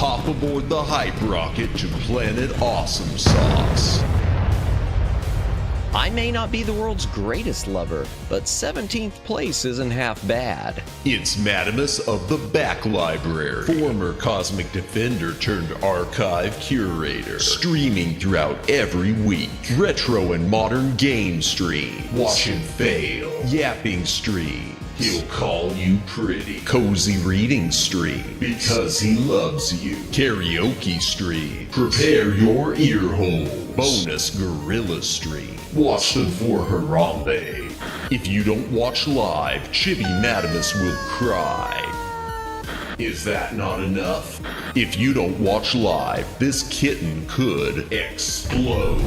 hop aboard the hype rocket to Planet Awesome Sauce. I may not be the world's greatest lover, but 17th place isn't half bad. It's Madamus of the Back Library, former Cosmic Defender turned archive curator, streaming throughout every week. Retro and modern game stream, watch and fail, yapping stream. He'll call you pretty. Cozy reading stream, because he loves you. Karaoke stream, prepare your ear holes. Bonus gorilla stream, watch them for Harambe. If you don't watch live, Chibi Madamus will cry. Is that not enough? If you don't watch live, this kitten could explode.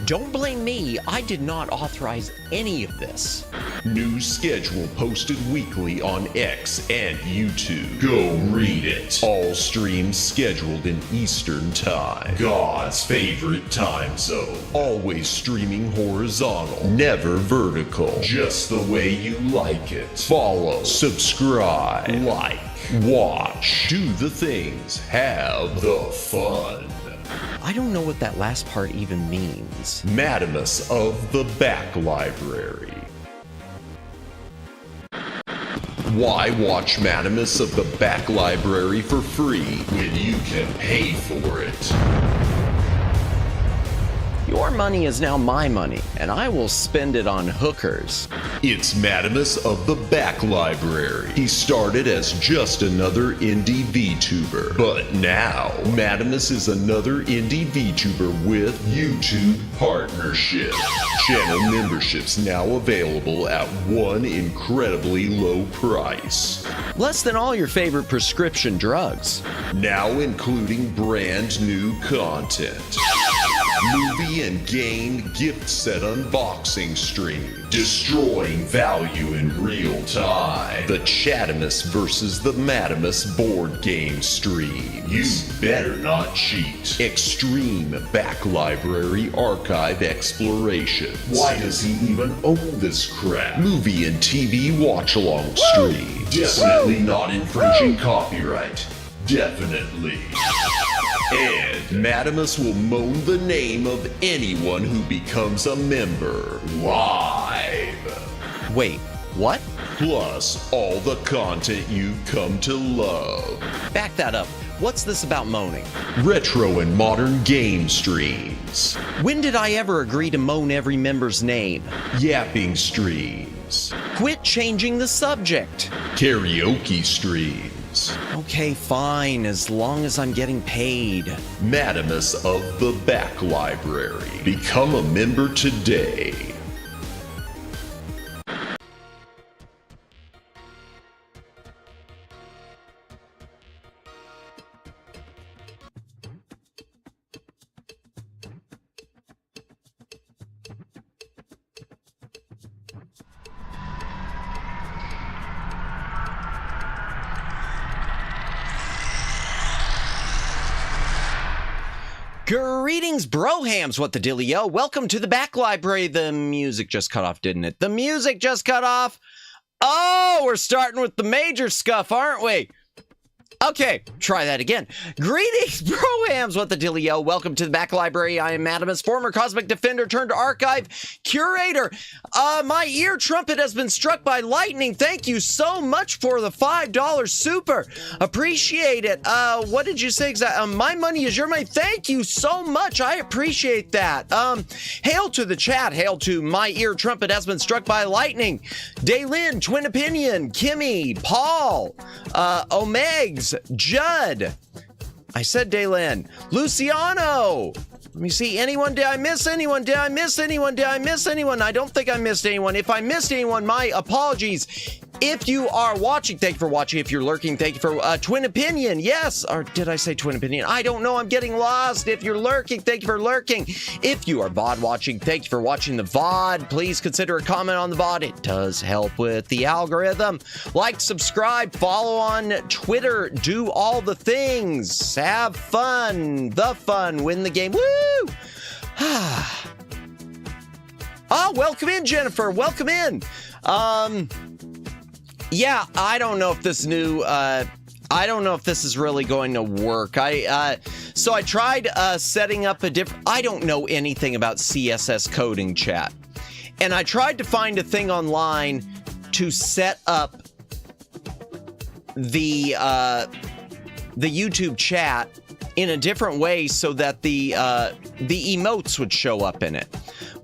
Don't blame me, I did not authorize any of this. New schedule posted weekly on X and YouTube. Go read it. All streams scheduled in Eastern Time. God's favorite time zone. Always streaming horizontal, never vertical. Just the way you like it. Follow, subscribe, like, watch, do the things, have the fun. I don't know what that last part even means. Madamus of the Back Library. Why watch Madamus of the Back Library for free when you can pay for it? Your money is now my money, and I will spend it on hookers. It's Madamus of the Back Library. He started as just another indie VTuber, but now Madamus is another indie VTuber with YouTube partnership. Channel memberships now available at one incredibly low price. Less than all your favorite prescription drugs. Now including brand new content. Movie and game gift set unboxing stream, destroying value in real time. The Chatamus versus the Madamus board game stream. You better not cheat. Extreme Back Library archive exploration. Why does he even own this crap? Movie and TV watch along stream. Definitely not infringing copyright. Definitely. And Madamus will moan the name of anyone who becomes a member live. Wait, what? Plus, all the content you've come to love. Back that up. What's this about moaning? Retro and modern game streams. When did I ever agree to moan every member's name? Yapping streams. Quit changing the subject. Karaoke streams. Okay, fine, as long as I'm getting paid. Madamus of the Back Library. Become a member today. Greetings, brohams, what the dealio? Welcome to the Back Library. The music just cut off, didn't it? The music just cut off. Oh, we're starting with the major scuff, aren't we? Okay, try that again. Greetings, brohams, what the dealio? Welcome to the Back Library. I am Madamus, former Cosmic Defender turned archive curator. My ear trumpet has been struck by lightning. Thank you so much for the $5 super. Appreciate it. What did you say exactly? My money is your money. Thank you so much. I appreciate that. Hail to the chat. Hail to my ear trumpet has been struck by lightning. Daylin, Twin Opinion, Kimmy, Paul, Omegs, Judd. I said Daylin. Luciano. Let me see. Anyone? Did I miss anyone? Did I miss anyone? Did I miss anyone? I don't think I missed anyone. If I missed anyone, my apologies. If you are watching, thank you for watching. If you're lurking, thank you for Twin Opinion. Yes, or did I say Twin Opinion? I don't know. I'm getting lost. If you're lurking, thank you for lurking. If you are VOD watching, thank you for watching the VOD. Please consider a comment on the VOD. It does help with the algorithm. Like, subscribe, follow on Twitter. Do all the things. Have fun. The fun. Win the game. Woo! Oh, welcome in, Jennifer. Welcome in. Yeah, I don't know if this new, I I don't know if this is really going to work. So I tried setting up a different... I don't know anything about CSS coding, chat. And I tried to find a thing online to set up the YouTube chat in a different way so that the emotes would show up in it.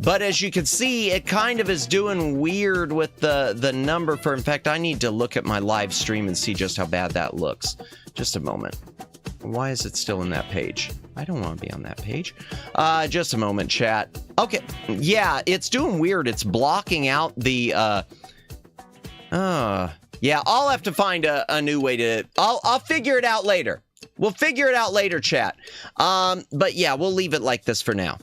But as you can see, it kind of is doing weird with the number for... In fact, I need to look at my live stream and see just how bad that looks. Just a moment. Why is it still in that page? I don't want to be on that page. Just a moment, chat. Okay. Yeah, it's doing weird. It's blocking out the... Yeah, I'll have to find a new way to... I'll figure it out later. We'll figure it out later, chat. But yeah, we'll leave it like this for now.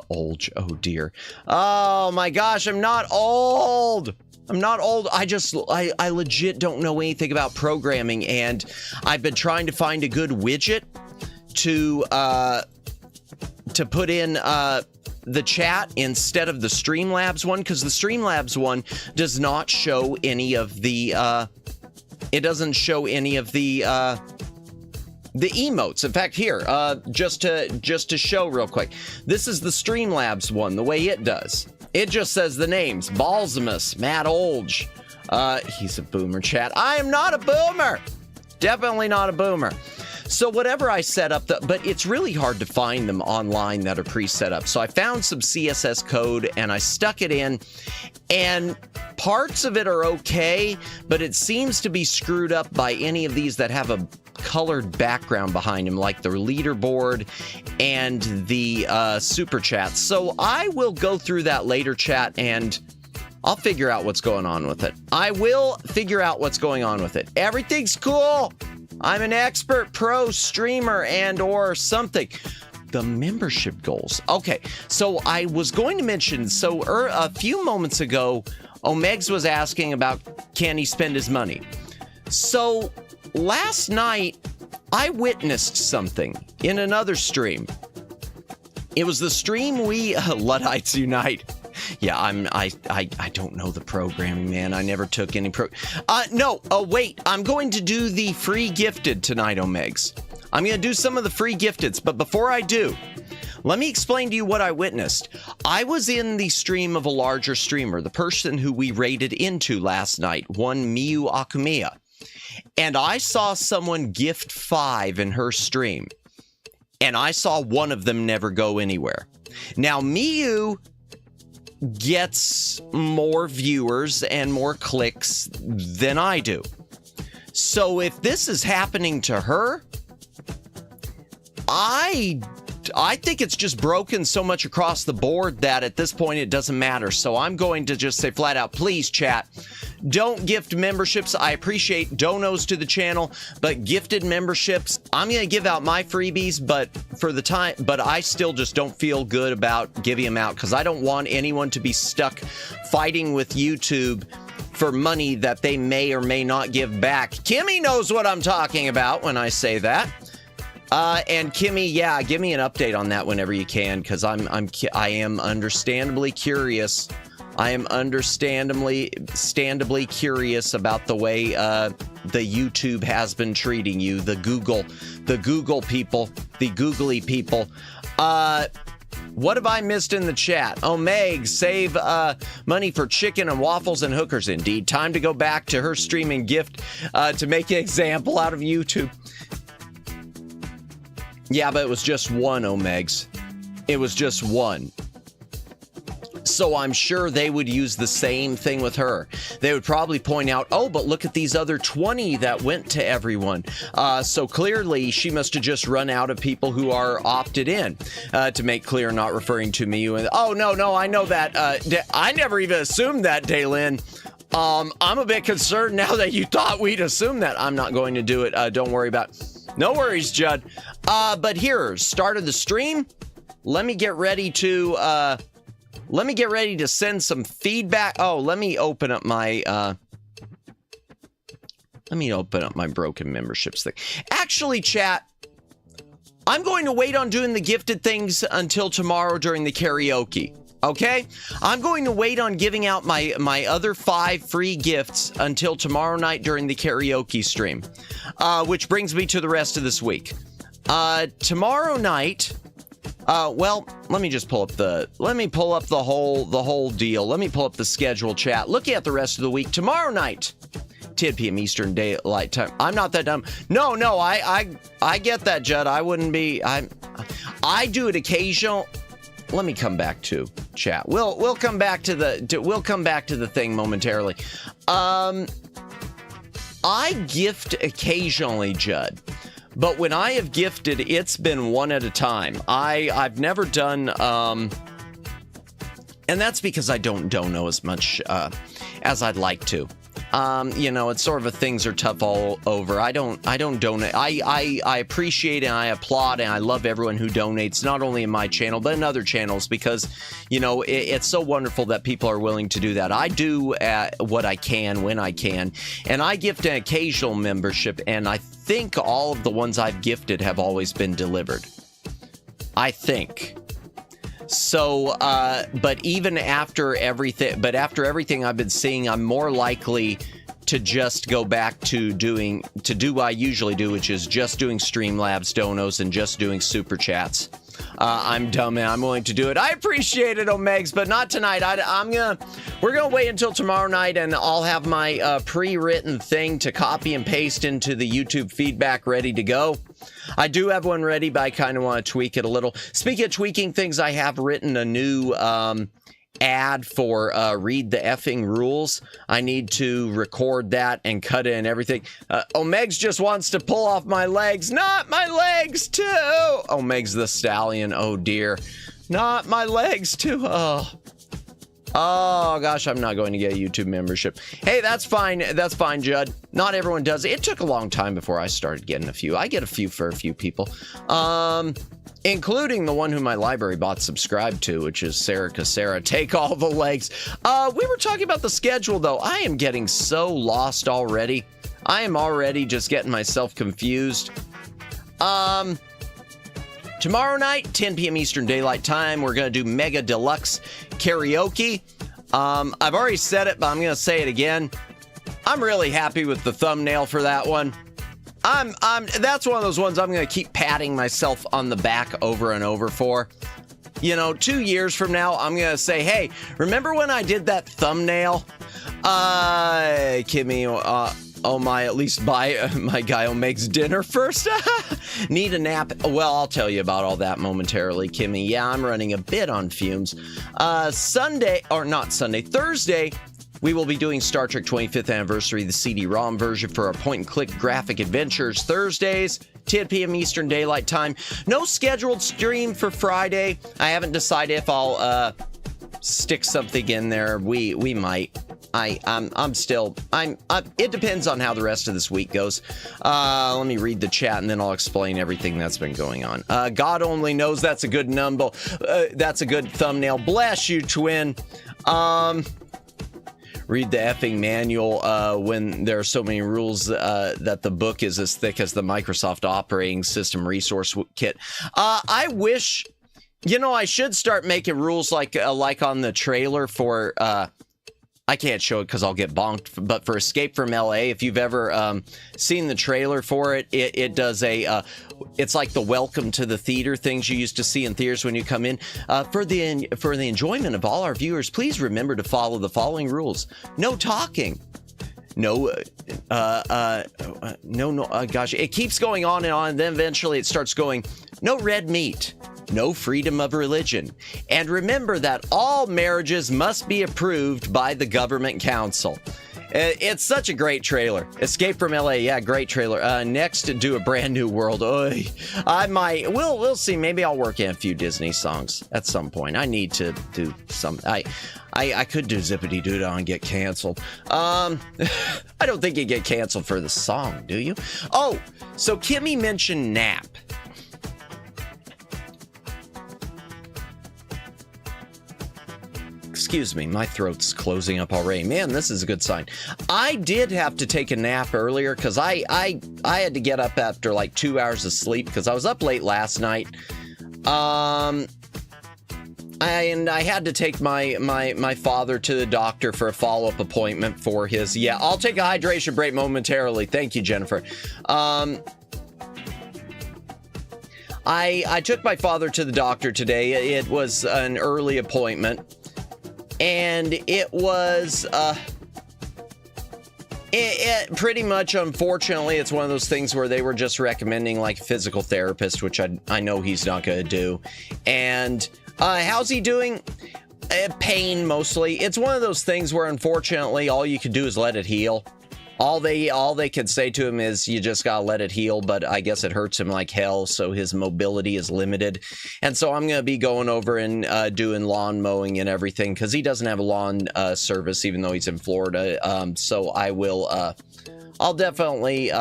Old, oh dear. Oh my gosh, I'm not old. I'm not old. I legit don't know anything about programming, and I've been trying to find a good widget to put in the chat instead of the Streamlabs one, because the Streamlabs one does not show any of the it doesn't show any of the emotes. In fact, here, just to show real quick, this is the Streamlabs one, the way it does. It just says the names: Balsamus, Matt Olge. He's a boomer, chat. I am not a boomer. Definitely not a boomer. So whatever I set up, but it's really hard to find them online that are pre-set up. So I found some CSS code and I stuck it in, and parts of it are okay, but it seems to be screwed up by any of these that have a colored background behind them, like the leaderboard and the super chats. So I will go through that later, chat, and I'll figure out what's going on with it. I will figure out what's going on with it. Everything's cool. I'm an expert pro streamer and or something. The membership goals. Okay, so I was going to mention, so a few moments ago, Omegs was asking about can he spend his money. So last night, I witnessed something in another stream. It was the stream we Luddites Unite. Yeah, I don't know the programming, man. I never took any no, wait. I'm going to do the free gifted tonight, Omegs. I'm going to do some of the free gifteds, but before I do, let me explain to you what I witnessed. I was in the stream of a larger streamer, the person who we raided into last night, one Miyu Akumiya. And I saw someone gift 5 in her stream. And I saw one of them never go anywhere. Now, Miyu gets more viewers and more clicks than I do. So if this is happening to her, I think it's just broken so much across the board that at this point it doesn't matter. So I'm going to just say flat out, please, chat, don't gift memberships. I appreciate donos to the channel, but gifted memberships, I'm going to give out my freebies, but I still just don't feel good about giving them out because I don't want anyone to be stuck fighting with YouTube for money that they may or may not give back. Kimmy knows what I'm talking about when I say that. And Kimmy, yeah, give me an update on that whenever you can, because I am understandably curious. I am understandably curious about the way the YouTube has been treating you, the Google people, the googly people. What have I missed in the chat? Oh, Meg, save money for chicken and waffles and hookers. Indeed, time to go back to her streaming gift to make an example out of YouTube. Yeah, but it was just one, Omegs. It was just one. So I'm sure they would use the same thing with her. They would probably point out, oh, but look at these other 20 that went to everyone. So clearly she must have just run out of people who are opted in. To make clear, not referring to me. Oh, no, I know that. I never even assumed that, Daylin. I'm a bit concerned now that you thought we'd assume that. I'm not going to do it. Don't worry about it. No worries, Judd. But here, start of the stream. Let me get ready to send some feedback. Oh, let me open up my broken memberships thing. Actually, chat, I'm going to wait on doing the gifted things until tomorrow during the karaoke. Okay, I'm going to wait on giving out my other 5 free gifts until tomorrow night during the karaoke stream, which brings me to the rest of this week. Tomorrow night, well, let me just pull up the whole deal. Let me pull up the schedule chat. Looking at the rest of the week, tomorrow night, 10 p.m. Eastern Daylight Time. I'm not that dumb. No, I get that, Judd. I wouldn't be. I do it occasional. Let me come back to chat. We'll come back to the thing momentarily. I gift occasionally, Judd, but when I have gifted, it's been one at a time. I've never done, and that's because I don't dono as much as I'd like to. It's sort of things are tough all over. I don't donate. I appreciate and I applaud and I love everyone who donates, not only in my channel, but in other channels, because, it's so wonderful that people are willing to do that. I do what I can when I can, and I gift an occasional membership, and I think all of the ones I've gifted have always been delivered. I think. So, but after everything I've been seeing, I'm more likely to just go back to do what I usually do, which is just doing Streamlabs donos and just doing super chats. I'm dumb and I'm willing to do it. I appreciate it, Omegs, but not tonight. We're gonna wait until tomorrow night, and I'll have my pre-written thing to copy and paste into the YouTube feedback ready to go. I do have one ready, but I kind of want to tweak it a little. Speaking of tweaking things, I have written a new ad for Read the Effing Rules. I need to record that and cut it and everything. Omegs just wants to pull off my legs. Not my legs, too. Omegs the Stallion. Oh, dear. Not my legs, too. Oh, gosh, I'm not going to get a YouTube membership. Hey, that's fine. That's fine, Judd. Not everyone does. It took a long time before I started getting a few. I get a few for a few people. Including the one who my library bot subscribed to, which is Sarah Casera. Take all the legs. We were talking about the schedule, though. I am getting so lost already. I am already just getting myself confused. Tomorrow night, 10 p.m. Eastern Daylight Time, we're going to do Mega Deluxe Karaoke. I've already said it, but I'm going to say it again. I'm really happy with the thumbnail for that one. That's one of those ones I'm going to keep patting myself on the back over and over for. 2 years from now, I'm going to say, hey, remember when I did that thumbnail? Kimmy, oh my, at least buy my guy who makes dinner first. Need a nap. Well, I'll tell you about all that momentarily, Kimmy. Yeah, I'm running a bit on fumes. Thursday, we will be doing Star Trek 25th Anniversary, the CD-ROM version for our point-and-click graphic adventures. Thursdays, 10 p.m. Eastern Daylight Time. No scheduled stream for Friday. I haven't decided if I'll stick something in there. We might. It depends on how the rest of this week goes. Let me read the chat and then I'll explain everything that's been going on. God only knows that's a good number. That's a good thumbnail. Bless you, twin. Read the effing manual when there are so many rules that the book is as thick as the Microsoft operating system resource kit. I wish, I should start making rules like on the trailer for I can't show it because I'll get bonked, but for Escape from LA, if you've ever seen the trailer for it, it does it's like the welcome to the theater things you used to see in theaters when you come in. For the enjoyment of all our viewers, please remember to follow the following rules. No talking. Gosh, it keeps going on, and then eventually it starts going, no red meat. No freedom of religion. And remember that all marriages must be approved by the government council. It's such a great trailer. Escape from LA, yeah, great trailer. Next, do a brand new world. Oy. We'll see. Maybe I'll work in a few Disney songs at some point. I need to do some. I could do Zippity Doo-Dah and get canceled. I don't think you get canceled for the song, do you? Oh, so Kimmy mentioned nap. Excuse me, my throat's closing up already. Man, this is a good sign. I did have to take a nap earlier because I had to get up after like 2 hours of sleep because I was up late last night. I I had to take my father to the doctor for a follow-up appointment for his. Yeah, I'll take a hydration break momentarily. Thank you, Jennifer. I took my father to the doctor today. It was an early appointment, and it was it pretty much, unfortunately, it's one of those things where they were just recommending like a physical therapist, which I know he's not going to do. And how's he doing? Pain mostly. It's one of those things where, unfortunately, all you can do is let it heal. All they can say to him is you just gotta let it heal, but I guess it hurts him like hell, so his mobility is limited. And so I'm gonna be going over and doing lawn mowing and everything, because he doesn't have a lawn service, even though he's in Florida. So I will, I'll definitely,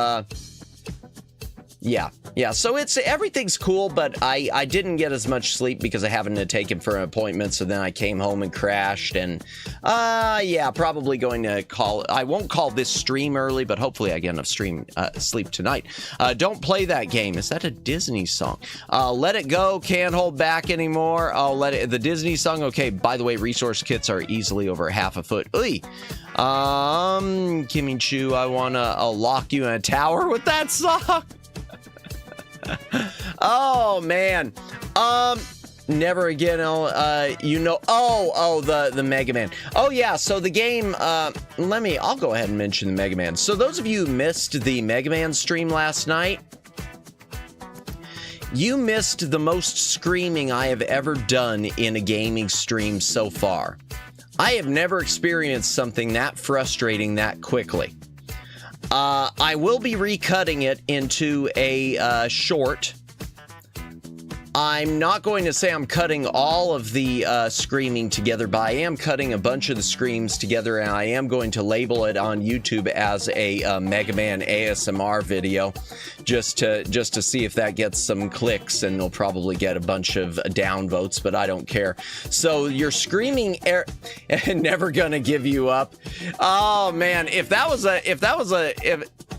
yeah. So everything's cool, but I didn't get as much sleep because I happened to take him for an appointment. So then I came home and crashed, and yeah, probably going to I won't call this stream early, but hopefully I get enough sleep tonight. Don't play that game. Is that a Disney song? Let It Go, Can't Hold Back Anymore. The Disney song. Okay, by the way, resource kits are easily over half a foot. Oy. Kimmy Choo, I wanna lock you in a tower with that song. Oh man, never again. The Mega Man. Oh yeah, so the game. I'll go ahead and mention the Mega Man. So those of you who missed the Mega Man stream last night, you missed the most screaming I have ever done in a gaming stream so far. I have never experienced something that frustrating that quickly. I will be recutting it into a short. I'm not going to say I'm cutting all of the screaming together, but I am cutting a bunch of the screams together, and I am going to label it on YouTube as a Mega Man ASMR video, just to see if that gets some clicks, and it'll probably get a bunch of downvotes, but I don't care. So you're screaming never gonna give you up. Oh man,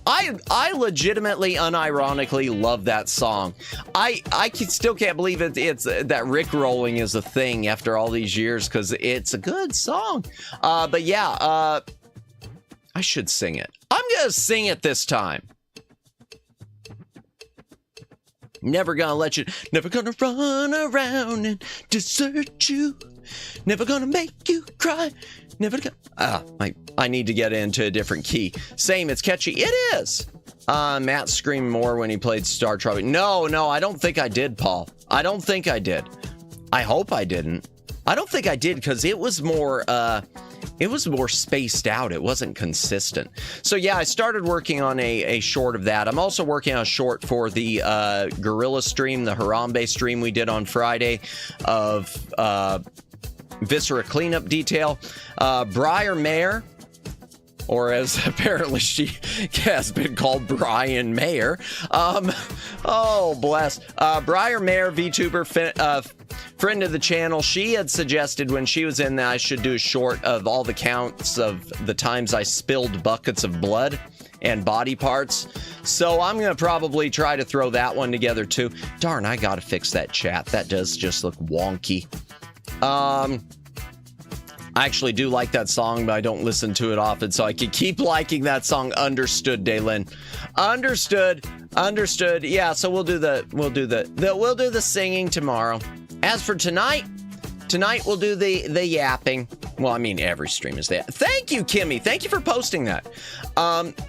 I legitimately, unironically love that song. I still can't believe it's that Rickrolling is a thing after all these years, because it's a good song. But yeah, I should sing it. I'm gonna sing it this time. Never gonna let you, never gonna run around and desert you. Never gonna make you cry. Never gonna. I need to get into a different key. Same, it's catchy. It is. Matt screamed more when he played Star Trek. No, I don't think I did, Paul. I don't think I did. I hope I didn't. I don't think I did, because it was more spaced out. It wasn't consistent. So yeah, I started working on a short of that. I'm also working on a short for the Gorilla stream, the Harambe stream we did on Friday of Viscera cleanup detail. Briar Mare, or as apparently she has been called, Brian Mayer. Oh, bless. Briar Mare, VTuber, friend of the channel, she had suggested when she was in that I should do a short of all the counts of the times I spilled buckets of blood and body parts. So I'm going to probably try to throw that one together too. Darn, I got to fix that chat. That does just look wonky. I actually do like that song, but I don't listen to it often, so I can keep liking that song. Understood, Daylin. Understood. Yeah, so we'll do the singing tomorrow. As for tonight we'll do the yapping. Well, I mean, every stream is that. Thank you, Kimmy. Thank you for posting that.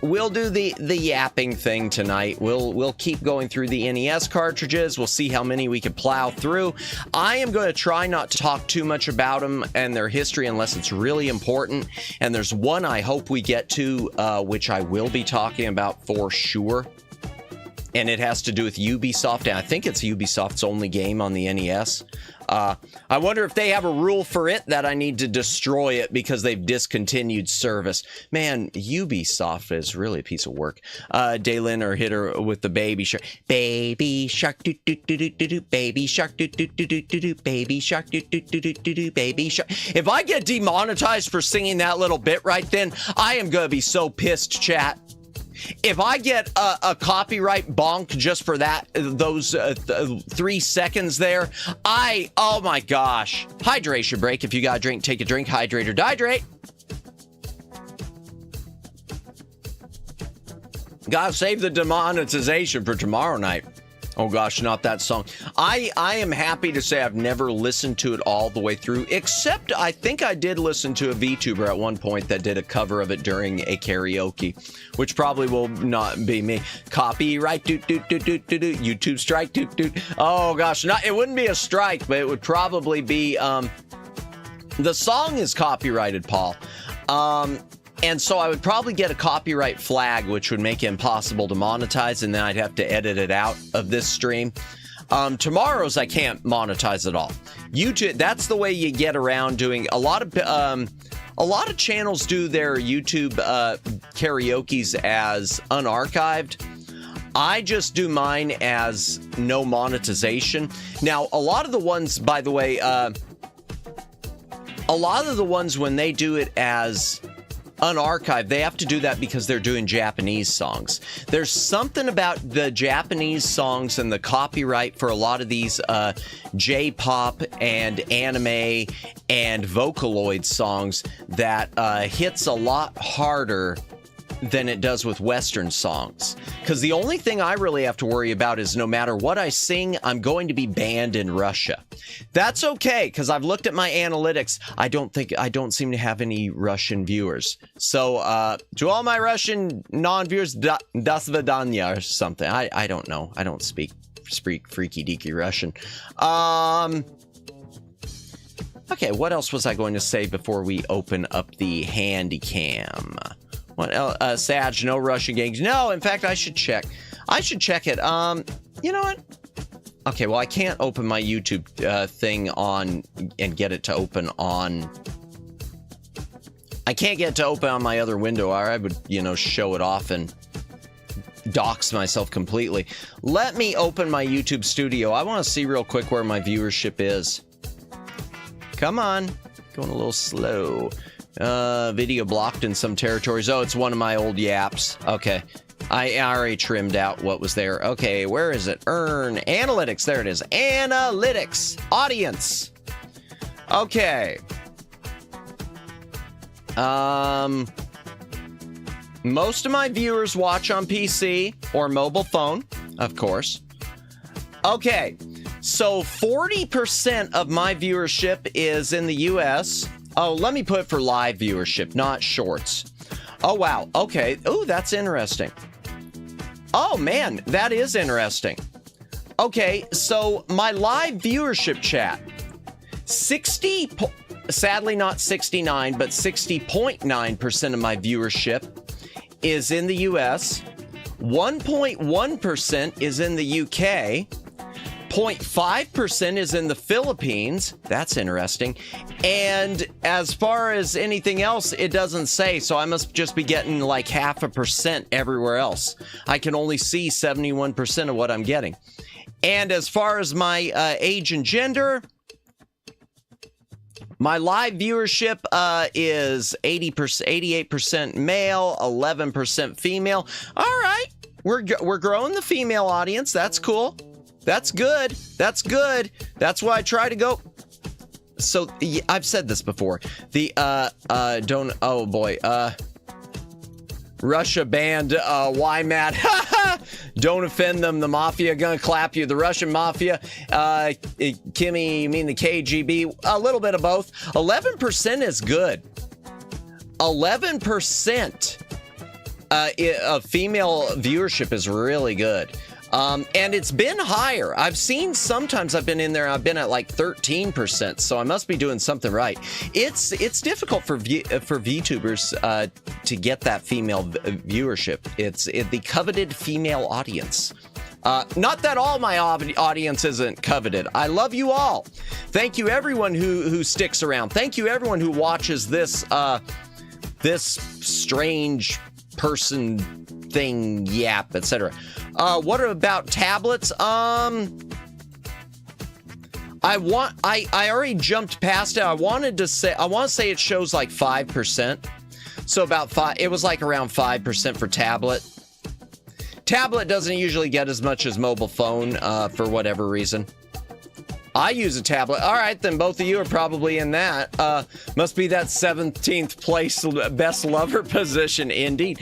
We'll do the yapping thing tonight. We'll keep going through the NES cartridges. We'll see how many we can plow through. I am going to try not to talk too much about them and their history unless it's really important. And there's one I hope we get to, which I will be talking about for sure. And it has to do with Ubisoft, and I think it's Ubisoft's only game on the NES. I wonder if they have a rule for it that I need to destroy it because they've discontinued service. Man, Ubisoft is really a piece of work. Daylin or hit her with the baby shark. Baby shark, do do do do do do. Baby shark, do do do do do do. Baby shark, do do do do do do. Baby shark. If I get demonetized for singing that little bit right then, I am gonna be so pissed, chat. If I get a copyright bonk just for those 3 seconds there, oh my gosh. Hydration break. If you got a drink, take a drink. Hydrate or dihydrate. Gotta save the demonetization for tomorrow night. Oh gosh, not that song. I am happy to say I've never listened to it all the way through, except I think I did listen to a VTuber at one point that did a cover of it during a karaoke, which probably will not be me. Copyright, doot, doot, doot, doot, doot, doot, YouTube strike, doot, doot. Oh gosh, it wouldn't be a strike, but it would probably be, the song is copyrighted, Paul. And so I would probably get a copyright flag, which would make it impossible to monetize, and then I'd have to edit it out of this stream. Tomorrow's I can't monetize at all. YouTube, that's the way you get around doing a lot of channels do their YouTube karaoke's as unarchived. I just do mine as no monetization. Now, a lot of the ones, by the way, when they do it as unarchived, they have to do that because they're doing Japanese songs. There's something about the Japanese songs and the copyright for a lot of these J-pop and anime and Vocaloid songs that hits a lot harder than it does with Western songs. Because the only thing I really have to worry about is no matter what I sing, I'm going to be banned in Russia. That's okay, because I've looked at my analytics. I don't seem to have any Russian viewers. So to all my Russian non-viewers, do svidaniya or something. I don't know. I don't speak freaky deaky Russian. Okay, what else was I going to say before we open up the Handcam? What else? Sag, no Russian gangs. No, in fact, I should check. I should check it. You know what? Okay, well, I can't open my YouTube thing on and get it to open on. I can't get it to open on my other window, or I would, show it off and dox myself completely. Let me open my YouTube studio. I want to see real quick where my viewership is. Come on. Going a little slow. Video blocked in some territories. Oh, it's one of my old YAAAPs. Okay. I already trimmed out what was there. Okay, where is it? Analytics. There it is. Analytics. Audience. Okay. Most of my viewers watch on PC or mobile phone, of course. Okay. So 40% of my viewership is in the US. Oh, let me put it for live viewership, not shorts. Oh, wow. Okay. Oh, that's interesting. Oh, man, that is interesting. Okay, so my live viewership chat, sadly not 69, but 60.9% of my viewership is in the US. 1.1% is in the UK. 0.5% is in the Philippines. That's interesting. And as far as anything else, it doesn't say. So I must just be getting like 0.5% everywhere else. I can only see 71% of what I'm getting. And as far as my age and gender, my live viewership is 88% male, 11% female. All right. We're growing the female audience. That's cool. That's good. That's good. That's why I try to go. So I've said this before. Russia banned YAAAAP. Don't offend them. The mafia gonna clap you. The Russian mafia. Kimmy, you mean the KGB? A little bit of both. 11% is good. 11% of female viewership is really good. And it's been higher. I've seen sometimes I've been in there, I've been at like 13%, so I must be doing something right. It's difficult for VTubers to get that female viewership. It's the coveted female audience. Not that all my audience isn't coveted. I love you all. Thank you everyone who sticks around. Thank you everyone who watches this strange person thing, YAAAAP, etc. What about tablets? I already jumped past it. I want to say it shows like 5%. So about 5, it was like around 5% for tablet. Tablet doesn't usually get as much as mobile phone for whatever reason. I use a tablet. All right, then both of you are probably in that. Must be that 17th place best lover position, indeed.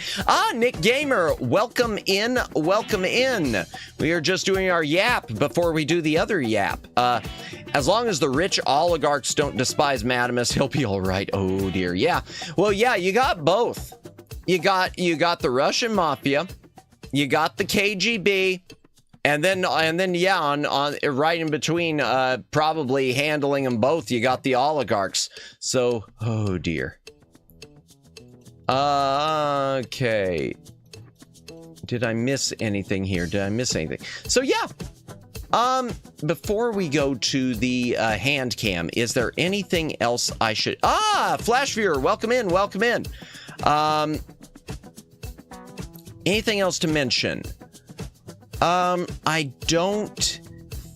Nick Gamer, welcome in, welcome in. We are just doing our YAAAP before we do the other YAAAP. As long as the rich oligarchs don't despise Madamus, he'll be all right. Oh dear, yeah. Well, yeah, you got both. You got the Russian mafia, you got the KGB. And then, yeah, on right in between, probably handling them both, you got the oligarchs. So, oh dear. Okay. Did I miss anything here? Did I miss anything? So, yeah. Before we go to the Handcam, is there anything else I should... Flash Viewer, welcome in, welcome in. Anything else to mention? I don't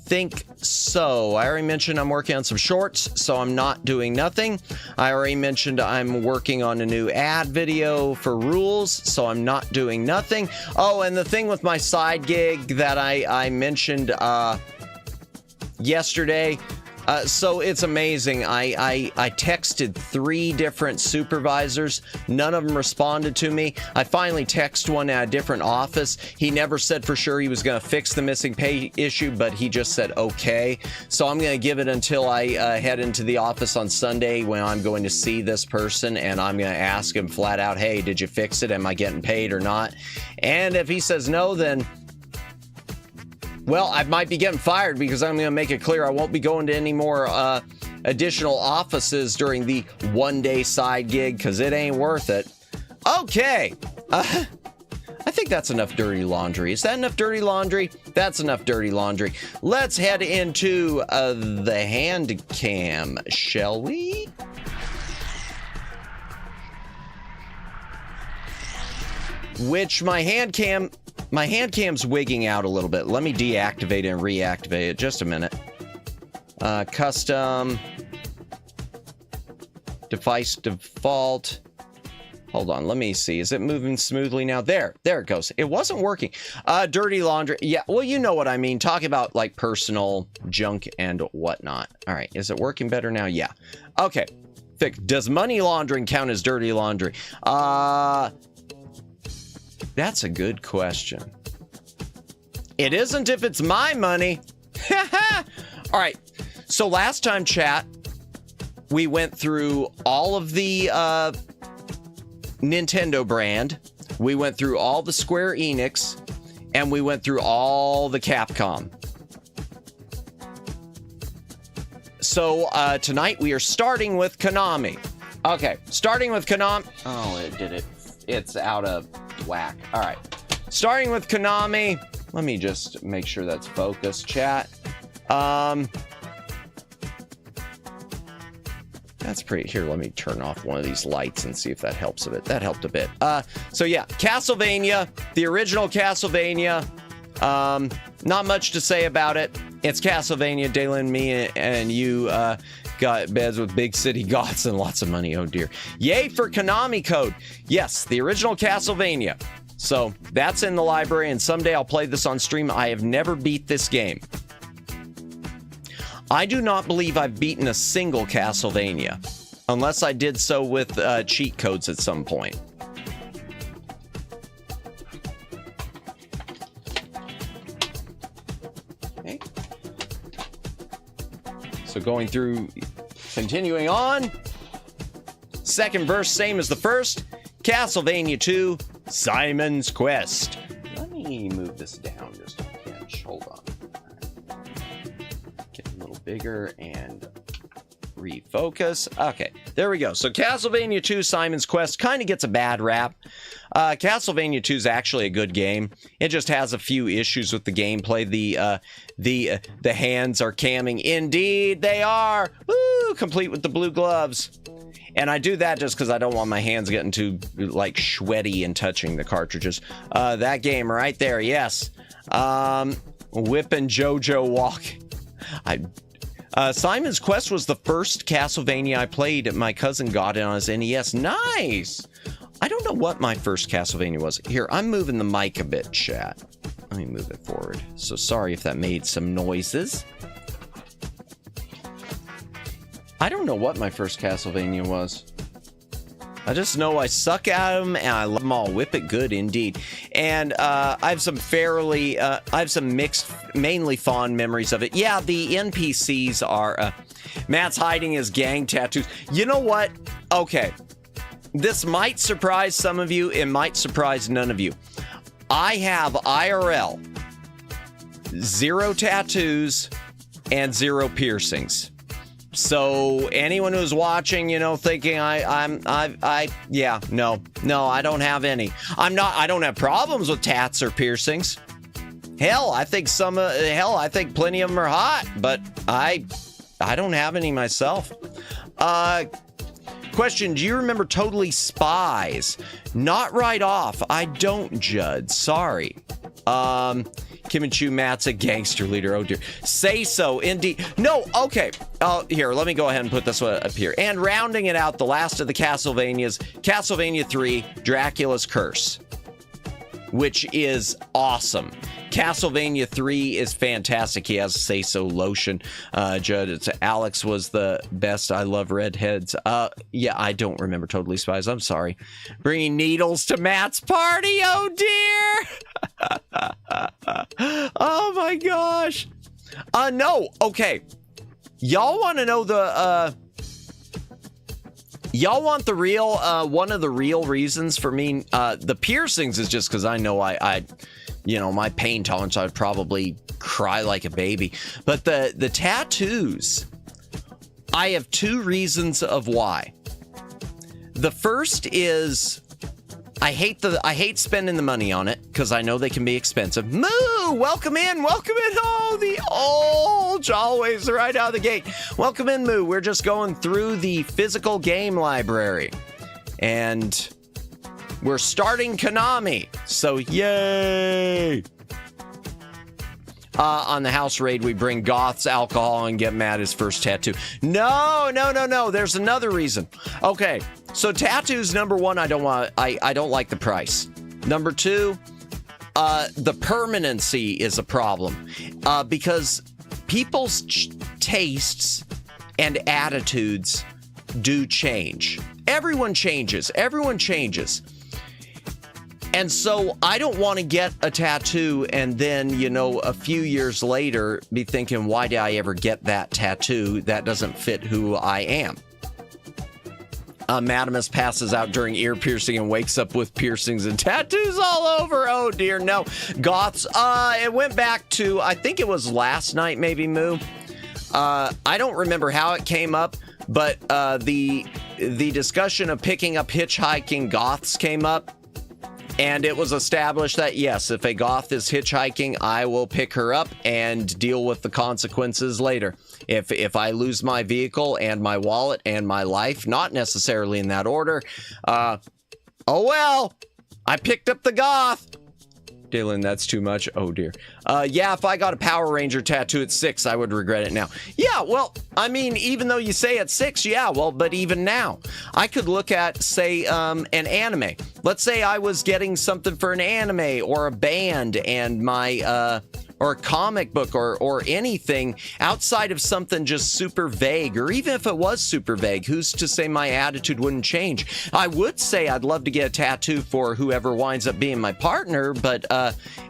think so. I already mentioned I'm working on some shorts, so I'm not doing nothing. I already mentioned I'm working on a new ad video for Rules, so I'm not doing nothing. Oh, and the thing with my side gig that I mentioned yesterday, so it's amazing. I texted 3 different supervisors. None of them responded to me. I finally texted one at a different office. He never said for sure he was going to fix the missing pay issue, but he just said okay. So I'm going to give it until I head into the office on Sunday when I'm going to see this person, and I'm going to ask him flat out, hey, did you fix it? Am I getting paid or not? And if he says no, then... well, I might be getting fired because I'm going to make it clear I won't be going to any more additional offices during the one-day side gig because it ain't worth it. Okay. I think that's enough dirty laundry. Is that enough dirty laundry? That's enough dirty laundry. Let's head into the Handcam, shall we? Which my Handcam's wigging out a little bit. Let me deactivate it and reactivate it. Just a minute. Custom. Device default. Hold on, let me see. Is it moving smoothly now? There it goes. It wasn't working. Dirty laundry. Yeah, well, you know what I mean. Talk about like personal junk and whatnot. All right, is it working better now? Yeah. Okay. Does money laundering count as dirty laundry? That's a good question. It isn't if it's my money. All right. So last time, chat, we went through all of the Nintendo brand. We went through all the Square Enix. And we went through all the Capcom. So tonight we are starting with Konami. Okay. Starting with Konami. Oh, it did it. It's out of... whack. All right. Starting with Konami. Let me just make sure that's focused, chat. That's pretty... here, let me turn off one of these lights and see if that helps a bit. That helped a bit. So yeah, Castlevania, the original Castlevania. Not much to say about it. It's Castlevania. Dalen, me, and you got beds with big city gods and lots of money. Oh dear. Yay for Konami code. Yes, the original Castlevania. So that's in the library, and someday I'll play this on stream. I have never beat this game. I do not believe I've beaten a single Castlevania, unless I did so with cheat codes at some point. Okay. So going through, continuing on. Second verse, same as the first. Castlevania 2, Simon's Quest. Let me move this down just a pinch. Hold on. Get a little bigger and refocus. Okay, there we go. So Castlevania 2, Simon's Quest kind of gets a bad rap. Castlevania 2 is actually a good game. It just has a few issues with the gameplay. The hands are camming. Indeed, they are. Woo! Complete with the blue gloves. And I do that just because I don't want my hands getting too, like, sweaty and touching the cartridges. That game right there, yes. Whip and JoJo Walk. Simon's Quest was the first Castlevania I played. My cousin got it on his NES. Nice! I don't know what my first Castlevania was. Here, I'm moving the mic a bit, chat. Let me move it forward. So sorry if that made some noises. I don't know what my first Castlevania was. I just know I suck at them and I love them all. Whip it good indeed. And I have some mixed, mainly fond memories of it. Yeah, the NPCs are, Matt's hiding his gang tattoos. You know what? Okay. This might surprise some of you. It might surprise none of you. I have IRL 0 tattoos and 0 piercings. So anyone who's watching, you know, thinking no, I don't have any. I don't have problems with tats or piercings. Hell, I think plenty of them are hot, but I don't have any myself. Question, do you remember Totally Spies? Not right off. I don't, Judd. Sorry. Kim and Chu, Matt's a gangster leader. Oh, dear. Say so, indeed. No, okay. Here, let me go ahead and put this one up here. And rounding it out, the last of the Castlevanias, Castlevania 3, Dracula's Curse, which is awesome. Castlevania 3 is fantastic. He has Say So lotion. Judd, Alex was the best. I love redheads. Yeah, I don't remember Totally Spies. I'm sorry. Bringing needles to Matt's party. Oh, dear. Oh, my gosh. No. Okay. Y'all want to know y'all want the real, one of the real reasons for me, the piercings is just because I know you know, my pain tolerance, I would probably cry like a baby. But the tattoos, I have 2 reasons of why. The first is I hate spending the money on it because I know they can be expensive. Moo! Welcome in. Oh, the old always right out of the gate. Welcome in, Moo. We're just going through the physical game library. And we're starting Konami, so yay! On the house raid, we bring goths, alcohol, and get Matt his first tattoo. No. There's another reason. Okay, so tattoos, number 1, I don't like the price. Number 2, the permanency is a problem. Because people's tastes and attitudes do change. Everyone changes. And so I don't want to get a tattoo and then, you know, a few years later be thinking, why did I ever get that tattoo? That doesn't fit who I am. Madamus passes out during ear piercing and wakes up with piercings and tattoos all over. Oh, dear, no. Goths, it went back to, I think it was last night, maybe, Moo. I don't remember how it came up, but the discussion of picking up hitchhiking goths came up. And it was established that, yes, if a goth is hitchhiking, I will pick her up and deal with the consequences later. If I lose my vehicle and my wallet and my life, not necessarily in that order, oh well, I picked up the goth. Dylan, that's too much. Oh, dear. Yeah, if I got a Power Ranger tattoo at 6, I would regret it now. Yeah, well, I mean, even though you say at 6, yeah, well, but even now, I could look at, say, an anime. Let's say I was getting something for an anime or a band and my, or a comic book or anything outside of something just super vague, or even if it was super vague, who's to say my attitude wouldn't change? I would say I'd love to get a tattoo for whoever winds up being my partner, but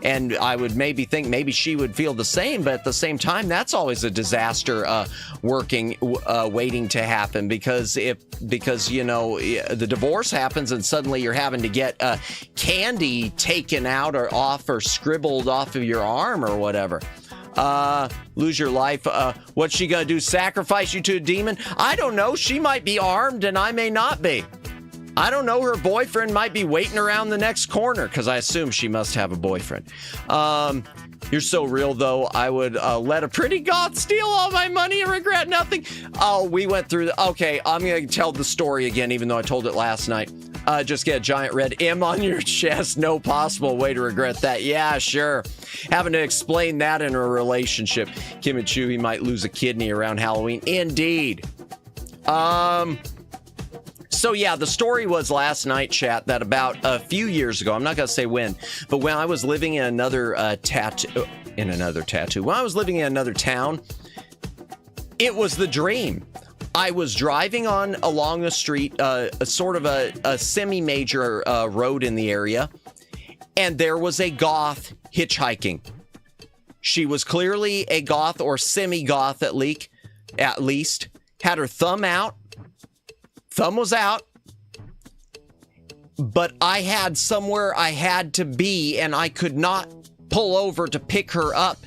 and I would maybe think maybe she would feel the same, but at the same time, that's always a disaster waiting to happen, because you know, the divorce happens and suddenly you're having to get candy taken out or off or scribbled off of your arm or whatever. Lose your life. What's she gonna do? Sacrifice you to a demon? I don't know. She might be armed and I may not be. I don't know. Her boyfriend might be waiting around the next corner, because I assume she must have a boyfriend. You're so real, though. I would let a pretty goth steal all my money and regret nothing. Oh, we went through okay, I'm going to tell the story again, even though I told it last night. Just get a giant red M on your chest. No possible way to regret that. Yeah, sure. Having to explain that in a relationship. Kim and Chu, he might lose a kidney around Halloween. Indeed. So So yeah, the story was last night, chat, that about a few years ago, I'm not going to say when, but when I was living in another when I was living in another town, it was the dream. I was driving along a street, a sort of a semi-major road in the area, and there was a goth hitchhiking. She was clearly a goth or semi-goth at least. Had her thumb out. Thumb was out. But I had somewhere I had to be, and I could not pull over to pick her up.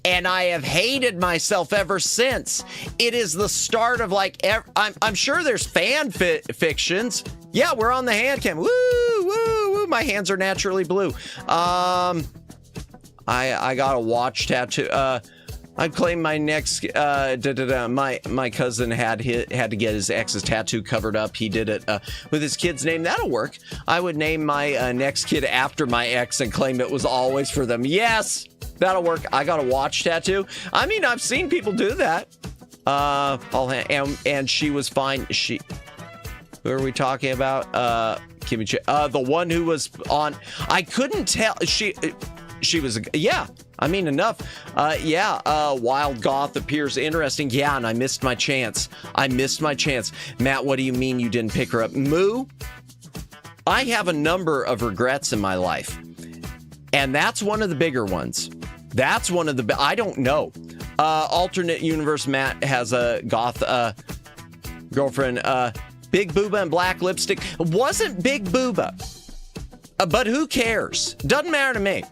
And I have hated myself ever since. It is the start of like, I'm sure there's fan fictions. Yeah, we're on the Handcam. Woo, woo, woo. My hands are naturally blue. I got a watch tattoo. I claim my next, my cousin had to get his ex's tattoo covered up. He did it with his kid's name. That'll work. I would name my next kid after my ex and claim it was always for them. Yes, that'll work. I got a watch tattoo. I mean, I've seen people do that. And she was fine. Who are we talking about? The one who was on. I couldn't tell. She was, yeah, I mean, enough. Wild Goth appears interesting. Yeah, and I missed my chance. Matt, what do you mean you didn't pick her up? Moo, I have a number of regrets in my life. And that's one of the bigger ones. I don't know. Alternate universe Matt has a goth girlfriend. Big booba and black lipstick. Wasn't big booba. But who cares? Doesn't matter to me.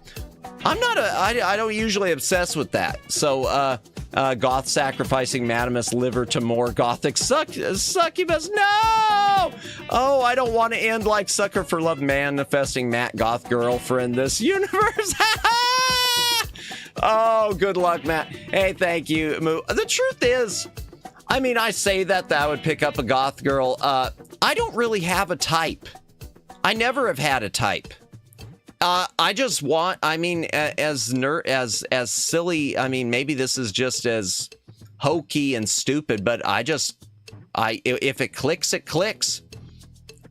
I don't usually obsess with that. So, goth sacrificing Madamus liver to more gothic succubus. No! Oh, I don't want to end like Sucker for Love manifesting Matt goth girlfriend this universe. Oh, good luck, Matt. Hey, thank you, Moo. The truth is, I mean, I say that I would pick up a goth girl. I don't really have a type. I never have had a type. I just want, I mean, as silly, I mean, maybe this is just as hokey and stupid, but if it clicks, it clicks.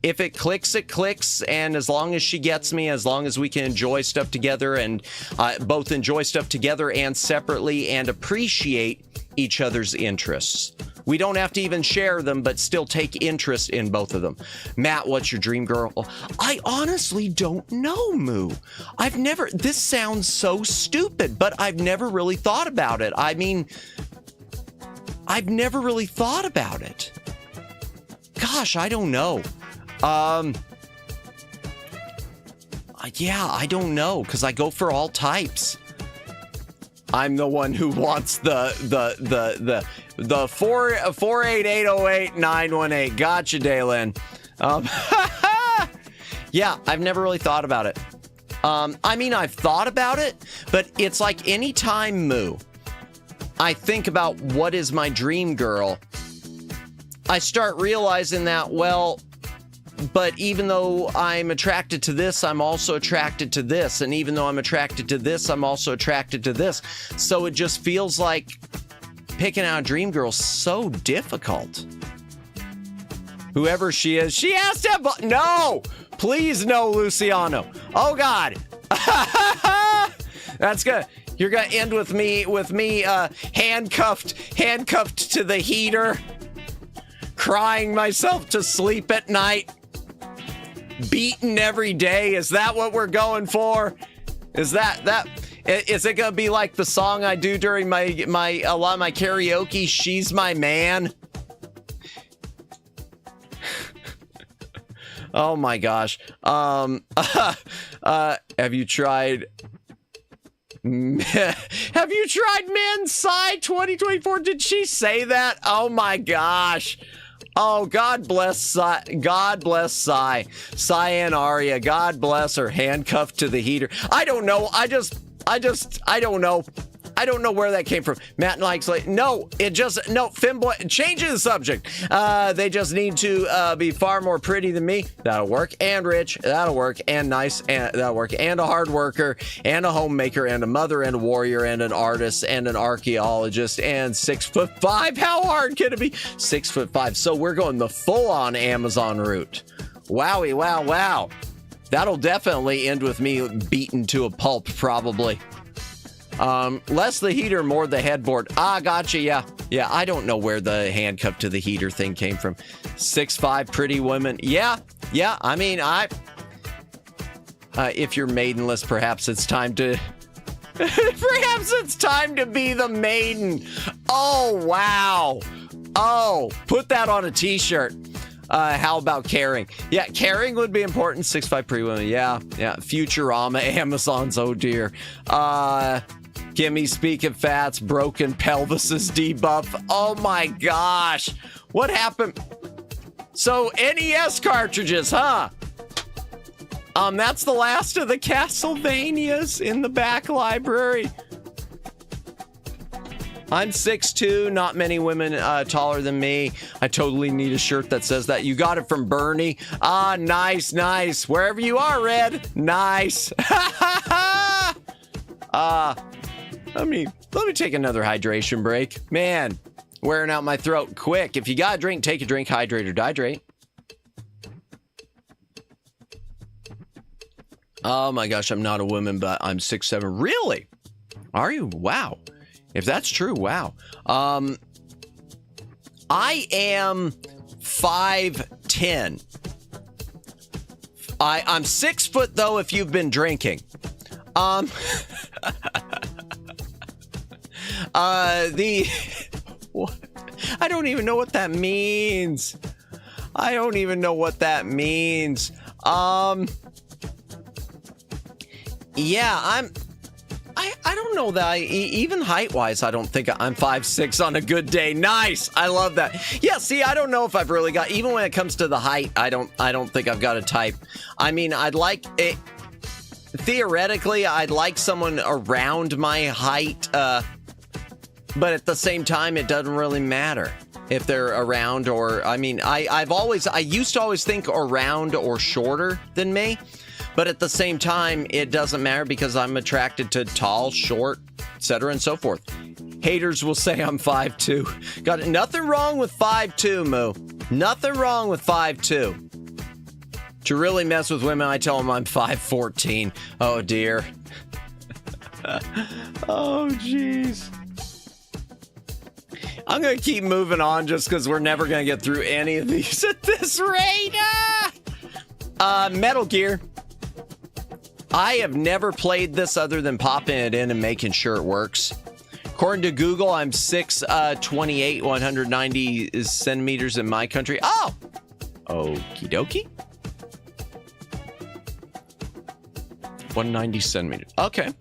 If it clicks, it clicks. And as long as she gets me, as long as we can enjoy stuff together and both enjoy stuff together and separately and appreciate each other's interests. We don't have to even share them, but still take interest in both of them. Matt, what's your dream girl? I honestly don't know, Moo. This sounds so stupid, but I've never really thought about it. I mean, I've never really thought about it. Gosh, I don't know. Yeah, I don't know, because I go for all types. I'm the one who wants the 48808-918. Gotcha, Dalen. Yeah, I've never really thought about it. I mean, I've thought about it, but it's like anytime, Moo, I think about what is my dream girl, I start realizing that, well, but even though I'm attracted to this, I'm also attracted to this. And even though I'm attracted to this, I'm also attracted to this. So it just feels like picking out a dream girl so difficult. Whoever she is, she has to have... No! Please no, Luciano. Oh, God. That's good. You're going to end with me handcuffed to the heater, crying myself to sleep at night. Beaten every day. Is that what we're going for? Is it gonna be like the song I do during a lot of my karaoke, She's My Man? Oh my gosh. Have you tried Men's Psy 2024? Did she say that? Oh my gosh. Oh, God bless Psy. God bless Psy. Cyan Aria. God bless her. Handcuffed to the heater. I don't know. I don't know. I don't know where that came from. Matt likes like, no, femboy, changing the subject. They just need to be far more pretty than me. That'll work. And rich. That'll work. And nice. And that'll work. And a hard worker. And a homemaker. And a mother. And a warrior. And an artist. And an archaeologist. And 6'5". How hard can it be? 6'5". So we're going the full-on Amazon route. Wowie, wow, wow. That'll definitely end with me beaten to a pulp, probably. Less the heater, more the headboard. Ah, gotcha, yeah. Yeah, I don't know where the handcuff to the heater thing came from. 6'5", pretty women. Yeah, I mean, if you're maidenless, perhaps it's time to... perhaps it's time to be the maiden. Oh, wow. Oh, put that on a t-shirt. How about caring? Yeah, caring would be important. 6'5" pretty women. Yeah. Futurama, Amazon's, oh dear. Gimme speaking fats, broken pelvises debuff. Oh my gosh. What happened? So NES cartridges, huh? That's the last of the Castlevanias in the back library. I'm 6'2", not many women taller than me. I totally need a shirt that says that. You got it from Bernie. Ah, nice. Wherever you are, Red. Nice. Let me take another hydration break. Man, wearing out my throat. Quick, if you got a drink, take a drink, hydrate or dihydrate. Oh my gosh, I'm not a woman, but I'm 6'7". Really? Are you? Wow. If that's true, wow. I am 5'10". I'm 6 foot though if you've been drinking. I don't even know what that means. Yeah, I don't know that even height-wise, I don't think I'm 5'6" on a good day. Nice. I love that. Yeah, see, I don't know if I've really got, even when it comes to the height, I don't think I've got a type. I mean, I'd like it, theoretically, I'd like someone around my height, but at the same time, it doesn't really matter if they're around or, I mean, I used to always think around or shorter than me. But at the same time, it doesn't matter because I'm attracted to tall, short, etc. and so forth. Haters will say I'm 5'2". Got it. Nothing wrong with 5'2", Moo. Nothing wrong with 5'2". To really mess with women, I tell them I'm 5'14". Oh, dear. Oh, jeez. I'm going to keep moving on just because we're never going to get through any of these at this rate. Metal Gear. I have never played this other than popping it in and making sure it works. According to Google, I'm 6'28", 190 centimeters in my country. Oh! Okie dokie. 190 centimeters. Okay.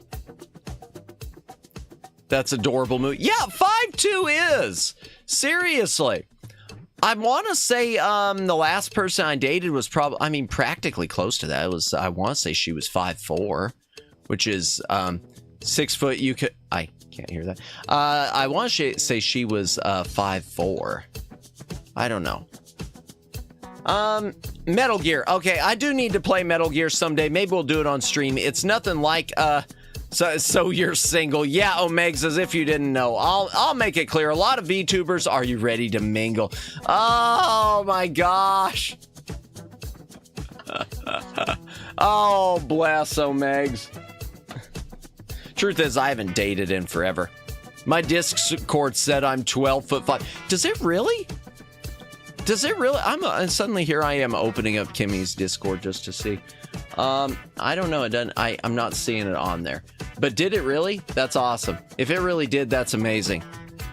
That's adorable move. Yeah, 5'2" is. Seriously. I want to say the last person I dated was probably, I mean, practically close to that. It was, I want to say she was 5'4", which is 6 foot. You could, I can't hear that. I want to say she was 5'4". I don't know. Metal Gear. Okay, I do need to play Metal Gear someday. Maybe we'll do it on stream. It's nothing like So you're single. Yeah, Omegs, as if you didn't know. I'll make it clear. A lot of VTubers, are you ready to mingle? Oh my gosh. Oh, bless Omegs. Truth is, I haven't dated in forever. My Discord said I'm 12'5". Does it really? Does it really? Suddenly here I am opening up Kimmy's Discord just to see. I don't know. It doesn't. I'm not seeing it on there. But did it really? That's awesome. If it really did, that's amazing.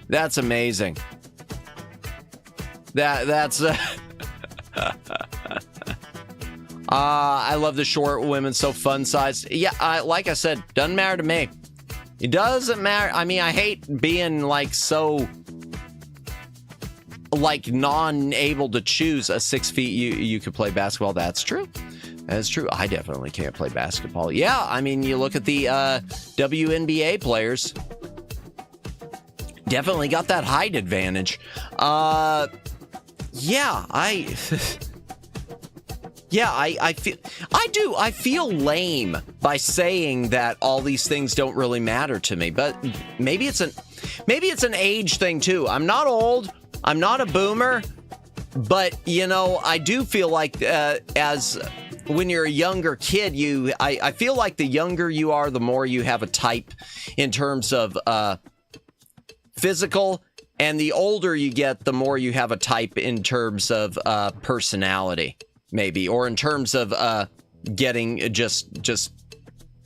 That's amazing. That's. I love the short women, so fun sized. Yeah, like I said, doesn't matter to me. It doesn't matter. I mean, I hate being like so. Like non-able to choose a 6 feet. You could play basketball. That's true. That's true. I definitely can't play basketball. Yeah, I mean, you look at the WNBA players. Definitely got that height advantage. Yeah, I feel lame by saying that all these things don't really matter to me, but maybe it's an age thing too. I'm not old, I'm not a boomer, but you know, I do feel like as when you're a younger kid, I feel like the younger you are, the more you have a type in terms of physical, and the older you get, the more you have a type in terms of personality, maybe, or in terms of getting just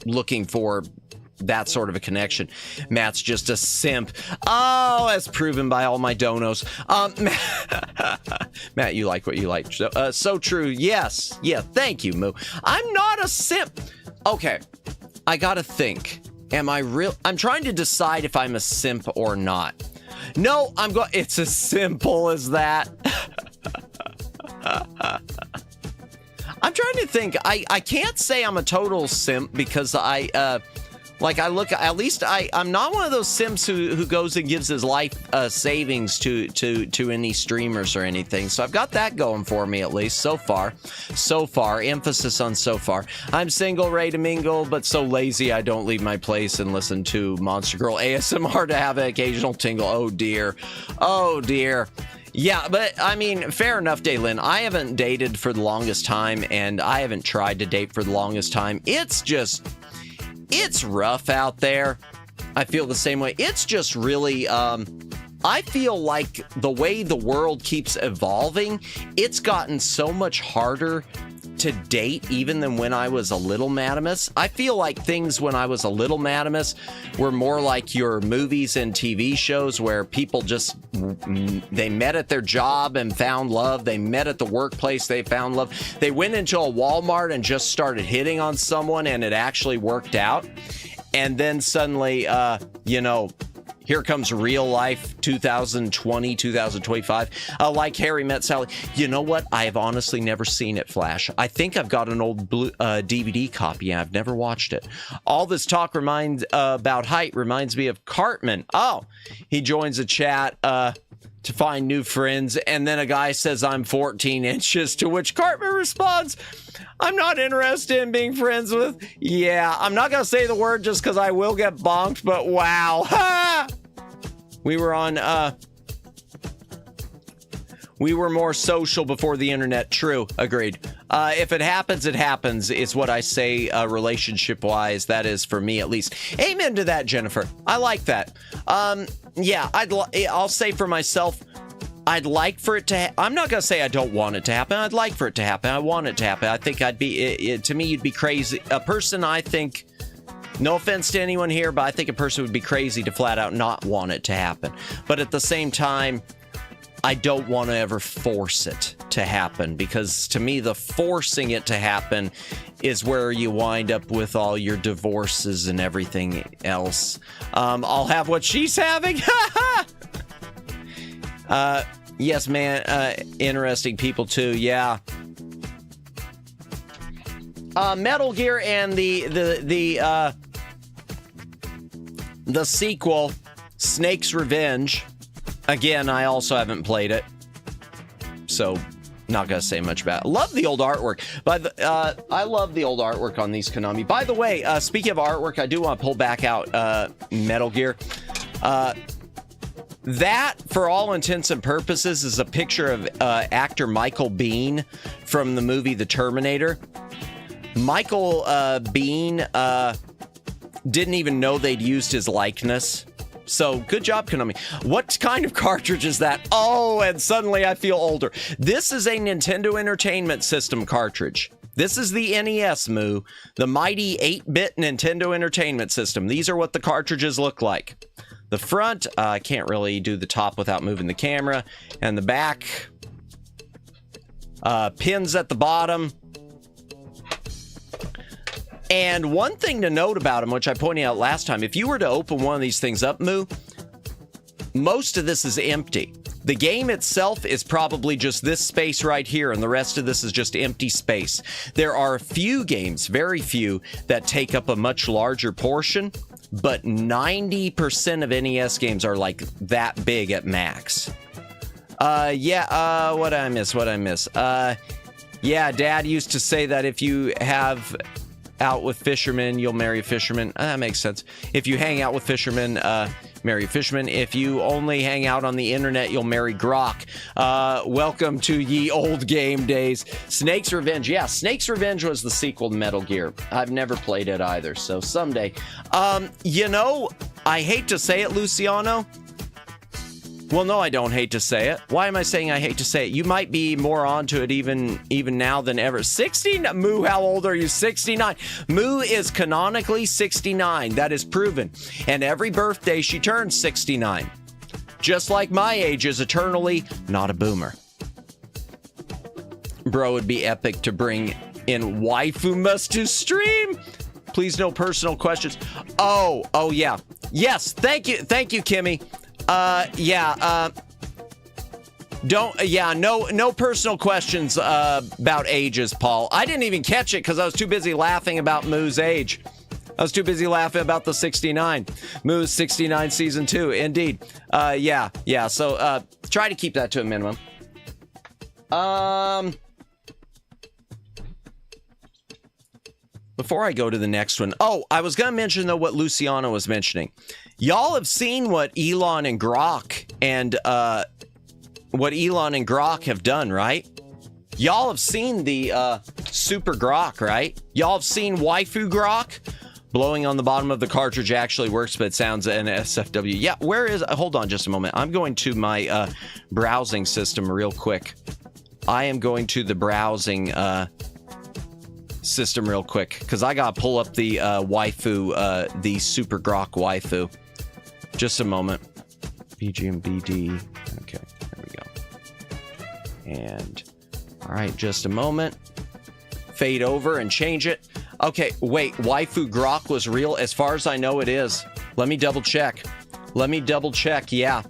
looking for that sort of a connection. Matt's just a simp. Oh, as proven by all my donos. Matt, you like what you like. So true. Yes. Yeah. Thank you, Moo. I'm not a simp. Okay. I gotta think. Am I real? I'm trying to decide if I'm a simp or not. No, it's as simple as that. I'm trying to think. I can't say I'm a total simp because I'm not one of those simps who goes and gives his life savings to any streamers or anything. So I've got that going for me, at least so far. So far, emphasis on so far. I'm single, ready to mingle, but so lazy I don't leave my place and listen to Monster Girl ASMR to have an occasional tingle. Oh dear. Oh dear. Yeah, but I mean, fair enough, Daylin. I haven't dated for the longest time, and I haven't tried to date for the longest time. It's rough out there. I feel the same way. It's just really, I feel like the way the world keeps evolving, it's gotten so much harder to date even than when I was a little Madamus. I feel like things when I was a little Madamus were more like your movies and TV shows where people just, they met at their job and found love. They met at the workplace, they found love. They went into a Walmart and just started hitting on someone and it actually worked out. And then suddenly, here comes real life 2020, 2025. Like Harry Met Sally. You know what? I have honestly never seen it, Flash. I think I've got an old DVD copy and I've never watched it. All this talk about height reminds me of Cartman. Oh, he joins a chat to find new friends. And then a guy says, I'm 14 inches, to which Cartman responds, I'm not interested in being friends with. Yeah, I'm not going to say the word just because I will get bonked, but wow. We were more social before the internet. True. Agreed. If it happens, it happens. It's what I say relationship-wise. That is for me, at least. Amen to that, Jennifer. I like that. Yeah, I'll say for myself, I'd like for it to I'm not going to say I don't want it to happen. I'd like for it to happen. I want it to happen. I think to me, you'd be crazy. A person, I think, no offense to anyone here, but I think a person would be crazy to flat out not want it to happen. But at the same time, I don't want to ever force it to happen, because to me, the forcing it to happen is where you wind up with all your divorces and everything else. I'll have what she's having. Yes, man. Interesting people too. Yeah. Metal Gear and the sequel, Snake's Revenge. Again, I also haven't played it, so not gonna say much about it. Love the old artwork, but I love the old artwork on these Konami. By the way, speaking of artwork, I do want to pull back out Metal Gear. That, for all intents and purposes, is a picture of actor Michael Biehn from the movie The Terminator. Michael Biehn didn't even know they'd used his likeness. So, good job, Konami. What kind of cartridge is that? Oh, and suddenly I feel older. This is a Nintendo Entertainment System cartridge. This is the NES, Moo. The mighty 8-bit Nintendo Entertainment System. These are what the cartridges look like. The front, I can't really do the top without moving the camera. And the back, pins at the bottom. And one thing to note about them, which I pointed out last time, if you were to open one of these things up, Moo, most of this is empty. The game itself is probably just this space right here, and the rest of this is just empty space. There are a few games, very few, that take up a much larger portion, but 90% of NES games are like that big at max. What did I miss? Yeah, Dad used to say that if you have out with fishermen, you'll marry a fisherman. That makes sense. If you hang out with fishermen, marry a fisherman. If you only hang out on the internet, you'll marry Grok. Welcome to ye old game days. Snake's Revenge. Yeah, Snake's Revenge was the sequel to Metal Gear. I've never played it either, so someday. You know, I hate to say it, Luciano. Well, no, I don't hate to say it. Why am I saying I hate to say it? You might be more onto it even now than ever. 69. Moo, how old are you? 69. Moo is canonically 69. That is proven. And every birthday she turns 69. Just like my age is eternally not a boomer. Bro, it'd be epic to bring in waifu must to stream. Please, no personal questions. Oh, yeah. Yes, thank you, Kimmy. No personal questions about ages, Paul. I didn't even catch it because I was too busy laughing about Moo's age. I was too busy laughing about the 69. Moo's 69 season 2, indeed. So try to keep that to a minimum. Before I go to the next one, I was going to mention, though, what Luciano was mentioning. Y'all have seen what Elon and Grok have done, right? Y'all have seen the Super Grok, right? Y'all have seen Waifu Grok? Blowing on the bottom of the cartridge actually works, but it sounds NSFW. Yeah, where is... Hold on just a moment. I'm going to my browsing system real quick. I am going to the browsing system real quick, because I got to pull up the waifu, the Super Grok waifu. Just a moment. BGMBD. Okay, there we go. And, all right, just a moment. Fade over and change it. Okay, wait, waifu Grok was real? As far as I know, it is. Let me double check. Yeah.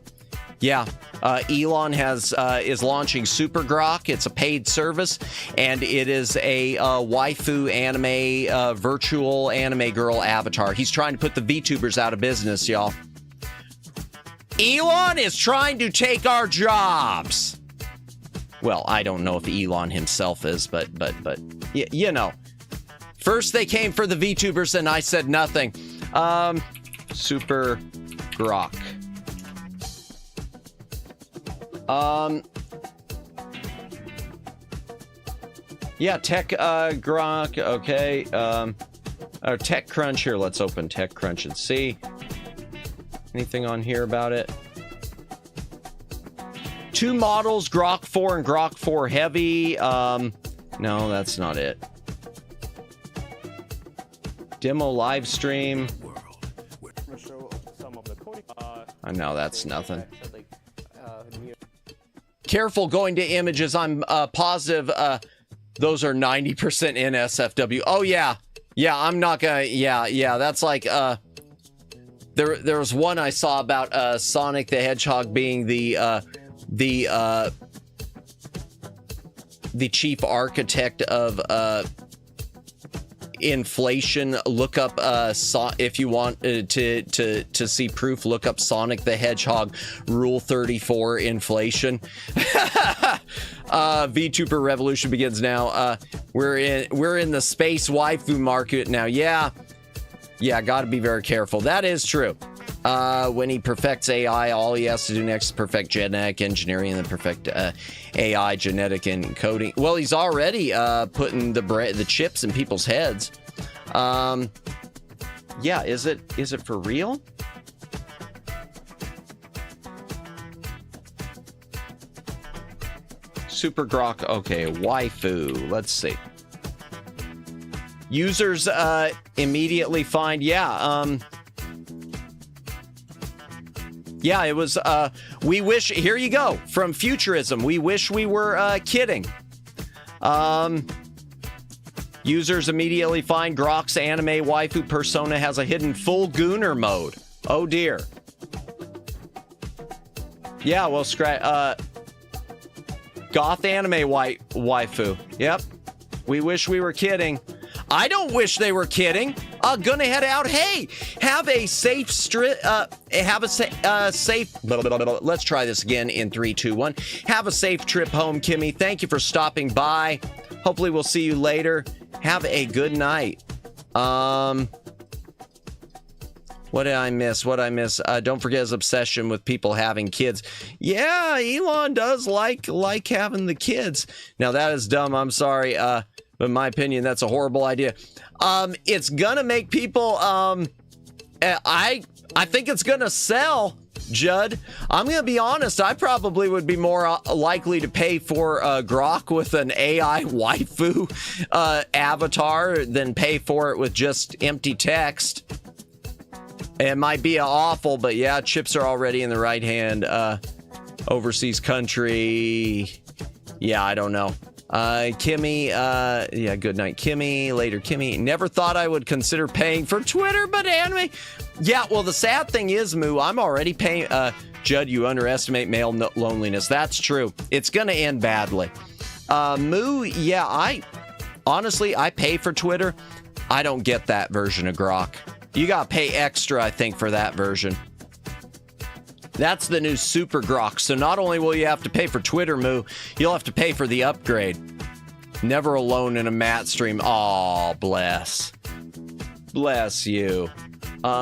Elon is launching Super Grok. It's a paid service, and it is a waifu anime, virtual anime girl avatar. He's trying to put the VTubers out of business, y'all. Elon is trying to take our jobs. Well, I don't know if Elon himself is, but you know. First they came for the VTubers, and I said nothing. Super Grok. Yeah, Tech Grok, okay. Or TechCrunch here. Let's open TechCrunch and see. Anything on here about it? 2 models, Grok 4 and Grok 4 Heavy. No, that's not it. Demo live stream. No, that's nothing. Careful going to images. I'm positive those are 90% NSFW. Oh yeah. Yeah, I'm not gonna, yeah, that's like there was one I saw about Sonic the Hedgehog being the chief architect of inflation. Look up if you want to see proof, look up Sonic the Hedgehog Rule 34 inflation. VTuber revolution begins now. We're in the space waifu market now. Yeah, gotta be very careful. That is true. When he perfects AI, all he has to do next is perfect genetic engineering and then perfect AI genetic encoding. Well, he's already putting the chips in people's heads. Yeah, is it for real? Super Grok, okay, waifu. Let's see. Users immediately find, yeah, it was, we wish, here you go, from Futurism, we wish we were kidding. Users immediately find Grok's anime waifu persona has a hidden full gooner mode. Oh dear. Yeah, well, goth anime waifu. Yep. We wish we were kidding. I don't wish they were kidding. Gonna head out. Hey, have a safe safe. Let's try this again in 3, 2, 1. Have a safe trip home, Kimmy. Thank you for stopping by. Hopefully we'll see you later. Have a good night. What did I miss? Don't forget his obsession with people having kids. Yeah, Elon does like having the kids. Now that is dumb. I'm sorry. But in my opinion, that's a horrible idea. It's gonna make people, I think it's gonna sell, Judd. I'm gonna be honest, I probably would be more likely to pay for Grok with an AI waifu avatar than pay for it with just empty text. It might be awful, but yeah, chips are already in the right hand. Overseas country. Yeah, I don't know. Kimmy, yeah, good night, Kimmy. Later, Kimmy. Never thought I would consider paying for Twitter, but anime. Yeah, well, the sad thing is, Moo, I'm already paying. Judd, you underestimate male loneliness. That's true. It's going to end badly. Moo, yeah, I pay for Twitter. I don't get that version of Grok. You got to pay extra, I think, for that version. That's the new Super Grok. So not only will you have to pay for Twitter, Moo, you'll have to pay for the upgrade. Never alone in a Matt stream. Aw, bless. Bless you.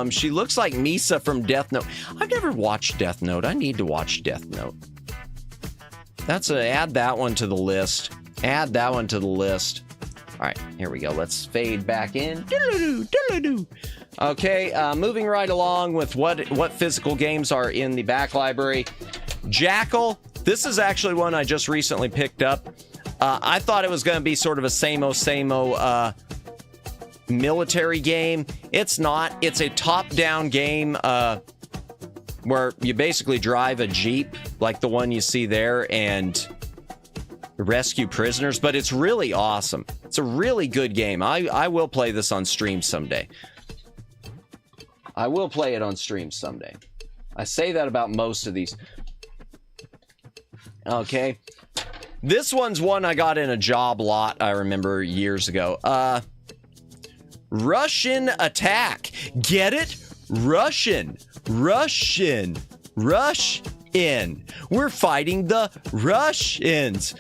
She looks like Misa from Death Note. I've never watched Death Note. I need to watch Death Note. Add that one to the list. Add that one to the list. All right, here we go. Let's fade back in. Okay, moving right along with what physical games are in the back library. Jackal. This is actually one I just recently picked up. I thought it was going to be sort of a same-o military game. It's not. It's a top-down game where you basically drive a Jeep like the one you see there and rescue prisoners, but it's really awesome. It's a really good game. I will play this on stream someday. I will play it on stream someday. I say that about most of these. Okay. This one's one I got in a job lot, I remember years ago. Russian attack. Get it? Russian. Russian. Rush-in. We're fighting the Russians.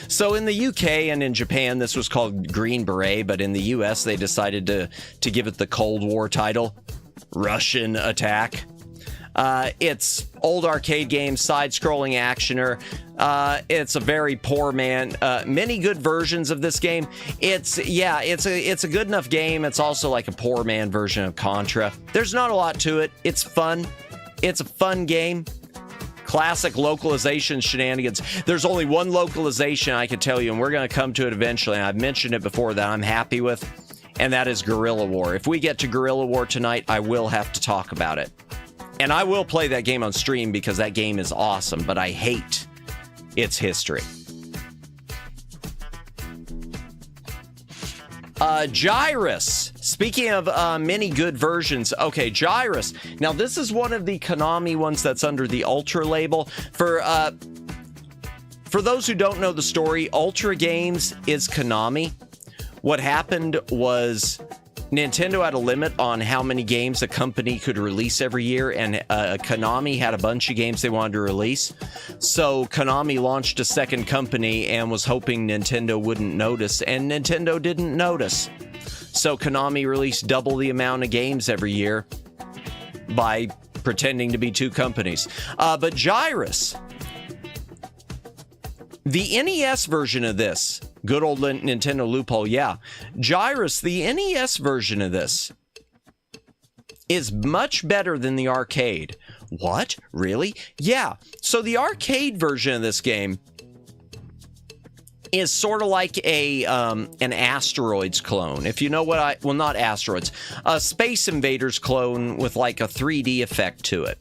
So in the UK and in Japan, this was called Green Beret, but in the US, they decided to give it the Cold War title, Russian Attack. It's old arcade game, side-scrolling actioner. It's a very poor man. Many good versions of this game. It's a good enough game. It's also like a poor man version of Contra. There's not a lot to it. It's fun. It's a fun game. Classic localization shenanigans. There's only one localization I can tell you, and we're going to come to it eventually, and I've mentioned it before, that I'm happy with, and that is Guerrilla War. If we get to Guerrilla War tonight, I will have to talk about it. And I will play that game on stream because that game is awesome, but I hate its history. Gyrus. Speaking of many good versions, okay, Gyrus. Now, this is one of the Konami ones that's under the Ultra label. For those who don't know the story, Ultra Games is Konami. What happened was Nintendo had a limit on how many games a company could release every year, and Konami had a bunch of games they wanted to release. So Konami launched a second company and was hoping Nintendo wouldn't notice, and Nintendo didn't notice. So Konami released double the amount of games every year by pretending to be two companies. But Gyrus, the NES version of this, good old Nintendo loophole, yeah. Gyrus, the NES version of this, is much better than the arcade. What? Really? Yeah. So the arcade version of this game is sort of like an Asteroids clone. If you know what well, not Asteroids, a Space Invaders clone with like a 3D effect to it.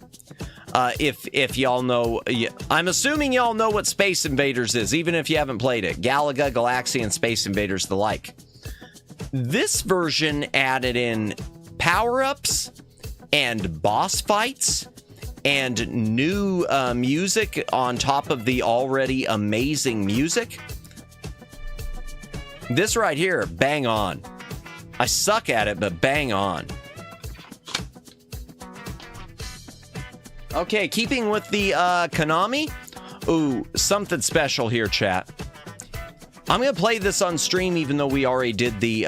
If y'all know, I'm assuming y'all know what Space Invaders is, even if you haven't played it. Galaga, Galaxy, and Space Invaders the like. This version added in power-ups and boss fights and new music on top of the already amazing music. This right here, bang on. I suck at it, but bang on. Okay, keeping with the Konami. Ooh, something special here, chat. I'm gonna play this on stream, even though we already did the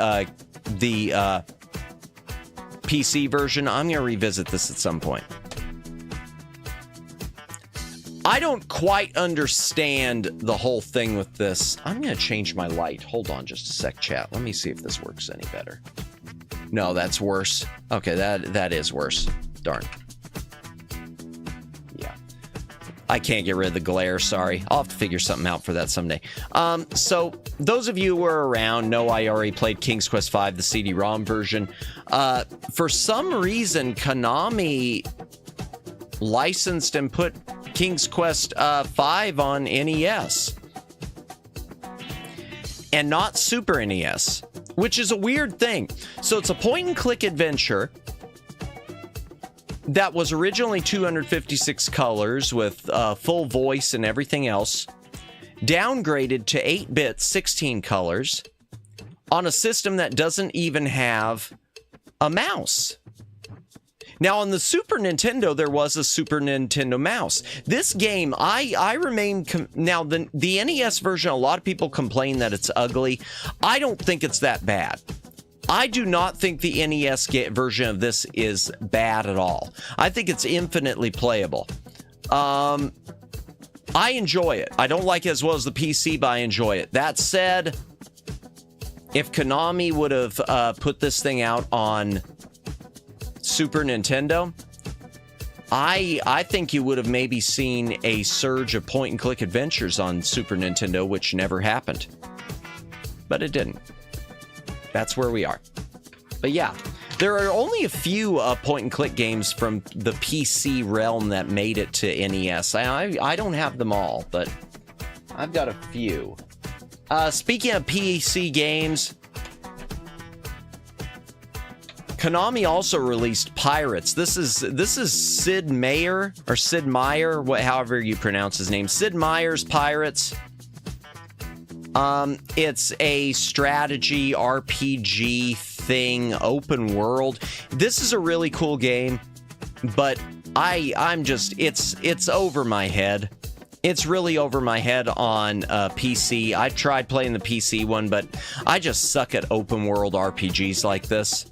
PC version. I'm gonna revisit this at some point. I don't quite understand the whole thing with this. I'm gonna change my light. Hold on just a sec, chat. Let me see if this works any better. No, that's worse. Okay, that is worse. Darn. Yeah. I can't get rid of the glare, sorry. I'll have to figure something out for that someday. So, those of you who are around know I already played King's Quest V, the CD-ROM version. For some reason, Konami licensed and put King's Quest V on NES. And not Super NES, which is a weird thing. So it's a point-and-click adventure that was originally 256 colors with full voice and everything else, downgraded to 8-bit 16 colors on a system that doesn't even have a mouse. Now, on the Super Nintendo, there was a Super Nintendo mouse. This game, I remain... Now, the NES version, a lot of people complain that it's ugly. I don't think it's that bad. I do not think the NES version of this is bad at all. I think it's infinitely playable. I enjoy it. I don't like it as well as the PC, but I enjoy it. That said, if Konami would have put this thing out on Super Nintendo, I think you would have maybe seen a surge of point-and-click adventures on Super Nintendo, which never happened. But it didn't. That's where we are. But yeah, there are only a few point-and-click games from the PC realm that made it to NES. I don't have them all, but I've got a few. Speaking of PC games, Konami also released Pirates. This is Sid Meier, or Sid Meier, however you pronounce his name. Sid Meier's Pirates. It's a strategy RPG thing, open world. This is a really cool game, but I'm just it's over my head. It's really over my head on PC. I tried playing the PC one, but I just suck at open world RPGs like this,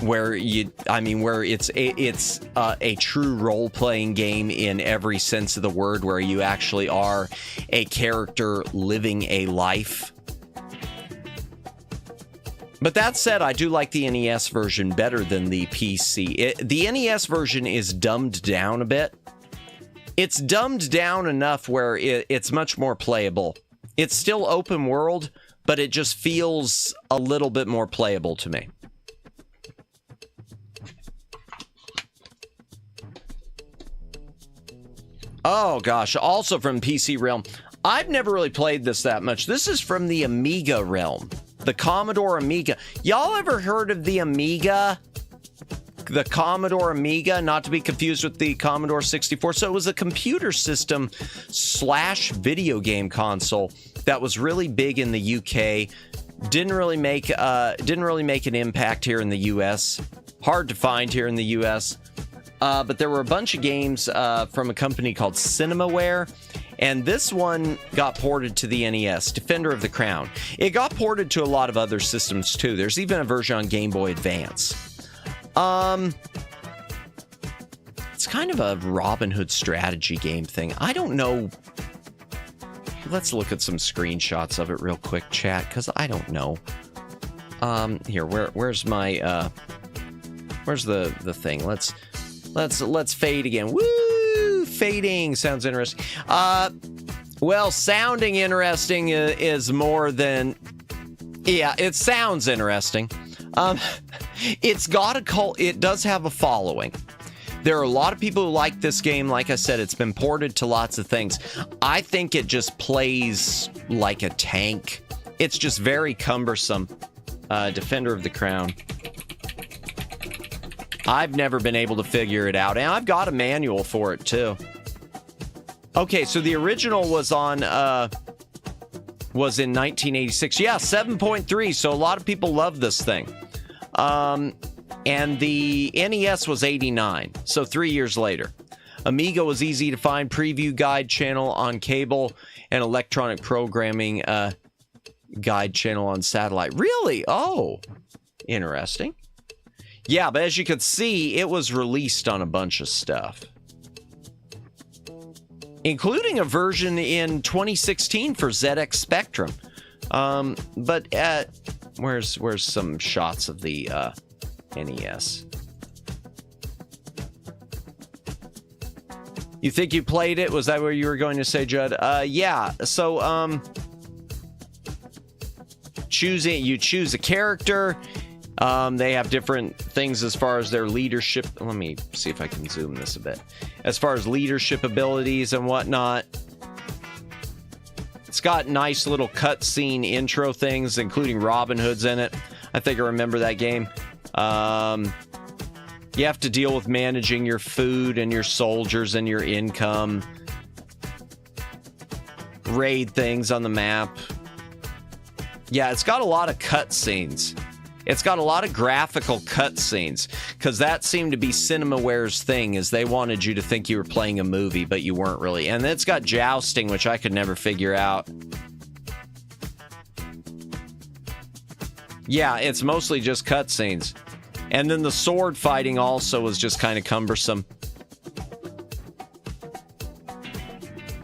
where it's a true role-playing game in every sense of the word, where you actually are a character living a life. But that said, I do like the NES version better than the PC. The NES version is dumbed down a bit. It's dumbed down enough where it's much more playable. It's still open world, but it just feels a little bit more playable to me. Oh gosh, also from PC realm. I've never really played this that much. This is from the Amiga realm. The Commodore Amiga. Y'all ever heard of the Amiga? The Commodore Amiga, not to be confused with the Commodore 64. So it was a computer system / video game console that was really big in the UK. Didn't really make an impact here in the US. Hard to find here in the US. But there were a bunch of games from a company called Cinemaware, and this one got ported to the NES, Defender of the Crown. It got ported to a lot of other systems too. There's even a version on Game Boy Advance. It's kind of a Robin Hood strategy game thing. I don't know. Let's look at some screenshots of it real quick, chat, because I don't know. Here, where's my where's the thing? Let's fade again. Woo! Fading sounds interesting. Well, sounding interesting is more than... Yeah, it sounds interesting. It does have a following. There are a lot of people who like this game. Like I said, it's been ported to lots of things. I think it just plays like a tank. It's just very cumbersome. Defender of the Crown. I've never been able to figure it out, and I've got a manual for it too. Okay, so the original was on was in 1986. Yeah, 7.3. So a lot of people love this thing. And the NES was 89. So 3 years later. Amiga was easy to find. Preview guide channel on cable and electronic programming guide channel on satellite. Really? Oh, interesting. Yeah, but as you can see, it was released on a bunch of stuff, including a version in 2016 for ZX Spectrum. But where's some shots of the NES? You think you played it? Was that what you were going to say, Judd? Yeah. So, you choose a character. They have different things as far as their leadership. Let me see if I can zoom this a bit. As far as leadership abilities and whatnot. It's got nice little cutscene intro things, including Robin Hood's in it. I think I remember that game. You have to deal with managing your food and your soldiers and your income. Raid things on the map. Yeah, it's got a lot of cutscenes. It's got a lot of graphical cutscenes, because that seemed to be CinemaWare's thing, is they wanted you to think you were playing a movie, but you weren't really. And it's got jousting, which I could never figure out. Yeah, it's mostly just cutscenes. And then the sword fighting also was just kind of cumbersome.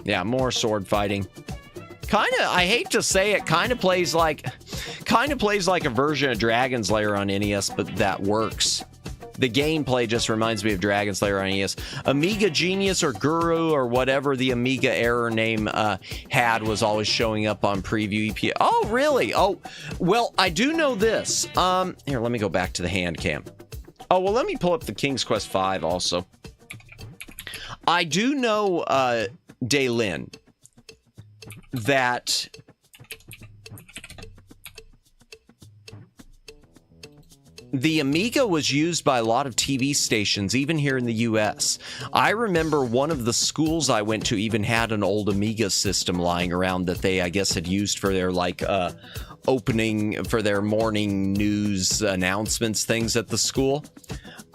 Yeah, more sword fighting. Kind of, I hate to say it, kind of plays like a version of Dragon's Lair on NES, but that works. The gameplay just reminds me of Dragon's Lair on NES. Amiga Genius or Guru or whatever the Amiga error name had was always showing up on preview EP. Oh, really? Oh, well, I do know this. Here, let me go back to the Handcam. Oh, well, let me pull up the King's Quest V also. I do know, Daylin, that the Amiga was used by a lot of TV stations, even here in the US. I remember one of the schools I went to even had an old Amiga system lying around that they, I guess, had used for their, like, opening, for their morning news announcements things at the school.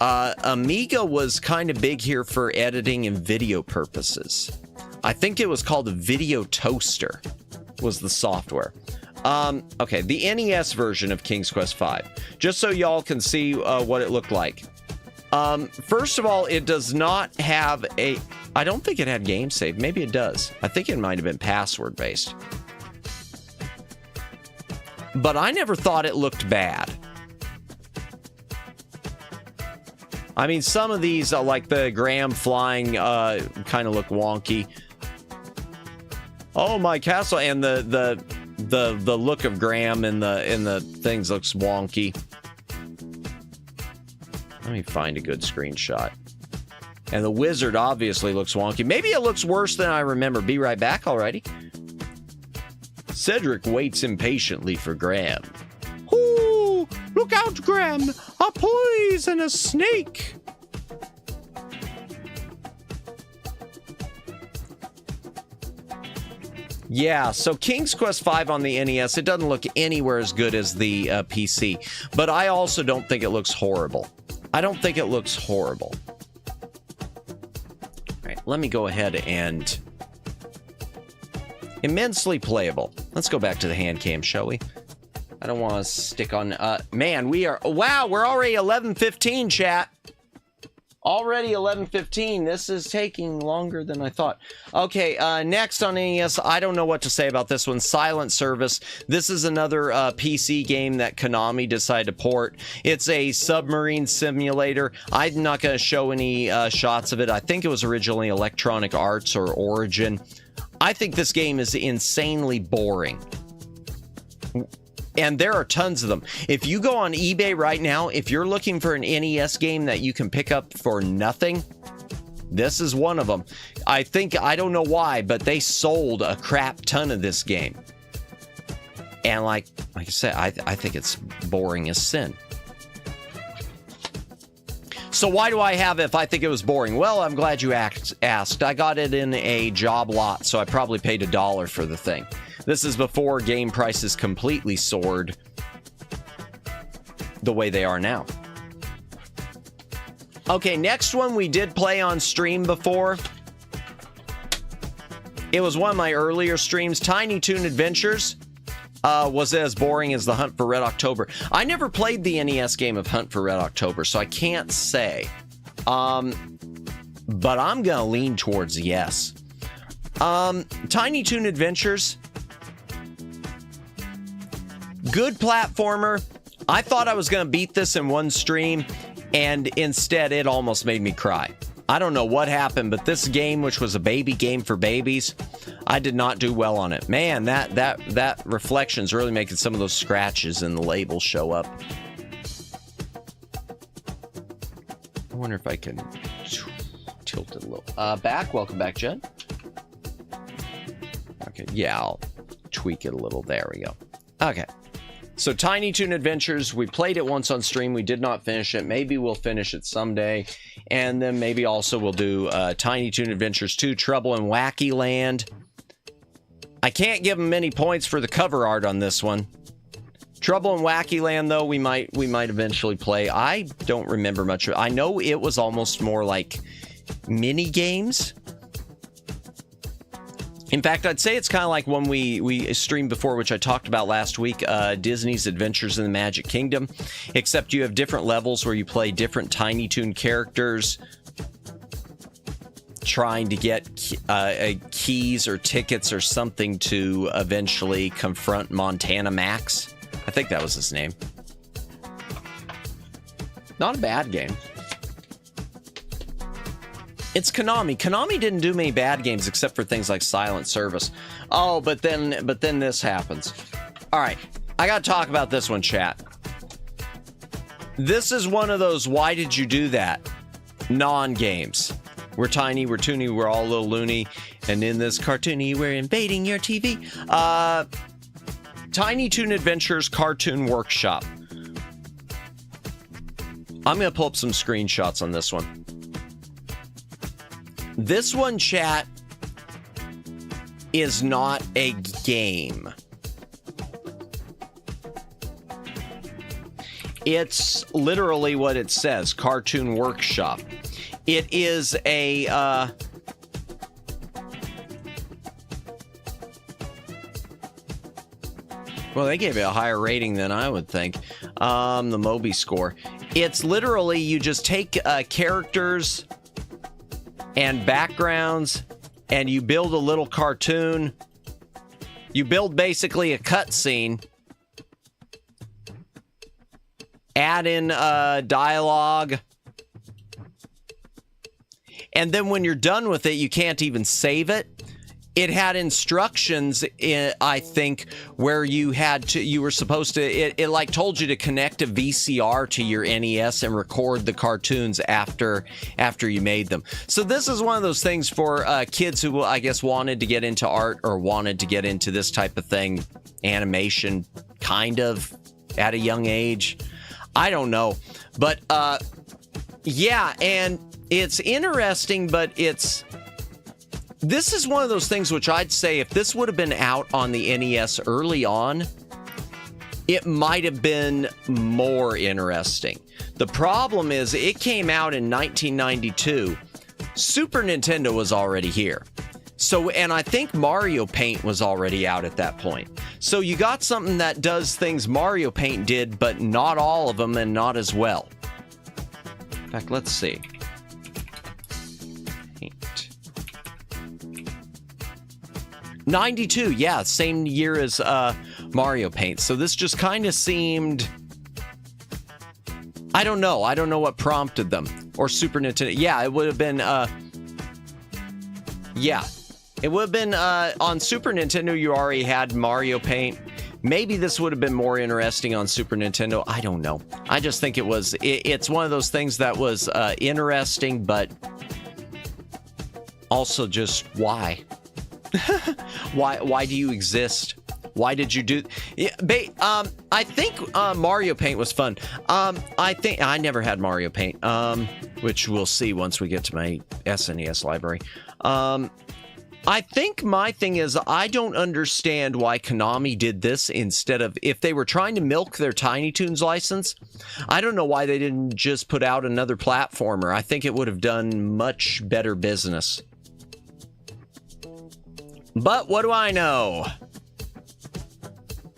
Amiga was kind of big here for editing and video purposes. I think it was called a Video Toaster, was the software. Okay, the NES version of King's Quest V, just so y'all can see what it looked like. First of all, it does not have a... I don't think it had game save. Maybe it does. I think it might have been password based. But I never thought it looked bad. I mean, some of these, like the Graham flying, kind of look wonky. Oh, my castle, and the look of Graham in the things looks wonky. Let me find a good screenshot. And the wizard obviously looks wonky. Maybe it looks worse than I remember. Be right back, alrighty. Cedric waits impatiently for Graham. Ooh, look out, Graham! A poisonous snake! Yeah, so King's Quest V on the NES, it doesn't look anywhere as good as the PC. But I also don't think it looks horrible. I don't think it looks horrible. All right, let me go ahead and... Immensely playable. Let's go back to the Handcam, shall we? I don't want to stick on... man, we are... Wow, we're already 11:15, chat. Already 11:15. This is taking longer than I thought. Okay, next on NES, I don't know what to say about this one. Silent Service. This is another PC game that Konami decided to port. It's a submarine simulator. I'm not going to show any shots of it. I think it was originally Electronic Arts or Origin. I think this game is insanely boring. And there are tons of them. If you go on eBay right now, if you're looking for an NES game that you can pick up for nothing, this is one of them. I don't know why, but they sold a crap ton of this game. And like I said, I think it's boring as sin. So why do I have it if I think it was boring? Well, I'm glad you asked. I got it in a job lot, so I probably paid $1 for the thing. This is before game prices completely soared the way they are now. Okay, next one we did play on stream before. It was one of my earlier streams. Tiny Toon Adventures was as boring as the Hunt for Red October. I never played the NES game of Hunt for Red October, so I can't say. But I'm going to lean towards yes. Tiny Toon Adventures. Good platformer. I thought I was going to beat this in one stream, and instead it almost made me cry. I don't know what happened, but this game, which was a baby game for babies, I did not do well on it. Man, that reflection's really making some of those scratches in the label show up. I wonder if I can tilt it a little. Welcome back, Jen. Okay, yeah, I'll tweak it a little. There we go. Okay. So Tiny Toon Adventures, we played it once on stream. We did not finish it. Maybe we'll finish it someday. And then maybe also we'll do Tiny Toon Adventures 2, Trouble in Wacky Land. I can't give them many points for the cover art on this one. Trouble in Wacky Land, though, we might eventually play. I don't remember much. I know it was almost more like mini games. In fact, I'd say it's kind of like when we streamed before, which I talked about last week, Disney's Adventures in the Magic Kingdom, except you have different levels where you play different Tiny Toon characters trying to get keys or tickets or something to eventually confront Montana Max. I think that was his name. Not a bad game. It's Konami. Konami didn't do many bad games except for things like Silent Service. Oh, but then this happens. All right, I got to talk about this one, chat. This is one of those why did you do that non-games. We're tiny, we're toony, we're all a little loony, and in this cartoony, we're invading your TV. Tiny Toon Adventures Cartoon Workshop. I'm going to pull up some screenshots on this one. This one, chat, is not a game. It's literally what it says, Cartoon Workshop. It is a, well, they gave it a higher rating than I would think. The Moby score. It's literally, you just take characters and backgrounds, and you build a little cartoon. You build basically a cutscene. Add in dialogue. And then when you're done with it, you can't even save it. It had instructions, I think, where you were supposed to, it like told you to connect a VCR to your NES and record the cartoons after you made them. So this is one of those things for kids who, I guess, wanted to get into art or wanted to get into this type of thing, animation, kind of, at a young age. I don't know. But, yeah, and it's interesting, but this is one of those things which I'd say if this would have been out on the NES early on, it might have been more interesting. The problem is it came out in 1992. Super Nintendo was already here. So, and I think Mario Paint was already out at that point. So you got something that does things Mario Paint did, but not all of them and not as well. In fact, let's see. 92, yeah, same year as Mario Paint. So this just kind of seemed, I don't know what prompted them. Or Super Nintendo. Yeah, it would have been, yeah. It would have been, on Super Nintendo, you already had Mario Paint. Maybe this would have been more interesting on Super Nintendo. I don't know. I just think it's one of those things that was interesting, but also just why? Why do you exist? Why did you do? Yeah, I think Mario Paint was fun. I think I never had Mario Paint, which we'll see once we get to my SNES library. I think my thing is I don't understand why Konami did this instead of, if they were trying to milk their Tiny Toons license, I don't know why they didn't just put out another platformer. I think it would have done much better business. But what do I know?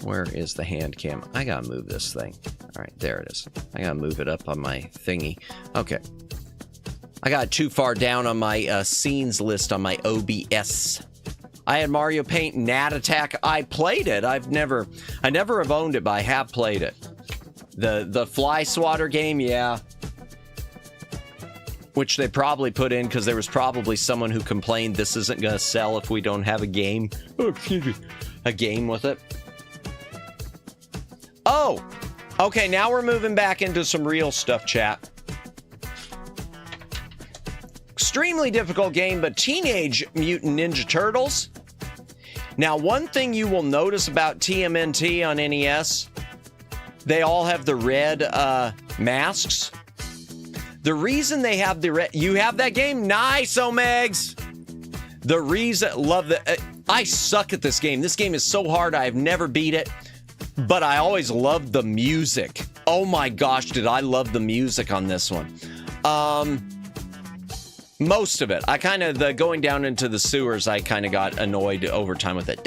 Where is the hand cam? I gotta move this thing. All right, there it is. I gotta move it up on my thingy. Okay. I got too far down on my scenes list on my OBS. I had Mario Paint Gnat Attack. I played it. I never have owned it, but I have played it. The Fly Swatter game, yeah. Which they probably put in because there was probably someone who complained this isn't going to sell if we don't have a game. Oh, excuse me. A game with it. Oh! Okay, now we're moving back into some real stuff, chat. Extremely difficult game, but Teenage Mutant Ninja Turtles. Now, one thing you will notice about TMNT on NES, they all have the red masks. The reason they have the red... You have that game? Nice, Omegs! The reason... Love the... I suck at this game. This game is so hard. I have never beat it. But I always loved the music. Oh my gosh, did I love the music on this one. Most of it. I kind of, the going down into the sewers, I kind of got annoyed over time with it.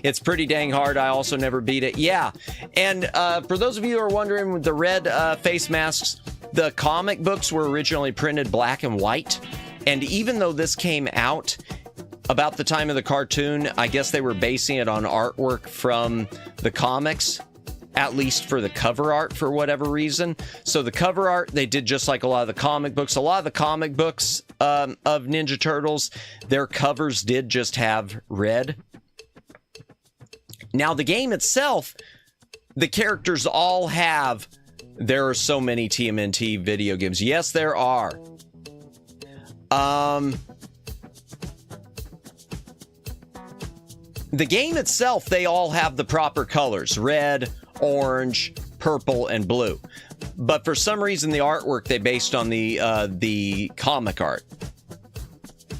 It's pretty dang hard. I also never beat it. Yeah. And for those of you who are wondering, with the red face masks, the comic books were originally printed black and white. And even though this came out about the time of the cartoon, I guess they were basing it on artwork from the comics, at least for the cover art for whatever reason. So the cover art, they did just like a lot of the comic books. A lot of the comic books of Ninja Turtles, their covers did just have red. Now the game itself, the characters all have, there are so many TMNT video games. Yes, there are. The game itself, they all have the proper colors: red, orange, purple, and blue. But for some reason, the artwork they based on the comic art.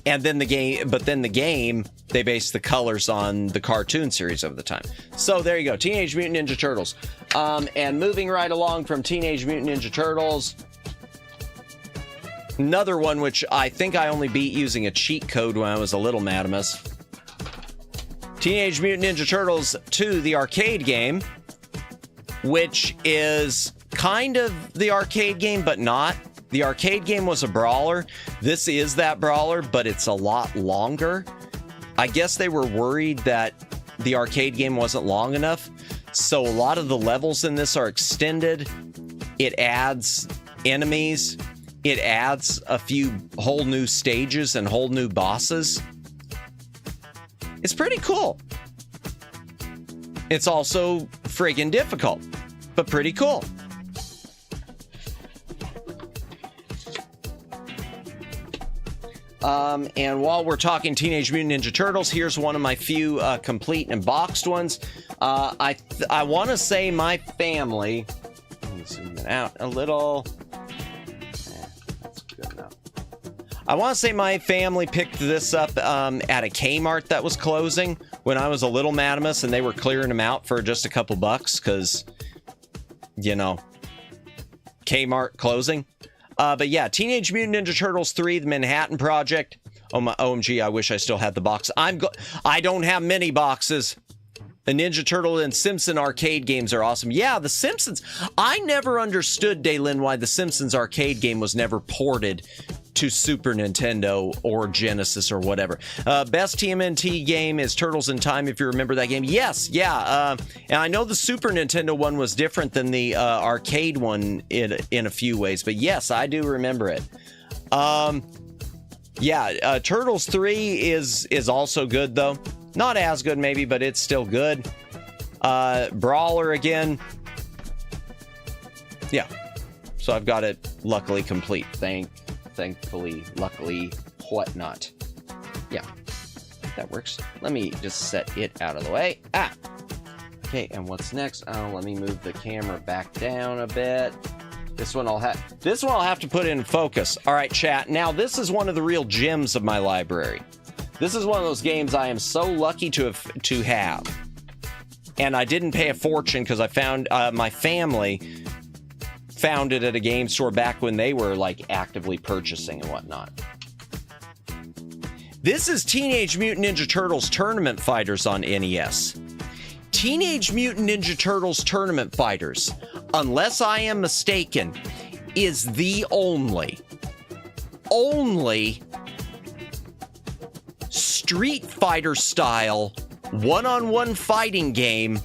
And then the game, they based the colors on the cartoon series of the time. So there you go, Teenage Mutant Ninja Turtles. And moving right along from Teenage Mutant Ninja Turtles, another one which I think I only beat using a cheat code when I was a little madamus. Teenage Mutant Ninja Turtles 2, the arcade game, which is kind of the arcade game, but not. The arcade game was a brawler. This is that brawler, but it's a lot longer. I guess they were worried that the arcade game wasn't long enough, so a lot of the levels in this are extended. It adds enemies. It adds a few whole new stages and whole new bosses. It's pretty cool. It's also friggin' difficult, but pretty cool. And while we're talking Teenage Mutant Ninja Turtles, here's one of my few complete and boxed ones. I want to say my family... Let me zoom it out a little. That's good enough. I want to say my family picked this up at a Kmart that was closing when I was a little madamus, and they were clearing them out for just a couple bucks because, you know, Kmart closing. But yeah, Teenage Mutant Ninja Turtles 3, The Manhattan Project. Oh my OMG, I wish I still had the box. I don't have many boxes. The Ninja Turtle and Simpson arcade games are awesome. Yeah, The Simpsons. I never understood, Daylin, why The Simpsons arcade game was never ported to Super Nintendo or Genesis or whatever. Best TMNT game is Turtles in Time, if you remember that game. Yes, yeah. And I know the Super Nintendo one was different than the arcade one in a few ways, but yes, I do remember it. Yeah, Turtles 3 is also good, though. Not as good, maybe, but it's still good. Brawler again. Yeah. So I've got it luckily complete. Thankfully, luckily, whatnot. Yeah, that works. Let me just set it out of the way. Okay, and what's next? Let me move the camera back down a bit. This one I'll have to put in focus. All right, chat. Now, this is one of the real gems of my library. This is one of those games I am so lucky to have. And I didn't pay a fortune because I found my family found it at a game store back when they were like actively purchasing and whatnot. This is Teenage Mutant Ninja Turtles Tournament Fighters on NES. Teenage Mutant Ninja Turtles Tournament Fighters, unless I am mistaken, is the only Street Fighter style one-on-one fighting game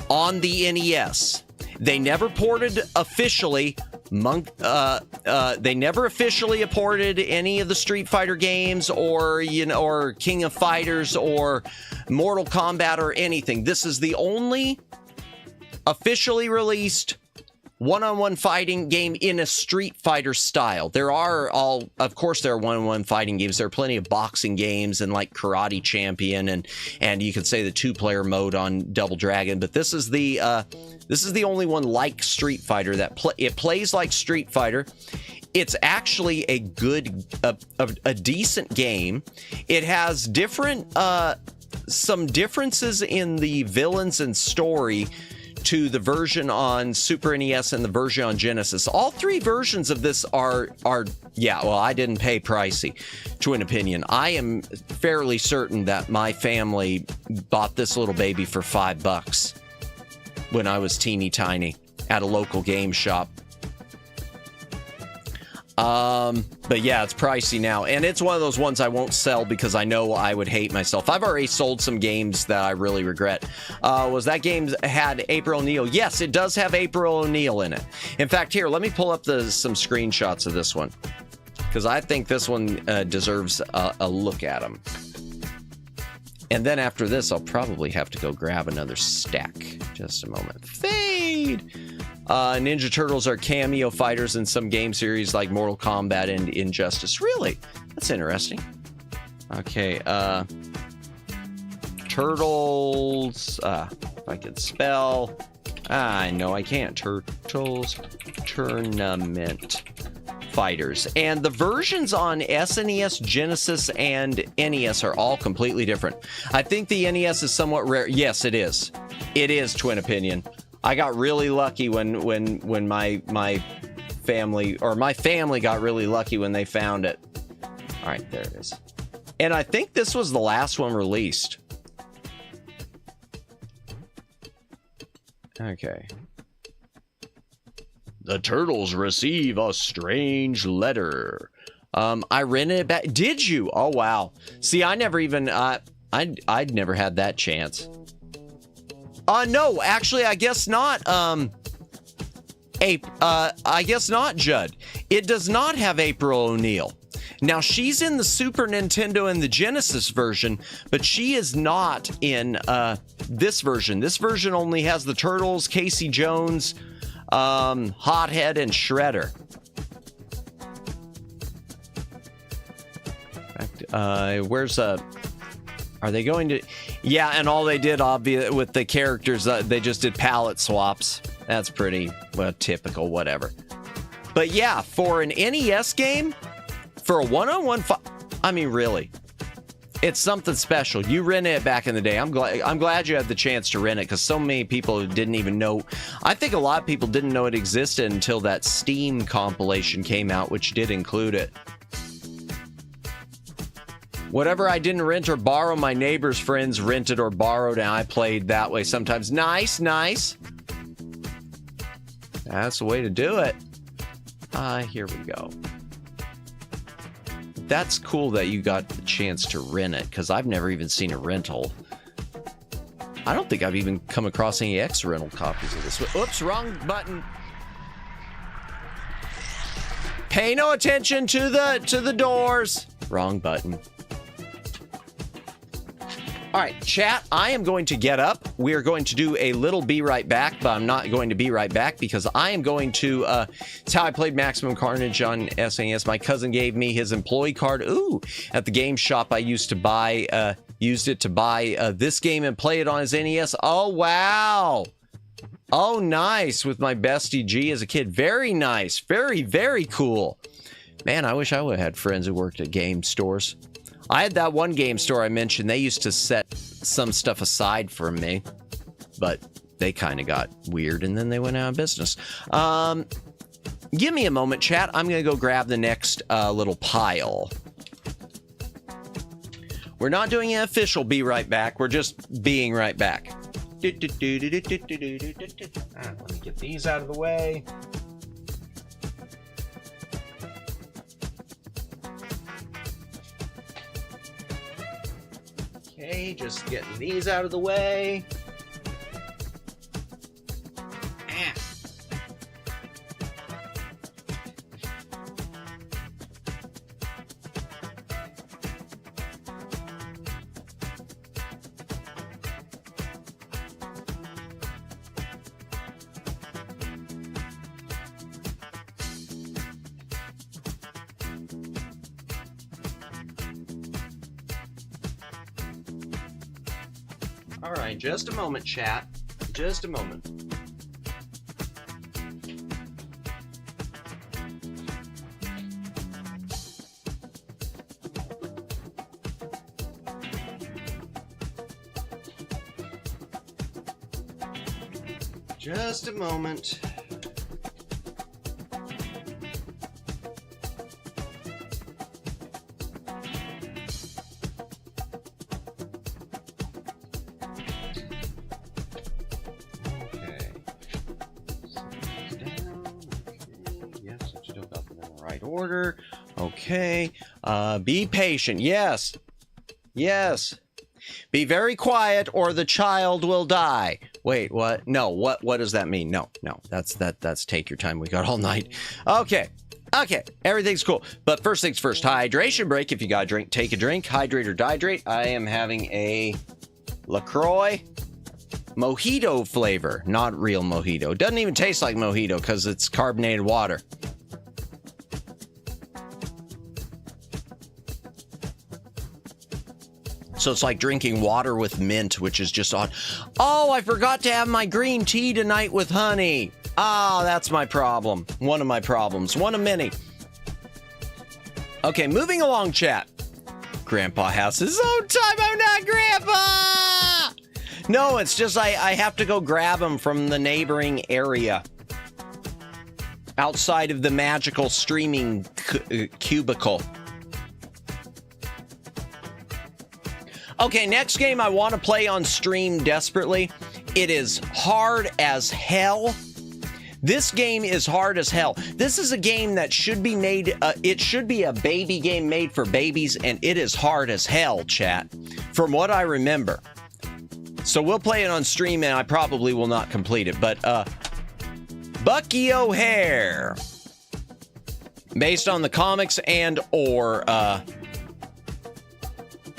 on the NES. They never ported officially they never officially ported any of the Street Fighter games or or King of Fighters or Mortal Kombat or anything. This is the only officially released one-on-one fighting game in a Street Fighter style. Of course there are one-on-one fighting games. There are plenty of boxing games and like Karate Champion and you could say the two-player mode on Double Dragon, but this is the only one like Street Fighter that it plays like Street Fighter. It's actually a decent game. It has some differences in the villains and story to the version on Super NES and the version on Genesis. All three versions of this are I didn't pay pricey, to an opinion. I am fairly certain that my family bought this little baby for $5 when I was teeny tiny at a local game shop. But yeah, it's pricey now, and it's one of those ones I won't sell because I know I would hate myself. I've already sold some games that I really regret. Was that game had April O'Neil? Yes, it does have April O'Neil in it. In fact, here, let me pull up some screenshots of this one because I think this one deserves a look at them. And then after this, I'll probably have to go grab another stack. Just a moment. Fade! Ninja Turtles are cameo fighters in some game series like Mortal Kombat and Injustice. Really? That's interesting. Okay, Turtles, if I could spell. I know I can't. Turtles Tournament Fighters. And the versions on SNES, Genesis, and NES are all completely different. I think the NES is somewhat rare. Yes, it is. It is, Twin Opinion. I got really lucky when my family got really lucky when they found it. All right, there it is. And I think this was the last one released. Okay. The Turtles receive a strange letter. I rented it back. Did you? Oh, wow. See, I never even, I'd never had that chance. No, actually, I guess not, I guess not, Judd. It does not have April O'Neil. Now, she's in the Super Nintendo and the Genesis version, but she is not in this version. This version only has the Turtles, Casey Jones, Hothead, and Shredder. In fact, where's are they going to? Yeah, and all they did, obviously, with the characters, they just did palette swaps. That's pretty, well, typical, whatever. But yeah, for an NES game, for a one-on-one I mean, really, it's something special. You rented it back in the day. I'm glad you had the chance to rent it because so many people didn't even know. I think a lot of people didn't know it existed until that Steam compilation came out, which did include it. Whatever I didn't rent or borrow, my neighbor's friends rented or borrowed, and I played that way sometimes. Nice, nice. That's the way to do it. Here we go. That's cool that you got the chance to rent it, because I've never even seen a rental. I don't think I've even come across any X-rental copies of this. Oops, wrong button. Pay no attention to the doors. Wrong button. All right, chat, I am going to get up. We are going to do a little be right back, but I'm not going to be right back because I am going to, it's how I played Maximum Carnage on SNES. My cousin gave me his employee card. Ooh, at the game shop I used to buy, used it to buy this game and play it on his NES. Oh, wow. Oh, nice. With my bestie G as a kid. Very nice. Very, very cool. Man, I wish I would have had friends who worked at game stores. I had that one game store I mentioned. They used to set some stuff aside for me, but they kind of got weird and then they went out of business. Give me a moment, chat. I'm going to go grab the next little pile. We're not doing an official be right back. We're just being right back. Let me get these out of the way. Okay, just getting these out of the way. All right, just a moment, chat. Just a moment. Just a moment. Order. Okay. Be patient. Yes. Yes. Be very quiet or the child will die. Wait, what? No, what does that mean? No. That's take your time. We got all night. Okay. Everything's cool. But first things first, hydration break. If you got a drink, take a drink. Hydrate or dehydrate. I am having a LaCroix mojito flavor. Not real mojito. Doesn't even taste like mojito because it's carbonated water. So it's like drinking water with mint, which is just odd. Oh, I forgot to have my green tea tonight with honey. Ah, that's my problem. One of my problems. One of many. Okay, moving along, chat. Grandpa has his own time. I'm not Grandpa! No, it's just I have to go grab him from the neighboring area. Outside of the magical streaming cubicle. Okay, next game I want to play on stream desperately. It is hard as hell. This game is hard as hell. This is a game that should be made, it should be a baby game made for babies, and it is hard as hell, chat, from what I remember. So we'll play it on stream, and I probably will not complete it, but Bucky O'Hare. Based on the comics and or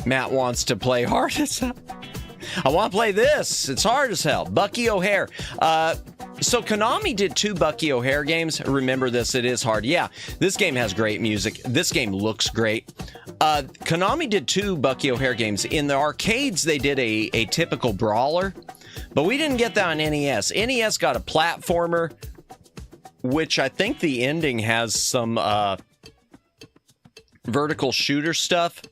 Matt wants to play hard as hell. I want to play this. It's hard as hell. Bucky O'Hare. So Konami did 2 Bucky O'Hare games. Remember this, it is hard. Yeah, this game has great music. This game looks great. Konami did 2 Bucky O'Hare games. In the arcades, they did a typical brawler, but we didn't get that on NES. NES got a platformer, which I think the ending has some vertical shooter stuff.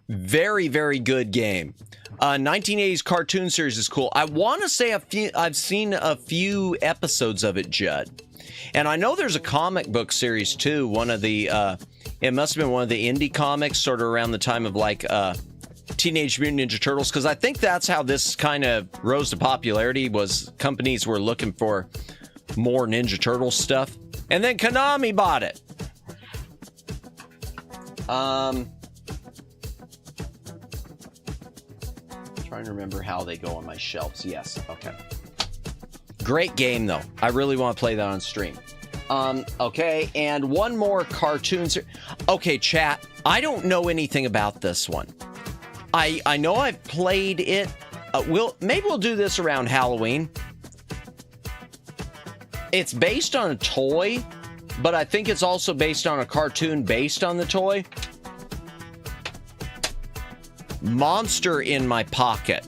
Very, very good game. 1980s cartoon series is cool. I want to say I've seen a few episodes of it, Judd. And I know there's a comic book series too. One of the, it must have been one of the indie comics sort of around the time of like Teenage Mutant Ninja Turtles. Because I think that's how this kind of rose to popularity, was companies were looking for more Ninja Turtles stuff. And then Konami bought it. Trying to remember how they go on my shelves. Yes, okay. Great game though. I really want to play that on stream. Okay, and one more cartoon. Okay, chat. I don't know anything about this one. I know I've played it. Maybe we'll do this around Halloween. It's based on a toy, but I think it's also based on a cartoon based on the toy. Monster in My Pocket,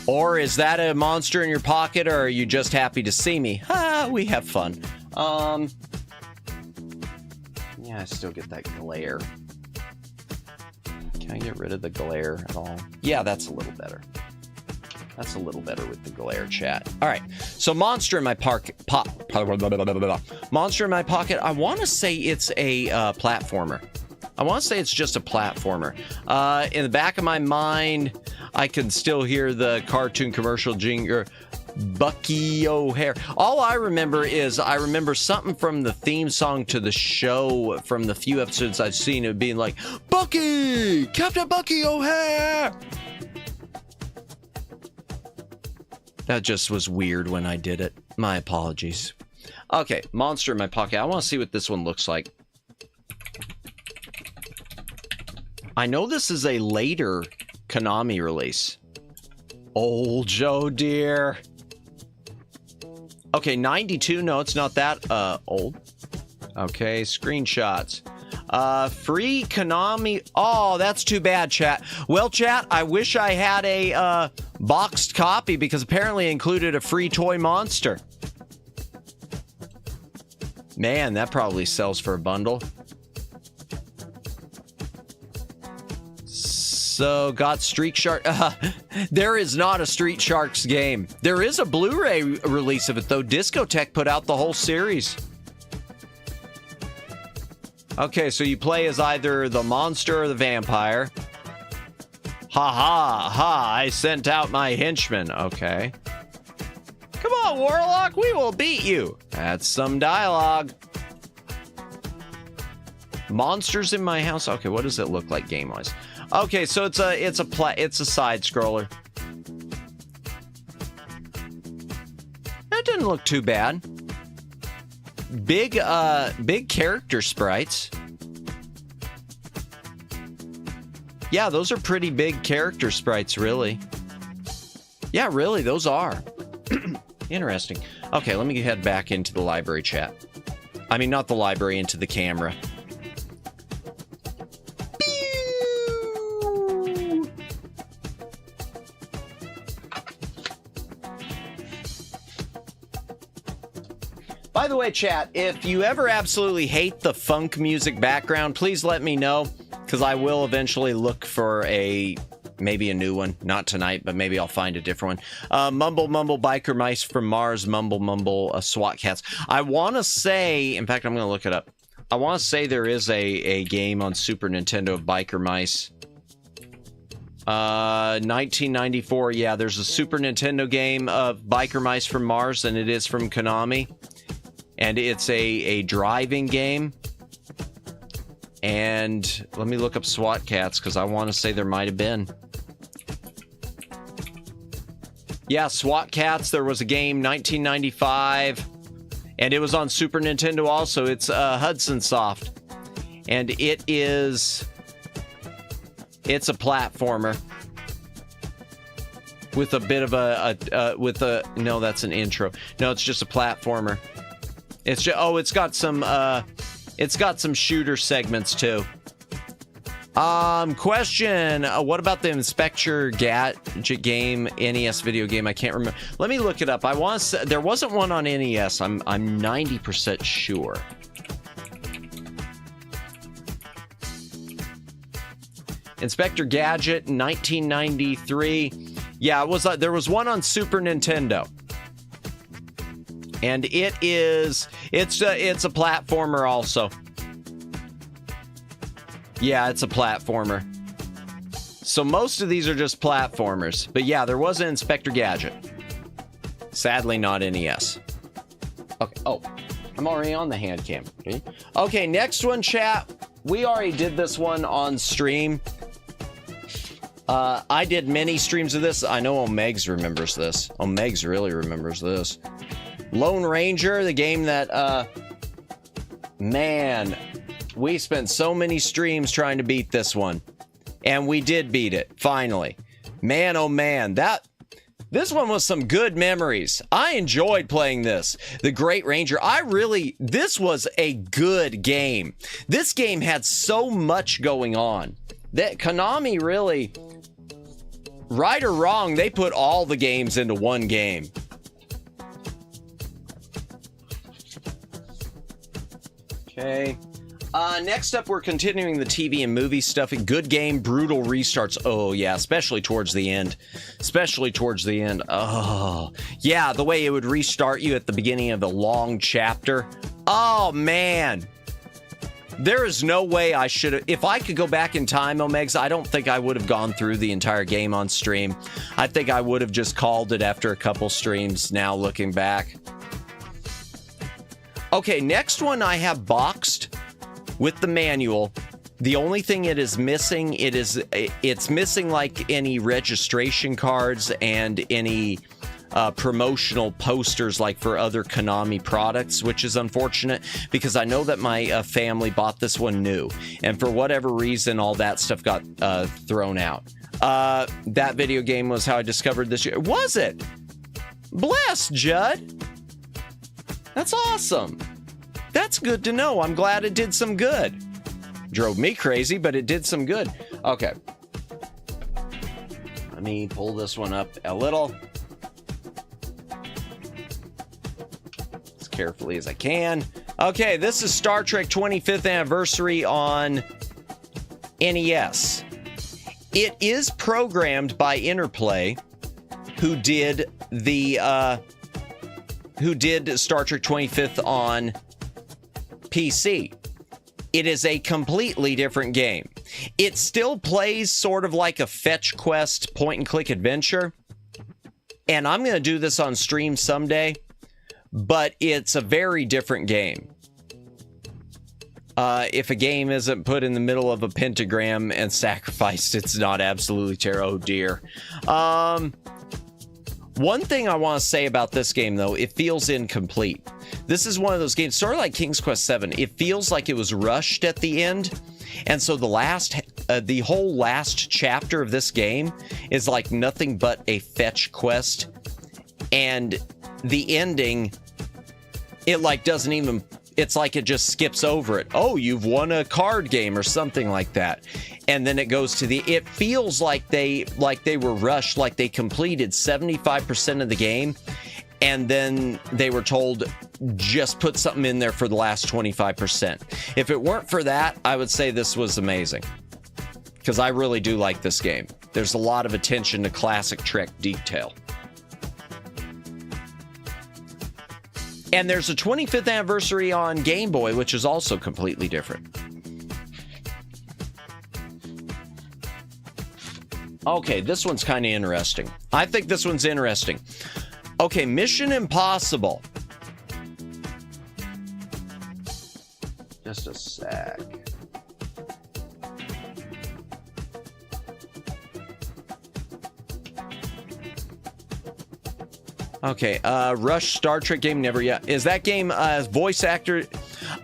Or is that a monster in your pocket, or are you just happy to see me? We have fun. Yeah, I still get that glare. Can I get rid of the glare at all? Yeah, that's a little better. That's a little better with the glare, chat. All right, so monster in my monster in my pocket. I want to say it's a platformer. I want to say it's just a platformer. In the back of my mind, I can still hear the cartoon commercial jingle, Bucky O'Hare. All I remember is I remember something from the theme song to the show from the few episodes I've seen, it being like, Bucky! Captain Bucky O'Hare! That just was weird when I did it. My apologies. Okay, monster in my pocket. I want to see what this one looks like. I know this is a later Konami release. Old Joe dear. Okay, 92. No, it's not that old. Okay, screenshots. Free Konami. Oh, that's too bad, chat. Well, chat, I wish I had a boxed copy, because apparently it included a free toy monster. Man, that probably sells for a bundle. So, got Street Shark. There is not a Street Sharks game. There is a Blu-ray release of it, though. Discotech put out the whole series. Okay, so you play as either the monster or the vampire. Ha ha ha, I sent out my henchmen. Okay. Come on, Warlock, we will beat you. That's some dialogue. Monsters in my house. Okay, what does it look like game-wise? Okay, so it's a side scroller. That didn't look too bad. Big character sprites. Yeah, those are pretty big character sprites, really. Yeah, really, those are. Interesting. Okay, let me head back into the library chat. I mean, not the library, into the camera. By the way, chat, if you ever absolutely hate the funk music background, please let me know, because I will eventually look for maybe a new one. Not tonight, but maybe I'll find a different one. Mumble Mumble Biker Mice from Mars, Mumble Mumble SWAT Cats. I want to say, in fact, I'm going to look it up. I want to say there is a game on Super Nintendo of Biker Mice. 1994, yeah, there's a Super Nintendo game of Biker Mice from Mars, and it is from Konami. And it's a driving game. And let me look up SWAT Cats, because I want to say there might have been. Yeah, SWAT Cats, there was a game, 1995. And it was on Super Nintendo also. It's Hudson Soft. And it's a platformer. With a bit of no, that's an intro. No, it's just a platformer. It's just, it's got some shooter segments too. Question, what about the Inspector Gadget game, NES video game? I can't remember. Let me look it up. I want to say, there wasn't one on NES. I'm 90% sure. Inspector Gadget, 1993. Yeah, it was. There was one on Super Nintendo. And it's a platformer also. Yeah, it's a platformer. So most of these are just platformers. But yeah, there was an Inspector Gadget. Sadly, not NES. Okay. Oh, I'm already on the Handcam. Okay, next one, chat. We already did this one on stream. I did many streams of this. I know Omegs remembers this. Omegs really remembers this. Lone Ranger, the game that, man, we spent so many streams trying to beat this one. And we did beat it, finally. Man, oh man, this one was some good memories. I enjoyed playing this. The Great Ranger, this was a good game. This game had so much going on that Konami really, Right or wrong, they put all the games into one game. Okay. Next up, we're continuing the TV and movie stuff. Good game, brutal restarts. Oh, yeah, especially towards the end. Especially towards the end. Oh, yeah, the way it would restart you at the beginning of a long chapter. Oh, man. There is no way I should have... If I could go back in time, Omegs, I don't think I would have gone through the entire game on stream. I think I would have just called it after a couple streams now, looking back. Okay, next one I have boxed with the manual. The only thing it is missing, it's missing like any registration cards and any promotional posters like for other Konami products, which is unfortunate because I know that my family bought this one new, and for whatever reason all that stuff got thrown out. That video game was how I discovered this year. Was it? Bless, Judd. That's awesome. That's good to know. I'm glad it did some good. Drove me crazy, but it did some good. Okay. Let me pull this one up a little. As carefully as I can. Okay, this is Star Trek 25th Anniversary on NES. It is programmed by Interplay, who did Star Trek 25th on PC. It is a completely different game. It still plays sort of like a fetch quest point and click adventure, and I'm going to do this on stream someday, but it's a very different game. If a game isn't put in the middle of a pentagram and sacrificed, it's not absolutely terrible. Oh dear. One thing I want to say about this game, though, it feels incomplete. This is one of those games, sort of like King's Quest VII. It feels like it was rushed at the end, and so the whole last chapter of this game is like nothing but a fetch quest, and the ending, it like doesn't even. It's like it just skips over it. Oh, you've won a card game or something like that. And then it goes to it feels like they were rushed, like they completed 75% of the game. And then they were told, just put something in there for the last 25%. If it weren't for that, I would say this was amazing. Because I really do like this game. There's a lot of attention to classic Trek detail. And there's a 25th anniversary on Game Boy, which is also completely different. Okay, this one's kind of interesting. I think this one's interesting. Okay, Mission Impossible. Just a sec. Okay, Rush Star Trek game, never yet. Is that game voice actor?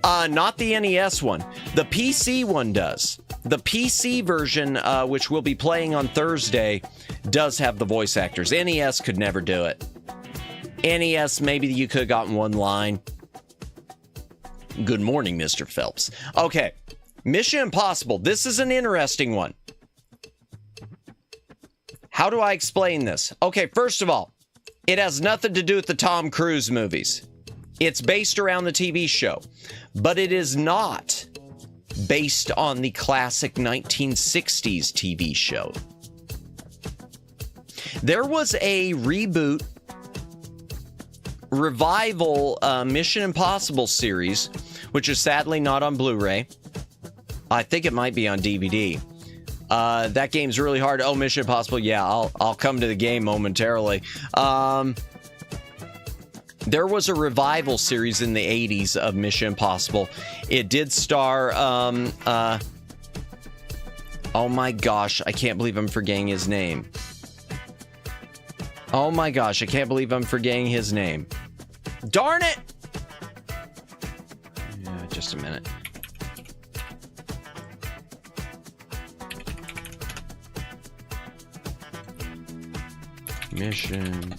Not the NES one. The PC one does. The PC version, which we'll be playing on Thursday, does have the voice actors. NES could never do it. NES, maybe you could have gotten one line. Good morning, Mr. Phelps. Okay, Mission Impossible. This is an interesting one. How do I explain this? Okay, first of all, it has nothing to do with the Tom Cruise movies. It's based around the TV show, but it is not based on the classic 1960s TV show. There was a reboot, revival Mission Impossible series, which is sadly not on Blu-ray. I think it might be on DVD. That game's really hard. Oh, Mission Impossible. Yeah, I'll come to the game momentarily. There was a revival series in the 80s of Mission Impossible. It did star, oh my gosh, I can't believe I'm forgetting his name. Oh my gosh, I can't believe I'm forgetting his name. Darn it! Yeah, just a minute. Mission.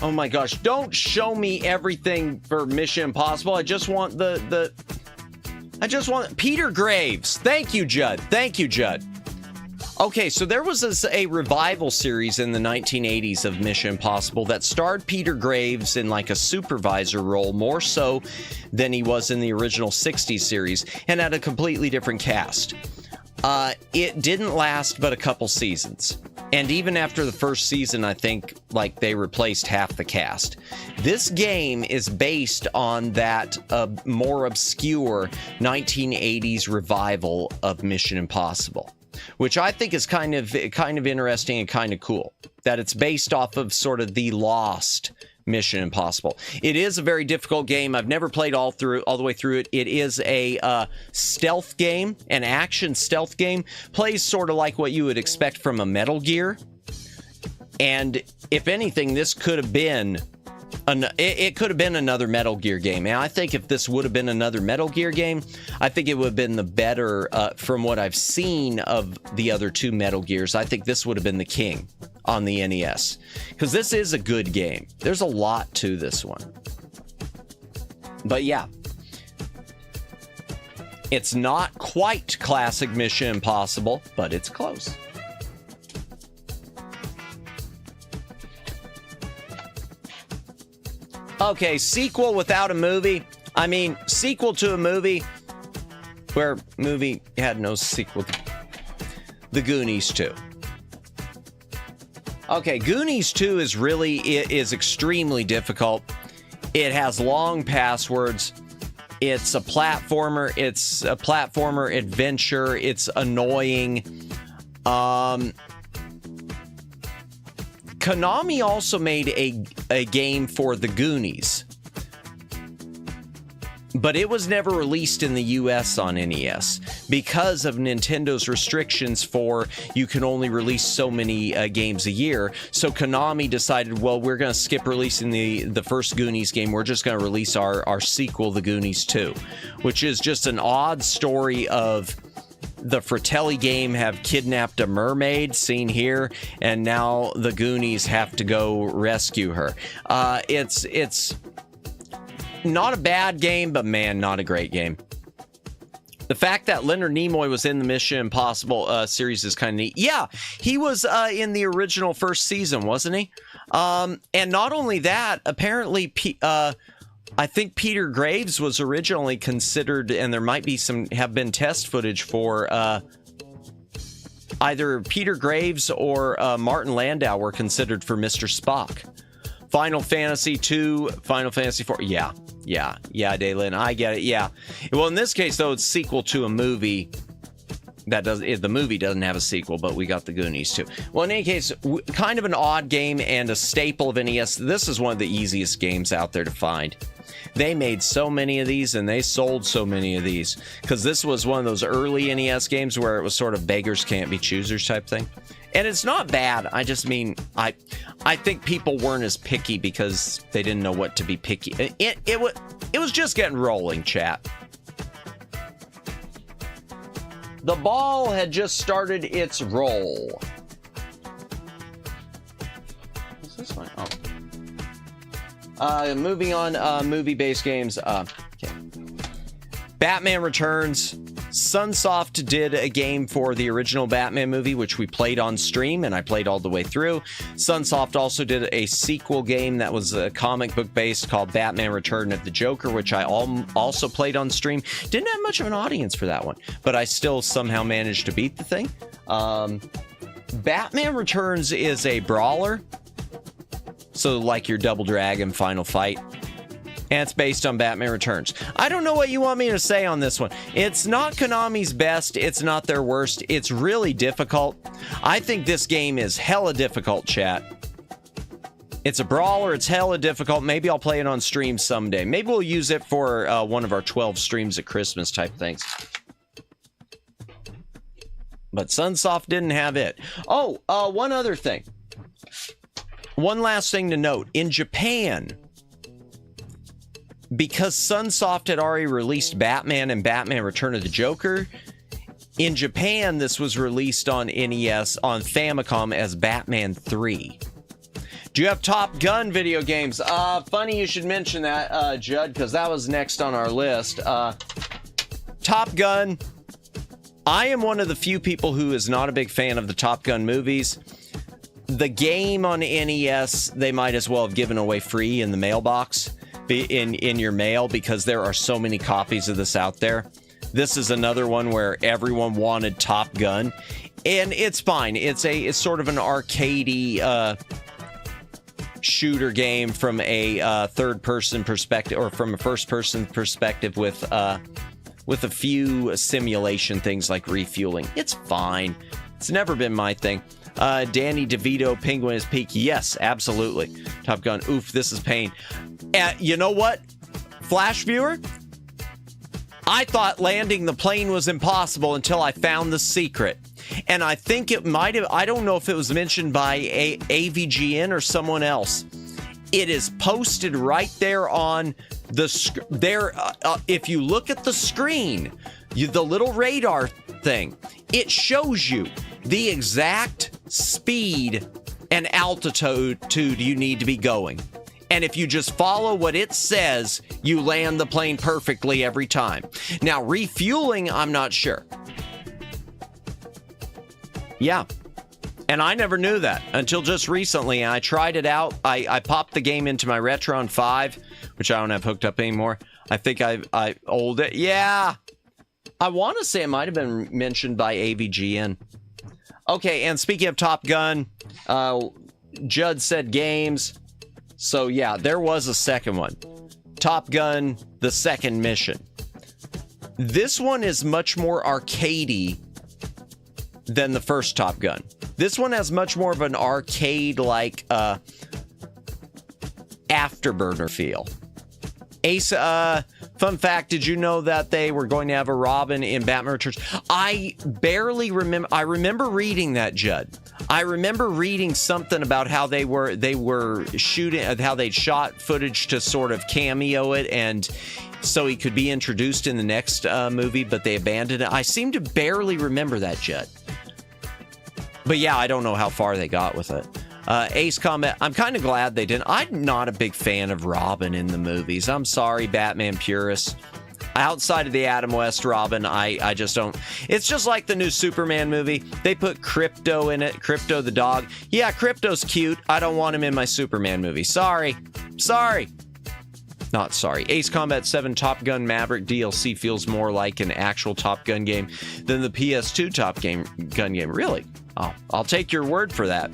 Oh my gosh, don't show me everything for Mission Impossible. I just want the I just want Peter Graves. Thank you, Judd. Thank you, Judd. Okay, so there was a revival series in the 1980s of Mission Impossible that starred Peter Graves in like a supervisor role, more so than he was in the original 60s series, and had a completely different cast. It didn't last but a couple seasons. And even after the first season, I think like they replaced half the cast. This game is based on that more obscure 1980s revival of Mission Impossible, which I think is kind of interesting and kind of cool. That it's based off of sort of the lost Mission Impossible. It is a very difficult game. I've never played all the way through it. It is a stealth game, an action stealth game. Plays sort of like what you would expect from a Metal Gear. And if anything, this could have been it could have been another Metal Gear game. And I think if this would have been another Metal Gear game, I think it would have been the better, from what I've seen of the other two Metal Gears, I think this would have been the king on the NES. Because this is a good game. There's a lot to this one. But yeah. It's not quite classic Mission Impossible, but it's close. Okay, sequel without a movie. I mean, sequel to a movie where movie had no sequel. The Goonies 2. Okay, Goonies 2 is extremely difficult. It has long passwords. It's a platformer. It's a platformer adventure. It's annoying. Konami also made a game for the Goonies, but it was never released in the US on NES because of Nintendo's restrictions for you can only release so many games a year. So Konami decided, well, we're going to skip releasing the first Goonies game. We're just going to release our sequel, The Goonies 2, which is just an odd story of the Fratelli game have kidnapped a mermaid, seen here, and now the Goonies have to go rescue her. It's not a bad game, but man, not a great game. The fact that Leonard Nimoy was in the Mission Impossible series is kind of neat. Yeah, he was in the original first season, wasn't he? And not only that, apparently I think Peter Graves was originally considered, and there might be have been test footage for either Peter Graves or Martin Landau were considered for Mr. Spock. Final Fantasy 2, Final Fantasy 4. Yeah, Daylin, I get it. Yeah. Well, in this case, though, it's sequel to a movie. The movie doesn't have a sequel, but we got the Goonies too. Well, in any case, kind of an odd game and a staple of NES. This is one of the easiest games out there to find. They made so many of these and they sold so many of these because this was one of those early NES games where it was sort of beggars can't be choosers type thing. And it's not bad. I just mean, I think people weren't as picky because they didn't know what to be picky. It was just getting rolling, chat. The ball had just started its roll. What's this one? Oh. Moving on, movie-based games. Okay. Batman Returns. Sunsoft did a game for the original Batman movie, which we played on stream, and I played all the way through. Sunsoft also did a sequel game that was a comic book based called Batman Return of the Joker, which I also played on stream. Didn't have much of an audience for that one, but I still somehow managed to beat the thing. Batman Returns is a brawler, so like your Double Dragon Final Fight. And it's based on Batman Returns. I don't know what you want me to say on this one. It's not Konami's best. It's not their worst. It's really difficult. I think this game is hella difficult, chat. It's a brawler. It's hella difficult. Maybe I'll play it on stream someday. Maybe we'll use it for one of our 12 streams at Christmas type things. But Sunsoft didn't have it. Oh, one other thing. One last thing to note. In Japan, because Sunsoft had already released Batman and Batman Return of the Joker, in Japan, this was released on NES on Famicom as Batman 3. Do you have Top Gun video games? Funny you should mention that, Judd, because that was next on our list. Top Gun. I am one of the few people who is not a big fan of the Top Gun movies. The game on NES, they might as well have given away free in the mailbox, in your mail, because there are so many copies of this out there. This is another one where everyone wanted Top Gun, and it's fine. It's sort of an arcadey shooter game from a third-person perspective, or from a first-person perspective, with a few simulation things like refueling. It's fine. It's never been my thing. Danny DeVito, Penguin is Peak. Yes, absolutely. Top Gun. Oof, this is pain. You know what? Flash viewer? I thought landing the plane was impossible until I found the secret. And I think it might have, I don't know if it was mentioned by AVGN or someone else. It is posted right there on the if you look at the screen, the little radar thing, it shows you the exact speed and altitude you need to be going. And if you just follow what it says, you land the plane perfectly every time. Now, refueling, I'm not sure. Yeah. And I never knew that until just recently. And I tried it out. I popped the game into my Retron 5, which I don't have hooked up anymore. I think I old it. Yeah. I want to say it might have been mentioned by AVGN. Okay, and speaking of Top Gun, Judd said games. So yeah, there was a second one. Top Gun, the second mission. This one is much more arcadey than the first Top Gun. This one has much more of an arcade-like afterburner feel. Ace, fun fact, did you know that they were going to have a Robin in Batman Returns? I barely remember. I remember reading that, Judd. I remember reading something about how they were shooting, how they'd shot footage to sort of cameo it, and so he could be introduced in the next movie, but they abandoned it. I seem to barely remember that, Judd. But yeah, I don't know how far they got with it. Ace Combat, I'm kind of glad they didn't. I'm not a big fan of Robin in the movies. I'm sorry, Batman purists. Outside of the Adam West Robin, I just don't. It's just like the new Superman movie. They put Crypto in it. Crypto the dog. Yeah, Crypto's cute. I don't want him in my Superman movie. Sorry. Not sorry. Ace Combat 7 Top Gun Maverick DLC feels more like an actual Top Gun game than the PS2 Top Gun game. Really? Oh, I'll take your word for that.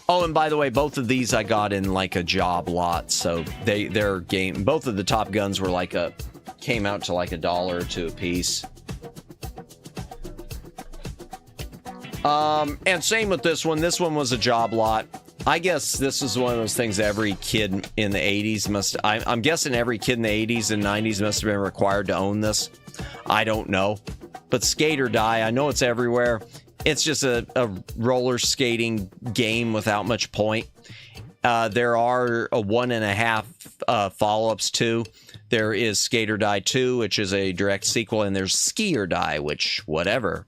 Oh, and by the way, both of these I got in like a job lot, so their game. Both of the Top Guns were came out to like $1 or $2 a piece. And same with this one. This one was a job lot. I guess this is one of those things every kid in the 80s must. I'm guessing every kid in the 80s and 90s must have been required to own this. I don't know, but Skate or Die. I know it's everywhere. It's just a roller skating game without much point. There are 1.5 follow-ups too. There is Skate or Die 2, which is a direct sequel, and there's Ski or Die, which, whatever.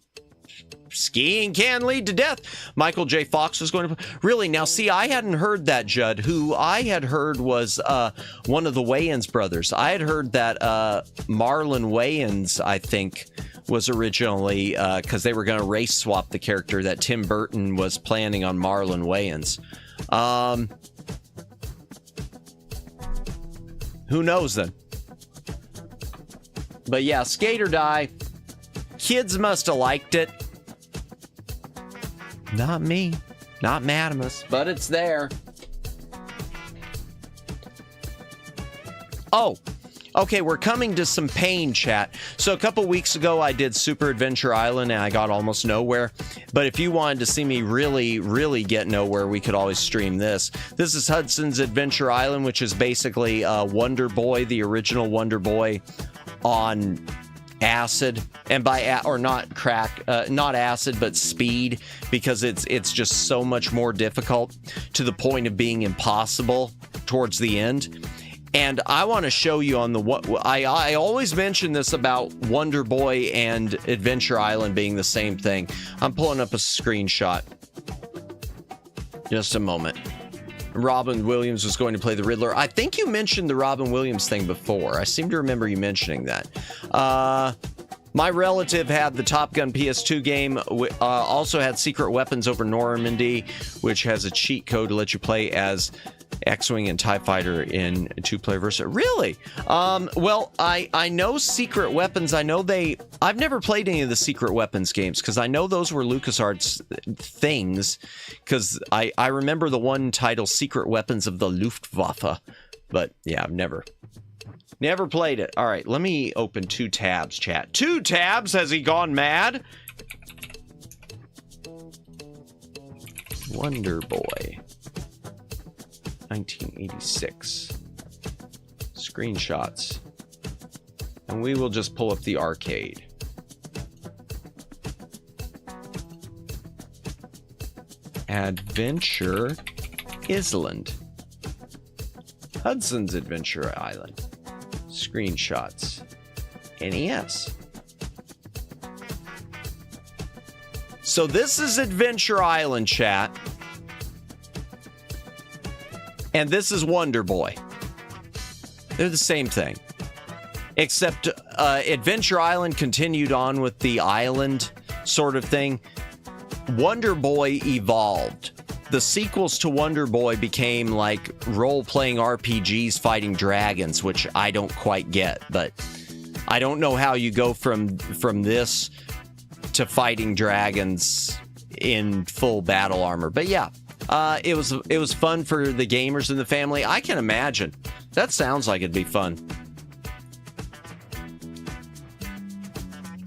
Skiing can lead to death. Michael J. Fox was going to... Really? Now, see, I hadn't heard that, Judd. Who I had heard was one of the Wayans brothers. I had heard that Marlon Wayans, I think, was originally... because they were going to race swap the character, that Tim Burton was planning on Marlon Wayans. Who knows then? But yeah, Skate or Die. Kids must have liked it. Not me. Not Madamus. But it's there. Oh, okay, we're coming to some pain, chat. So a couple weeks ago, I did Super Adventure Island, and I got almost nowhere. But if you wanted to see me really, really get nowhere, we could always stream this. This is Hudson's Adventure Island, which is basically Wonder Boy, the original Wonder Boy, on acid, and by or not crack, not acid, but speed, because it's just so much more difficult to the point of being impossible towards the end. And I want to show you on the what I always mention this about Wonder Boy and Adventure Island being the same thing. I'm pulling up a screenshot. Just a moment. Robin Williams was going to play the Riddler. I think you mentioned the Robin Williams thing before. I seem to remember you mentioning that. My relative had the Top Gun PS2 game, also had Secret Weapons over Normandy, which has a cheat code to let you play as X-Wing and TIE Fighter in a two-player version. Really? Well, I know Secret Weapons. I've never played any of the Secret Weapons games because I know those were LucasArts things, because I remember the one title, Secret Weapons of the Luftwaffe. But yeah, I've never played it. All right, let me open 2 tabs, chat. 2 tabs? Has he gone mad? Wonder Boy. 1986. Screenshots. And we will just pull up the arcade. Adventure Island. Hudson's Adventure Island. Screenshots. NES. So this is Adventure Island, chat. And this is Wonder Boy. They're the same thing. Except Adventure Island continued on with the island sort of thing. Wonder Boy evolved. The sequels to Wonder Boy became like role-playing RPGs fighting dragons, which I don't quite get. But I don't know how you go from this to fighting dragons in full battle armor. But yeah. It was fun for the gamers in the family. I can imagine. That sounds like it'd be fun.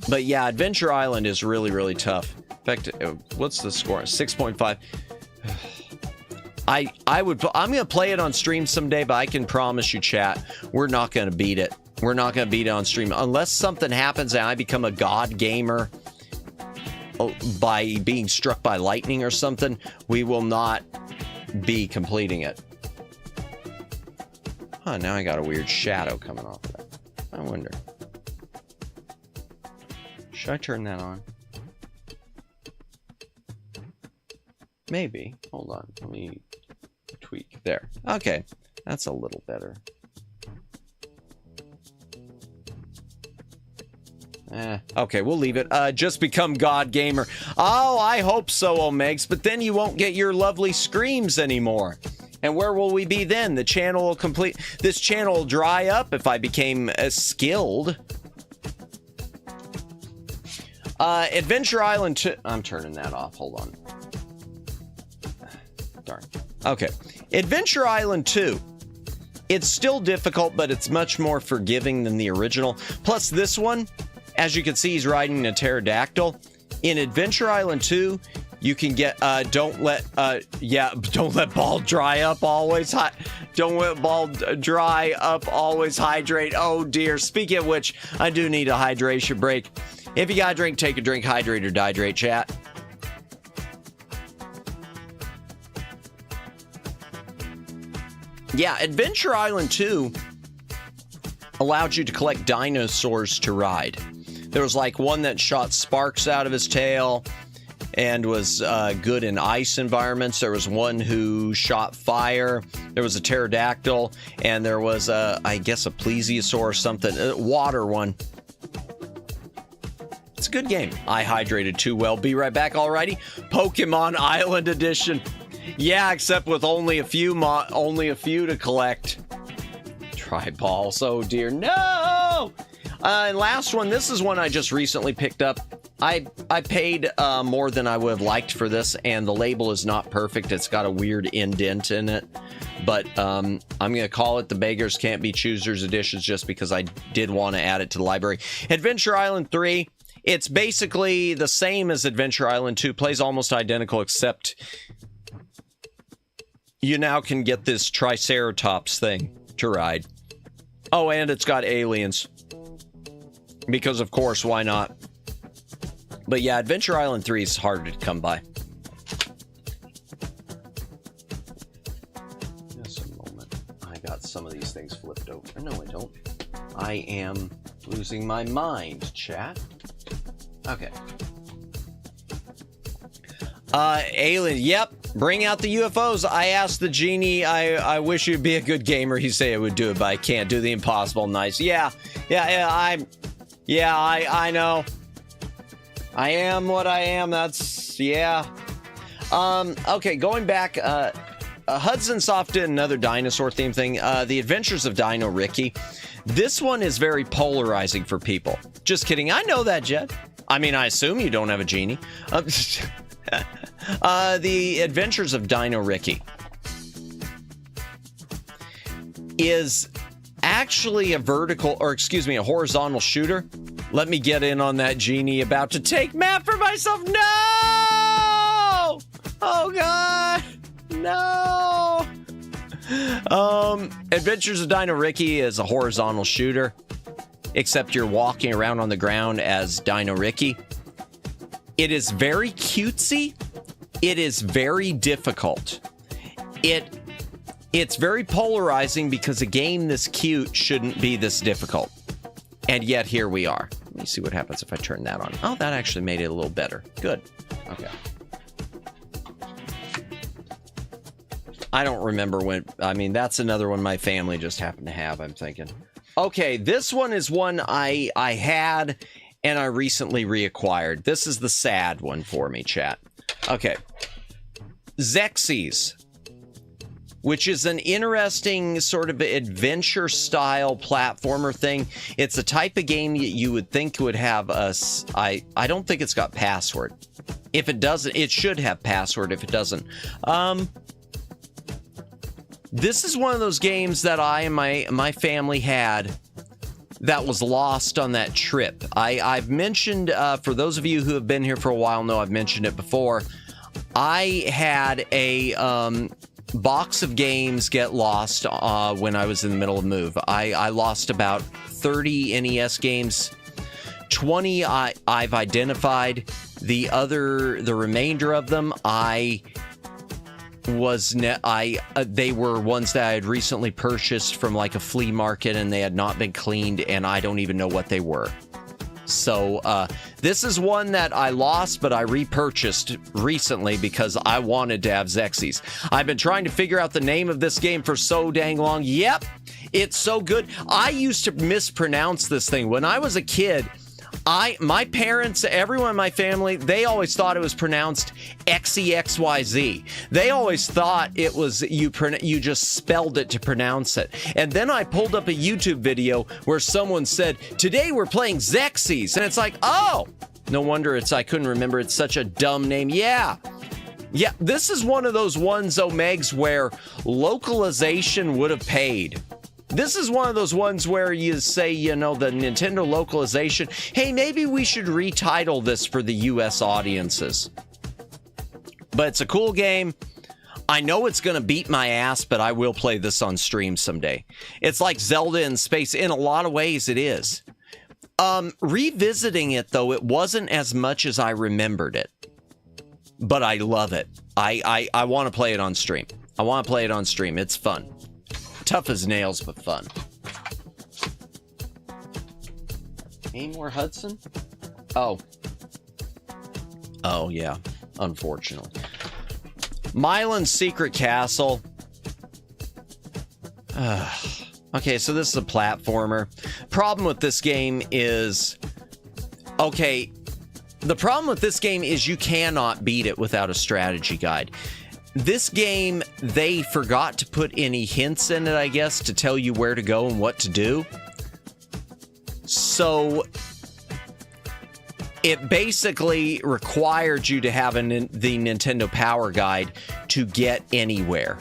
But yeah, Adventure Island is really, really tough. In fact, what's the score? 6.5. I'm going to play it on stream someday, but I can promise you, chat, we're not going to beat it. We're not going to beat it on stream. Unless something happens and I become a god gamer by being struck by lightning or something, we will not be completing it. Huh, now I got a weird shadow coming off of that. I wonder. Should I turn that on? Maybe. Hold on. Let me tweak. There. Okay. That's a little better. Okay, we'll leave it. Just become God Gamer. Oh, I hope so, Omegs. But then you won't get your lovely screams anymore. And where will we be then? The channel will this channel will dry up if I became skilled. Adventure Island 2. I'm turning that off. Hold on. Darn. Okay. Adventure Island 2. It's still difficult, but it's much more forgiving than the original. Plus, this one, as you can see, he's riding a pterodactyl. In Adventure Island 2, you can get, don't let ball dry up always. Don't let ball dry up always hydrate. Oh dear. Speaking of which, I do need a hydration break. If you got a drink, take a drink. Hydrate or dihydrate, chat. Yeah, Adventure Island 2 allowed you to collect dinosaurs to ride. There was like one that shot sparks out of his tail and was good in ice environments. There was one who shot fire. There was a pterodactyl, and there was I guess a plesiosaur or something, water one. It's a good game. I hydrated too well. Be right back, alrighty. Pokemon Island Edition. Yeah, except with only a few to collect. Try balls. Oh dear, no! And last one. This is one I just recently picked up. I paid more than I would have liked for this, and the label is not perfect. It's got a weird indent in it. But I'm going to call it the Beggars Can't Be Choosers Edition just because I did want to add it to the library. Adventure Island 3. It's basically the same as Adventure Island 2. Plays almost identical, except you now can get this Triceratops thing to ride. Oh, and it's got aliens. Because, of course, why not? But yeah, Adventure Island 3 is hard to come by. Just a moment. I got some of these things flipped over. No, I don't. I am losing my mind, chat. Okay. Alien, yep. Bring out the UFOs. I asked the genie, I wish you'd be a good gamer. He said I would do it, but I can't do the impossible. Nice. Yeah, I know. I am what I am. That's, yeah. Okay, going back, Hudson Soft did another dinosaur theme thing. The Adventures of Dino Ricky. This one is very polarizing for people. Just kidding. I know that, Jed. I mean, I assume you don't have a genie. The Adventures of Dino Ricky is actually a a horizontal shooter. Let me get in on that genie about to take map for myself. No! Oh, God. No! Adventures of Dino Ricky is a horizontal shooter, except you're walking around on the ground as Dino Ricky. It is very cutesy. It is very difficult. It's very polarizing because a game this cute shouldn't be this difficult. And yet here we are. Let me see what happens if I turn that on. Oh, that actually made it a little better. Good. Okay. I don't remember when, I mean, that's another one my family just happened to have, I'm thinking. Okay, this one is one I had and I recently reacquired. This is the sad one for me, chat. Okay. Zexies, which is an interesting sort of adventure style platformer thing. It's a type of game you would think would have I don't think it's got password. If it doesn't, it should have password if it doesn't. This is one of those games that I and my family had that was lost on that trip. I've mentioned, for those of you who have been here for a while know I've mentioned it before, I had a box of games get lost when I was in the middle of a move. I lost about 30 NES games. 20 I've identified. The remainder of them they were ones that I had recently purchased from like a flea market and they had not been cleaned and I don't even know what they were. So this is one that I lost, but I repurchased recently because I wanted to have Zexies. I've been trying to figure out the name of this game for so dang long. Yep, it's so good. I used to mispronounce this thing. When I was a kid, my parents, everyone in my family, they always thought it was pronounced XEXYZ. They always thought it was, you just spelled it to pronounce it. And then I pulled up a YouTube video where someone said, today we're playing Zexies. And it's like, oh, no wonder I couldn't remember. It's such a dumb name. Yeah, this is one of those ones, Megs, where localization would have paid. This is one of those ones where you say, the Nintendo localization, hey, maybe we should retitle this for the US audiences. But it's a cool game. I know it's going to beat my ass, but I will play this on stream someday. It's like Zelda in space. In a lot of ways, it is. Revisiting it, though, it wasn't as much as I remembered it. But I love it. I want to play it on stream. It's fun. Tough as nails, but fun. Any more Hudson? Oh, yeah. Unfortunately. Mylan's Secret Castle. Okay, so this is a platformer. Problem with this game is... Okay, the problem with this game is you cannot beat it without a strategy guide. This game, they forgot to put any hints in it, I guess, to tell you where to go and what to do. So it basically required you to have the Nintendo Power Guide to get anywhere.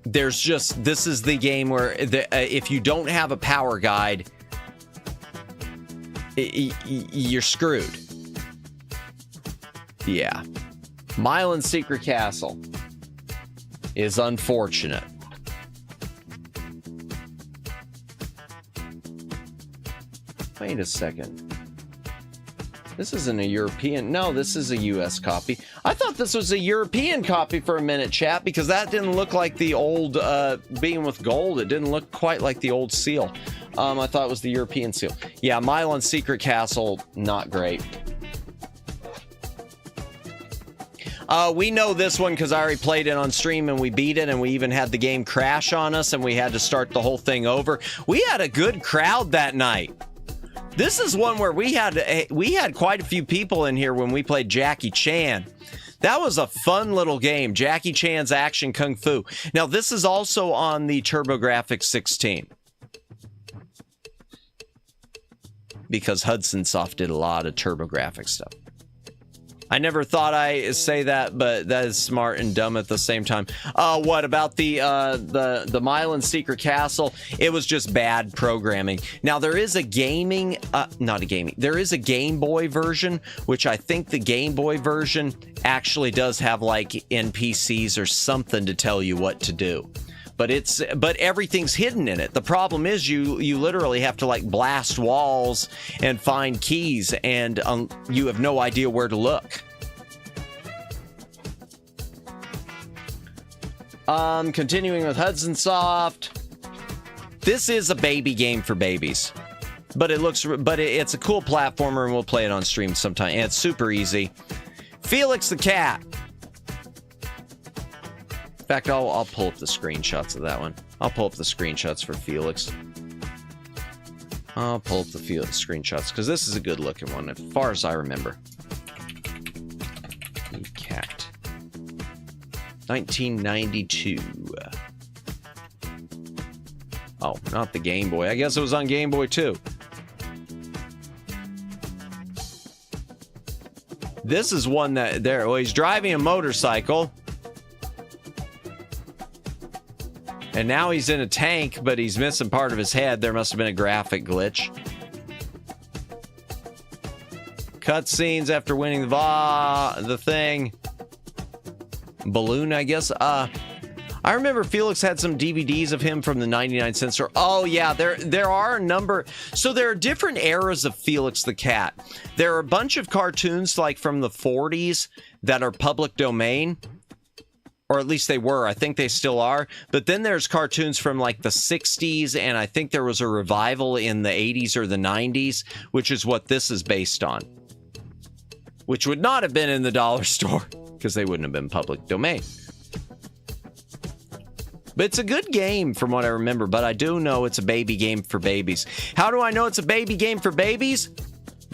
This is the game where if you don't have a power guide, you're screwed. Yeah. Mylan's Secret Castle is unfortunate. Wait a second. This isn't a European. No, this is a US copy. I thought this was a European copy for a minute, chat, because that didn't look like the old being with gold. It didn't look quite like the old seal. I thought it was the European seal. Yeah, Mylan's Secret Castle, not great. We know this one because I already played it on stream and we beat it, and we even had the game crash on us and we had to start the whole thing over. We had a good crowd that night. This is one where we had quite a few people in here when we played Jackie Chan. That was a fun little game, Jackie Chan's Action Kung Fu. Now, this is also on the TurboGrafx 16. Because Hudson Soft did a lot of TurboGrafx stuff. I never thought I'd say that, but that is smart and dumb at the same time. What about the Mylan Secret Castle? It was just bad programming. Now, there is a there is a Game Boy version, which I think the Game Boy version actually does have like NPCs or something to tell you what to do. But everything's hidden in it. The problem is you literally have to like blast walls and find keys, and you have no idea where to look. Continuing with Hudson Soft. This is a baby game for babies, but it's a cool platformer, and we'll play it on stream sometime. And it's super easy. Felix the Cat. In fact, I'll pull up the screenshots of that one. I'll pull up the screenshots for Felix. I'll pull up the screenshots, because this is a good looking one, as far as I remember. Cat. 1992. Oh, not the Game Boy. I guess it was on Game Boy too. This is one that he's driving a motorcycle. And now he's in a tank, but he's missing part of his head. There must have been a graphic glitch. Cutscenes after winning the thing. Balloon, I guess. I remember Felix had some DVDs of him from the 99-cent store. Oh, yeah, there are a number. So there are different eras of Felix the Cat. There are a bunch of cartoons like from the 40s that are public domain. Or at least they were. I think they still are. But then there's cartoons from like the 60s, and I think there was a revival in the 80s or the 90s, which is what this is based on. Which would not have been in the dollar store, because they wouldn't have been public domain. But it's a good game from what I remember, but I do know it's a baby game for babies. How do I know it's a baby game for babies?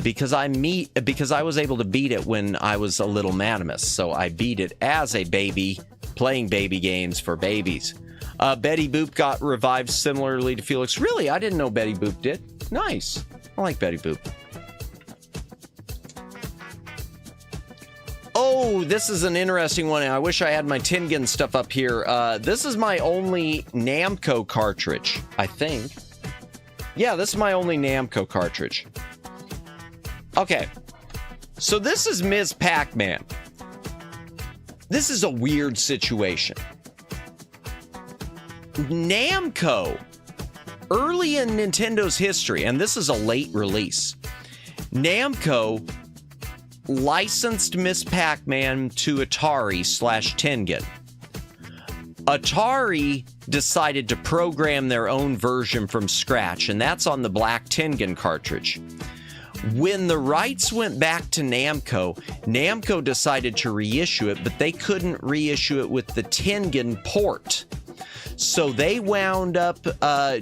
Because I was able to beat it when I was a little madamus, so I beat it as a baby, playing baby games for babies. Betty Boop got revived similarly to Felix. Really? I didn't know Betty Boop did. Nice. I like Betty Boop. Oh, this is an interesting one. I wish I had my Tengen stuff up here. This is my only Namco cartridge, I think. Yeah, this is my only Namco cartridge. Okay, so this is Ms. Pac-Man. This is a weird situation. Namco, early in Nintendo's history, and this is a late release, Namco licensed Ms. Pac-Man to Atari/Tengen. Atari decided to program their own version from scratch, and that's on the black Tengen cartridge. When the rights went back to Namco, Namco decided to reissue it, but they couldn't reissue it with the Tengen port. So they wound up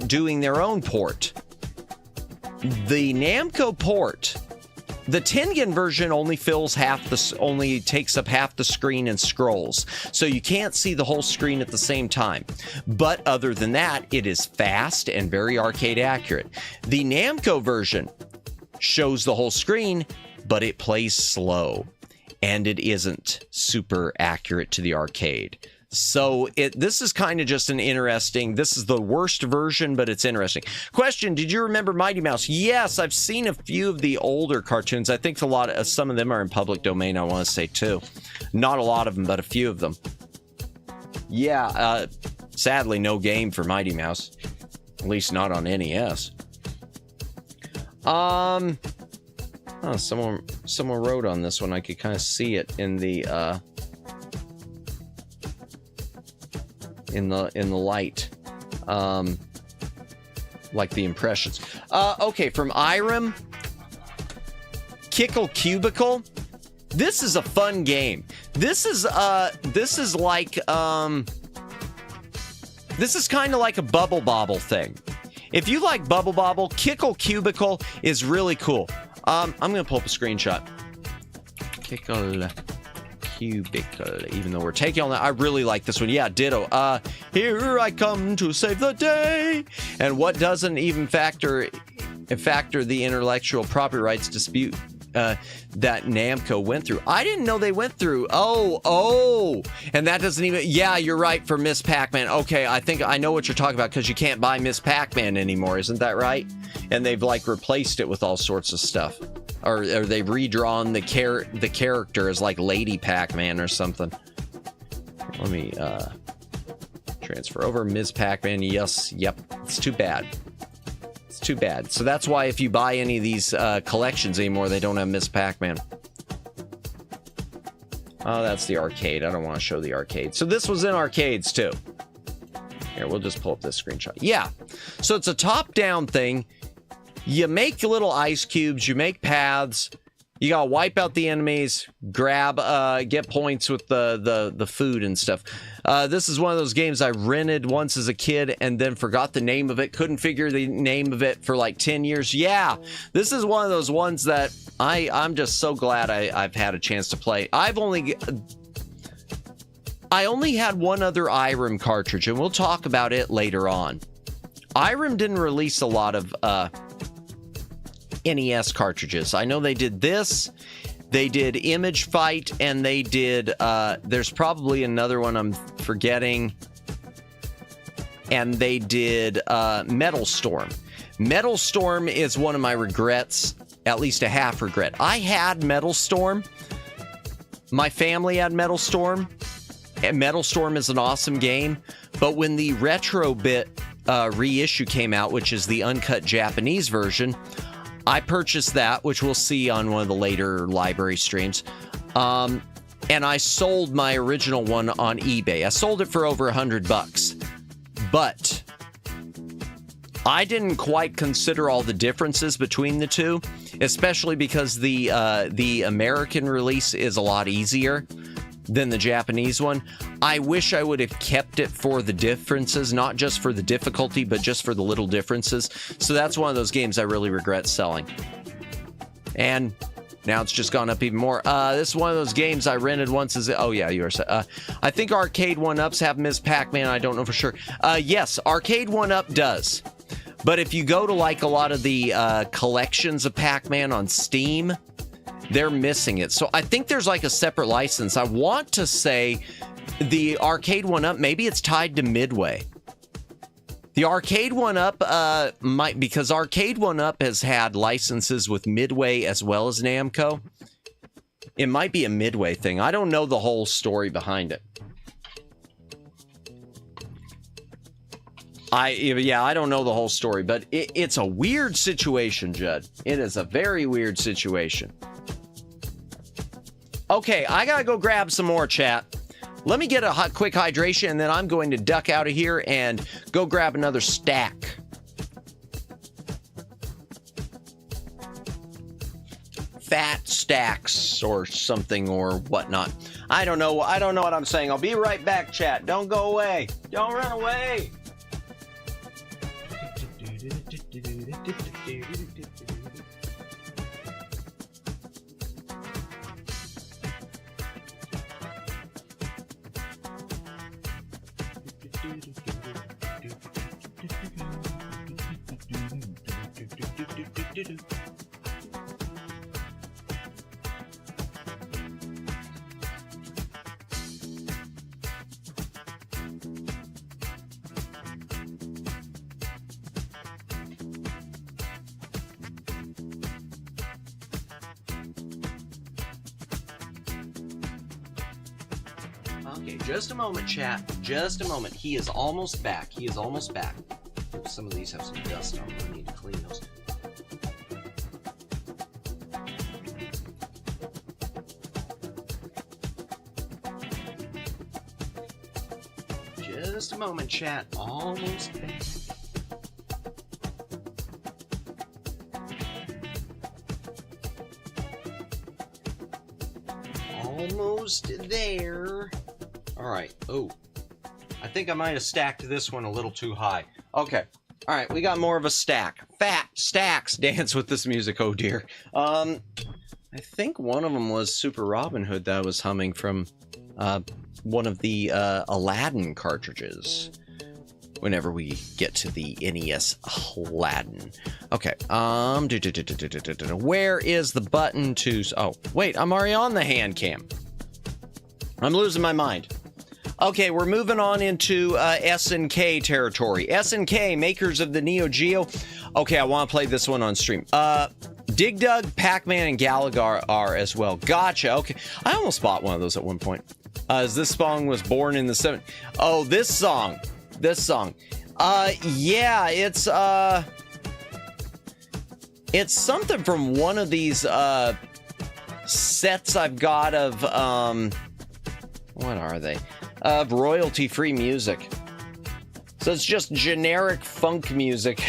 doing their own port. The Namco port, the Tengen version only takes up half the screen and scrolls, so you can't see the whole screen at the same time. But other than that, it is fast and very arcade accurate. The Namco version shows the whole screen, but it plays slow, and it isn't super accurate to the arcade. So this is kind of just this is the worst version, but it's interesting. Question, did you remember Mighty Mouse? Yes, I've seen a few of the older cartoons. I think some of them are in public domain, I want to say, too. Not a lot of them, but a few of them. Yeah, sadly, no game for Mighty Mouse. At least not on NES. Oh, someone wrote on this one. I could kind of see it in the in the light, like the impressions. Okay, from Irem, Kickle Cubicle. This is a fun game. This is like this is kind of like a Bubble Bobble thing. If you like Bubble Bobble, Kickle Cubicle is really cool. I'm gonna pull up a screenshot. Kickle Cubicle, even though we're taking on that, I really like this one. Yeah, ditto. Here I come to save the day. And what doesn't even factor the intellectual property rights dispute that Namco went through. I didn't know they went through. Oh, and that doesn't even. Yeah, you're right for Miss Pac-Man. Okay, I think I know what you're talking about because you can't buy Miss Pac-Man anymore. Isn't that right? And they've like replaced it with all sorts of stuff. Or they've redrawn the character as like Lady Pac-Man or something. Let me transfer over Ms. Pac-Man. Yes, yep. It's too bad. It's too bad. So that's why if you buy any of these collections anymore, they don't have Ms. Pac-Man. Oh, that's the arcade. I don't want to show the arcade. So this was in arcades too. Here, we'll just pull up this screenshot. Yeah. So it's a top-down thing. You make little ice cubes, you make paths, you gotta wipe out the enemies, grab, get points with the food and stuff. This is one of those games I rented once as a kid and then forgot the name of it, couldn't figure the name of it for like 10 years. Yeah, this is one of those ones that I'm just so glad I've had a chance to play. I only had one other IRAM cartridge, and we'll talk about it later on. IRAM didn't release a lot of NES cartridges. I know they did this, they did Image Fight, and they did, there's probably another one I'm forgetting, and they did Metal Storm. Metal Storm is one of my regrets, at least a half regret. I had Metal Storm. My family had Metal Storm, and Metal Storm is an awesome game, but when the Retro Bit reissue came out, which is the uncut Japanese version, I purchased that, which we'll see on one of the later library streams. And I sold my original one on eBay. I sold it for over $100. But I didn't quite consider all the differences between the two, especially because the American release is a lot easier than the Japanese one. I wish I would have kept it for the differences, not just for the difficulty, but just for the little differences. So that's one of those games I really regret selling. And now it's just gone up even more. This is one of those games I rented once as... Oh, yeah, you are... I think Arcade 1-Ups have Ms. Pac-Man. I don't know for sure. Yes, Arcade 1-Up does. But if you go to, like, a lot of the collections of Pac-Man on Steam, they're missing it. So I think there's like a separate license. I want to say the Arcade 1-Up, maybe it's tied to Midway. The Arcade 1-Up might, because Arcade 1-Up has had licenses with Midway as well as Namco. It might be a Midway thing. I don't know the whole story behind it. I don't know the whole story, but it's a weird situation, Judd. It is a very weird situation. Okay, I gotta go grab some more, chat. Let me get a quick hydration, and then I'm going to duck out of here and go grab another stack. Fat stacks or something or whatnot. I don't know what I'm saying. I'll be right back, chat. Don't go away. Don't run away. Okay, just a moment, chat. Just a moment. He is almost back. He is almost back. Some of these have some dust on them. I need to clean those. Just a moment, chat. Almost back. Almost almost there. All right. Oh, I think I might have stacked this one a little too high. Okay. All right, we got more of a stack. Fat stacks dance with this music. Oh dear. I think one of them was Super Robin Hood that I was humming from one of the Aladdin cartridges. Whenever we get to the NES Aladdin. Okay. Where is the button to? Oh, wait. I'm already on the Handcam. I'm losing my mind. Okay, we're moving on into SNK territory. SNK, makers of the Neo Geo. Okay, I want to play this one on stream. Dig Dug, Pac-Man, and Galaga are as well. Gotcha. Okay, I almost bought one of those at one point. As this song was born in the 70s. Oh, this song. Yeah, it's something from one of these sets I've got of what are they? Of royalty-free music. So it's just generic funk music.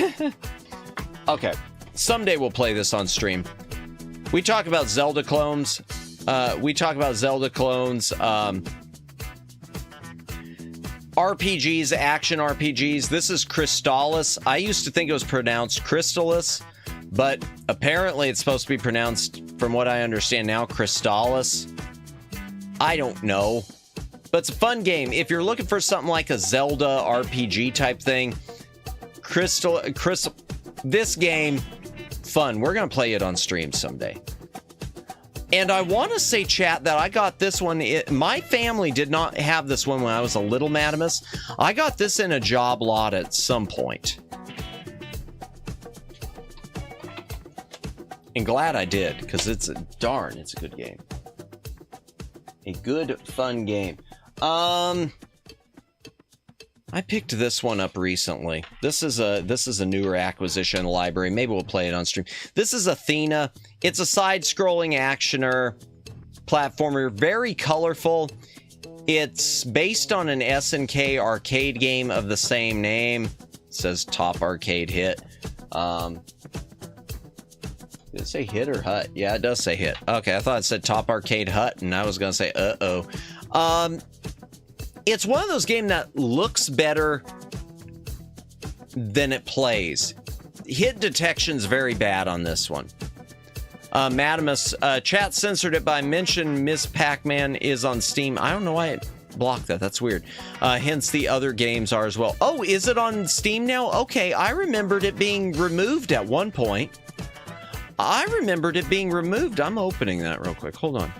Okay, someday we'll play this on stream. We talk about Zelda clones. RPGs, action RPGs. This is Crystallis. I used to think it was pronounced Crystallis, but apparently it's supposed to be pronounced, from what I understand now, Crystallis. I don't know. But it's a fun game. If you're looking for something like a Zelda RPG type thing, this game, fun. We're going to play it on stream someday. And I want to say, chat, that I got this one. My family did not have this one when I was a little Madamus. I got this in a job lot at some point. And glad I did, because it's a good game. A good, fun game. I picked this one up recently. This is a newer acquisition in the library. Maybe we'll play it on stream. This is Athena. It's a side-scrolling actioner platformer, very colorful. It's based on an SNK arcade game of the same name. It says Top Arcade Hit. Did it say Hit or Hut? Yeah, it does say Hit. Okay, I thought it said Top Arcade Hut, and I was gonna say uh-oh. It's one of those games that looks better than it plays. Hit detection's very bad on this one. Madamus, chat censored it, but I mentioned Miss Pac-Man is on Steam. I don't know why it blocked that. That's weird. Hence the other games are as well. Oh, is it on Steam now? Okay, I remembered it being removed at one point. I'm opening that real quick. Hold on.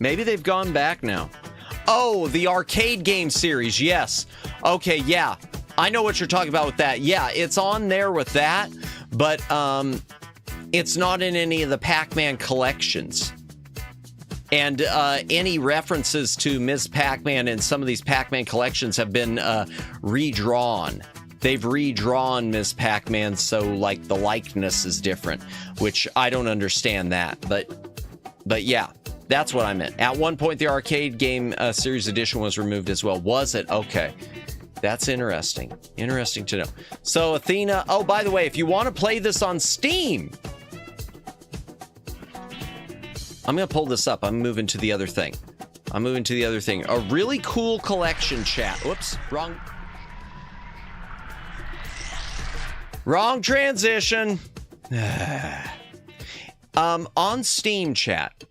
Maybe they've gone back now. Oh, the arcade game series. Yes. Okay, yeah. I know what you're talking about with that. Yeah, it's on there with that, but it's not in any of the Pac-Man collections. And any references to Ms. Pac-Man in some of these Pac-Man collections have been redrawn. They've redrawn Ms. Pac-Man so, like, the likeness is different, which I don't understand that. But yeah, that's what I meant. At one point, the arcade game series edition was removed as well. Was it? Okay. That's interesting. Interesting to know. So, Athena. Oh, by the way, if you want to play this on Steam, I'm going to pull this up. I'm moving to the other thing. A really cool collection, chat. Whoops. Wrong transition. On Steam, chat.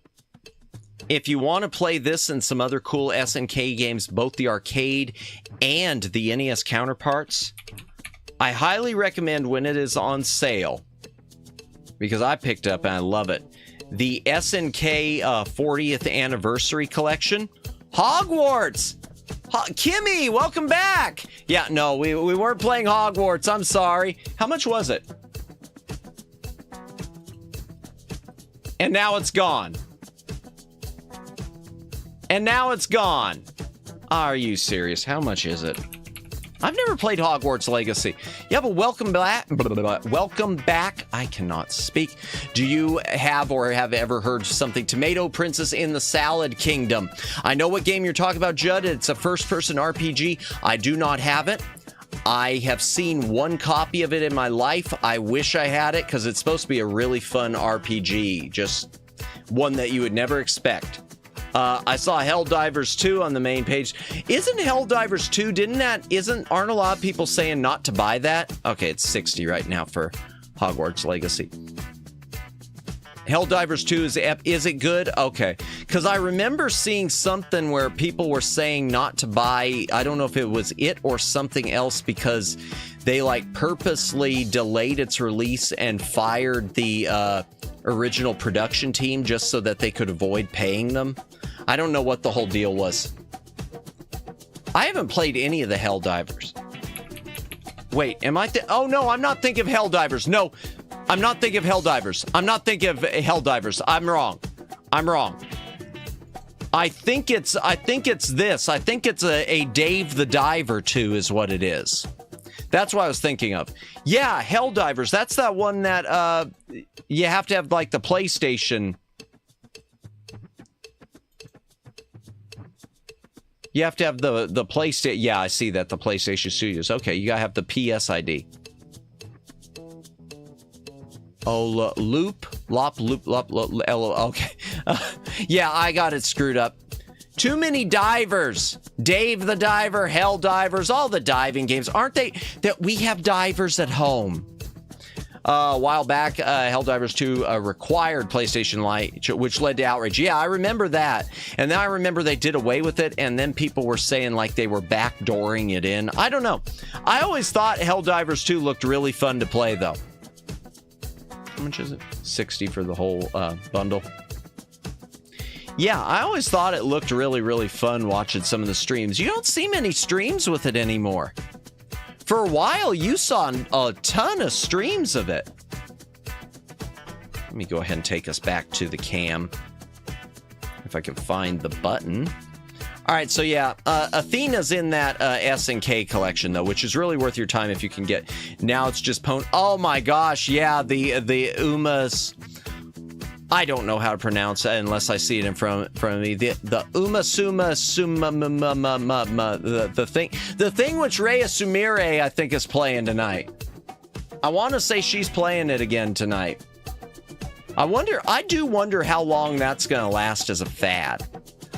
If you want to play this and some other cool SNK games, both the arcade and the NES counterparts, I highly recommend when it is on sale, because I picked up and I love it, the SNK 40th Anniversary Collection. Hogwarts! Kimmy, welcome back! Yeah, no, we weren't playing Hogwarts. I'm sorry. How much was it? And now it's gone. Are you serious? How much is it? I've never played Hogwarts Legacy. Yeah, but welcome back. Welcome back. I cannot speak. Do you have or have ever heard something? Tomato Princess in the Salad Kingdom. I know what game you're talking about, Judd. It's a first-person RPG. I do not have it. I have seen one copy of it in my life. I wish I had it because it's supposed to be a really fun RPG. Just one that you would never expect. I saw Helldivers 2 on the main page. Isn't Helldivers 2, aren't a lot of people saying not to buy that? Okay, it's 60 right now for Hogwarts Legacy. Helldivers 2, is it good? Okay, because I remember seeing something where people were saying not to buy, I don't know if it was it or something else, because they like purposely delayed its release and fired the original production team just so that they could avoid paying them. I don't know what the whole deal was. I haven't played any of the Helldivers. Wait, am I? Oh no, I'm not thinking of Helldivers. No, I'm not thinking of Helldivers. I'm not thinking of Helldivers. I'm wrong. I'm wrong. I think it's this. I think it's a Dave the Diver 2 is what it is. That's what I was thinking of. Yeah, Helldivers. That's that one that you have to have like the PlayStation. You have to have the PlayStation. Yeah, I see that. The PlayStation Studios. Okay, you gotta have the PS ID. Oh, loop. Okay. Yeah, I got it screwed up. Too many divers. Dave the Diver, Helldivers, all the diving games. Aren't they? That we have divers at home. A while back, Helldivers 2 required PlayStation Lite, which led to outrage. Yeah, I remember that. And then I remember they did away with it, and then people were saying like they were backdooring it in. I don't know. I always thought Helldivers 2 looked really fun to play, though. How much is it? 60 for the whole bundle. Yeah, I always thought it looked really, really fun watching some of the streams. You don't see many streams with it anymore. For a while, you saw a ton of streams of it. Let me go ahead and take us back to the cam. If I can find the button. All right, so yeah, Athena's in that S&K collection, though, which is really worth your time if you can get. Now it's just Oh my gosh, yeah, the Umas. I don't know how to pronounce it unless I see it in front of me. The Umasuma Suma the thing which Rhea Sumire I think is playing tonight. I want to say she's playing it again tonight. I do wonder how long that's gonna last as a fad.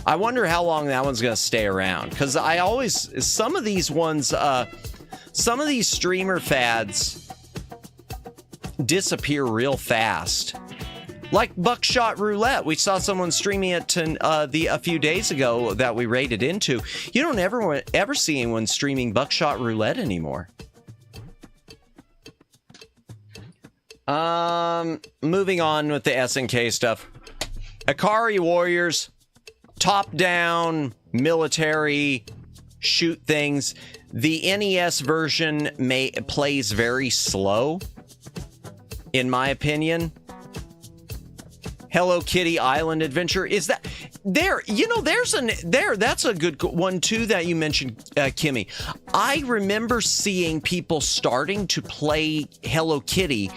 I wonder how long that one's gonna stay around, because some of these streamer fads disappear real fast. Like Buckshot Roulette. We saw someone streaming it a few days ago that we raided into. You don't ever see anyone streaming Buckshot Roulette anymore. Moving on with the SNK stuff. Ikari Warriors, top-down, military, shoot things. The NES version plays very slow, in my opinion. Hello Kitty Island Adventure, is that there? You know, that's a good one too that you mentioned, Kimmy. I remember seeing people starting to play Hello Kitty,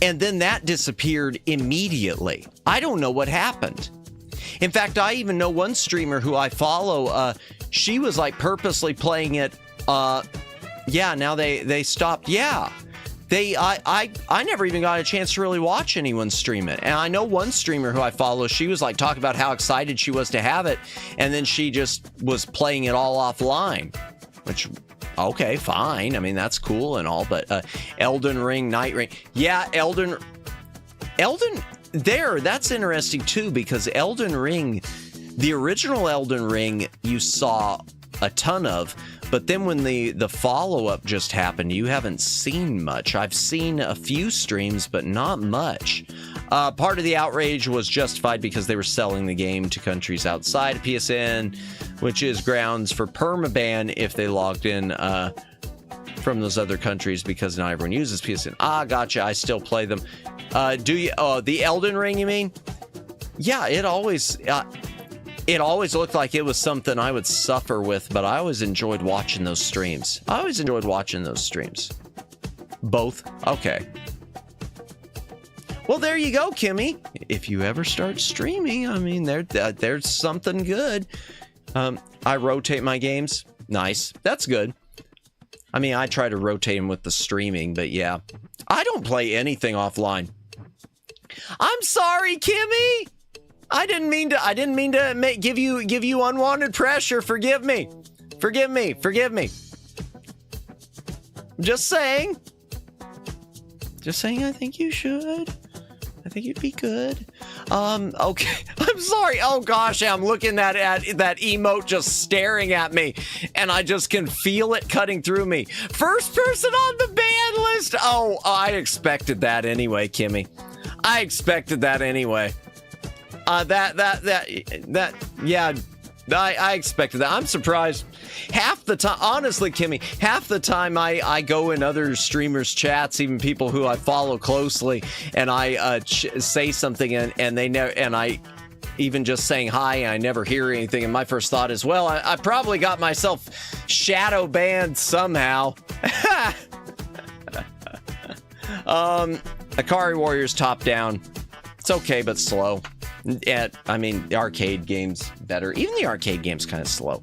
and then that disappeared immediately. I don't know what happened. In fact, I even know one streamer who I follow. She was like purposely playing it. Yeah, now they stopped. Yeah. I never even got a chance to really watch anyone stream it. And I know one streamer who I follow, she was like talking about how excited she was to have it, and then she just was playing it all offline, which, okay, fine. I mean, that's cool and all, but Elden Ring, Night Ring. Yeah, Elden, that's interesting too, because Elden Ring, the original Elden Ring, you saw a ton of, but then when the follow-up just happened, you haven't seen much. I've seen a few streams, but not much. Part of the outrage was justified because they were selling the game to countries outside of PSN, which is grounds for permaban if they logged in from those other countries, because not everyone uses PSN. Ah, gotcha. I still play them. Do you? Oh, the Elden Ring, you mean? Yeah, it always looked like it was something I would suffer with, but I always enjoyed watching those streams. Both? Okay. Well, there you go, Kimmy. If you ever start streaming, I mean, there's something good. I rotate my games. Nice. That's good. I mean, I try to rotate them with the streaming, but yeah. I don't play anything offline. I'm sorry, Kimmy. I didn't mean to give you unwanted pressure. Forgive me. Just saying. I think you should. I think you'd be good. Okay. I'm sorry. Oh gosh, I'm looking at that emote just staring at me, and I just can feel it cutting through me. First person on the ban list. Oh, I expected that anyway, Kimmy. I expected that anyway. Yeah, I expected that. I'm surprised. Half the time, honestly, Kimmy, half the time I go in other streamers' chats, even people who I follow closely, and I say something, and they never, and I even just saying hi, and I never hear anything, and my first thought is, well, I probably got myself shadow banned somehow. Akari Warriors top down. It's okay, but slow. I mean, the arcade game's better. Even the arcade game's kind of slow.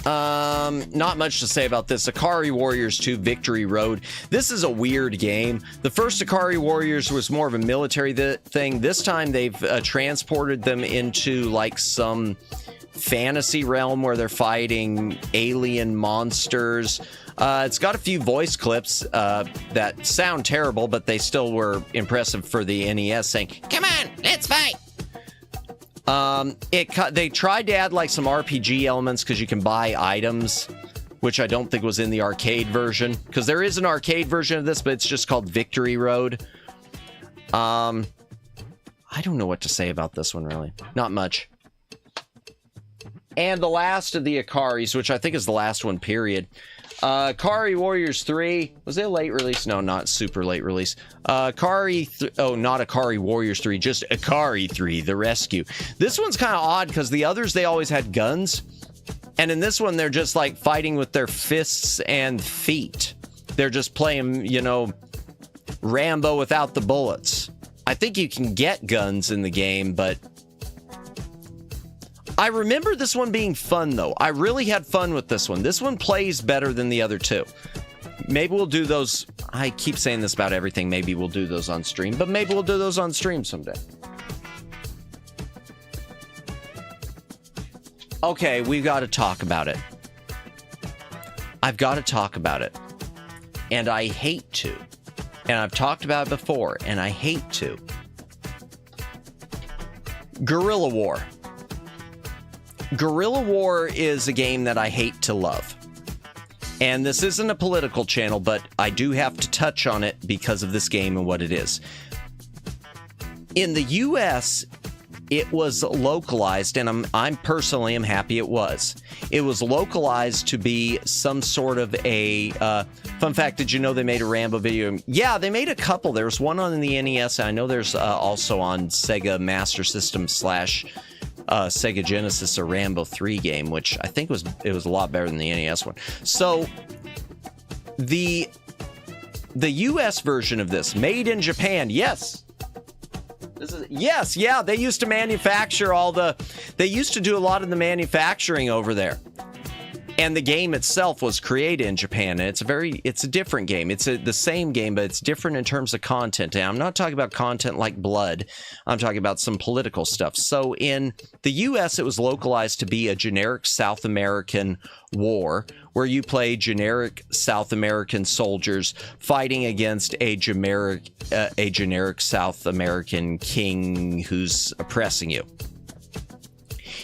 Not much to say about this. Akari Warriors 2 Victory Road. This is a weird game. The first Akari Warriors was more of a military thing. This time they've transported them into like some fantasy realm where they're fighting alien monsters. It's got a few voice clips that sound terrible, but they still were impressive for the NES, saying, "Come on, let's fight." They tried to add like some RPG elements because you can buy items, which I don't think was in the arcade version, because there is an arcade version of this, but it's just called Victory Road. I don't know what to say about this one, really. Not much. And the last of the Akaris, which I think is the last one, period. Akari Warriors 3. Was it a late release? No, not super late release. Not Akari Warriors 3, just Akari 3, The Rescue. This one's kind of odd because the others, they always had guns. And in this one, they're just like fighting with their fists and feet. They're just playing, you know, Rambo without the bullets. I think you can get guns in the game, but I remember this one being fun, though. I really had fun with this one. This one plays better than the other two. Maybe we'll do those. I keep saying this about everything. Maybe we'll do those on stream, but maybe we'll do those on stream someday. Okay, we've got to talk about it. I've got to talk about it. And I hate to. And I've talked about it before, and I hate to. Guerrilla War. Guerrilla War is a game that I hate to love. And this isn't a political channel, but I do have to touch on it because of this game and what it is. In the US, it was localized, and I'm personally am happy it was. It was localized to be some sort of a fun fact. Did you know they made a Rambo video? Yeah, they made a couple. There was one on the NES. I know there's also on Sega Master System / Sega Genesis, a Rambo 3 game, which I think was a lot better than the NES one. So the US version of this, made in Japan, yes. Yeah, they used to manufacture they used to do a lot of the manufacturing over there. And the game itself was created in Japan, and it's a different game. It's the same game, but it's different in terms of content. And I'm not talking about content like blood. I'm talking about some political stuff. So in the US, it was localized to be a generic South American war, where you play generic South American soldiers fighting against a generic South American king who's oppressing you.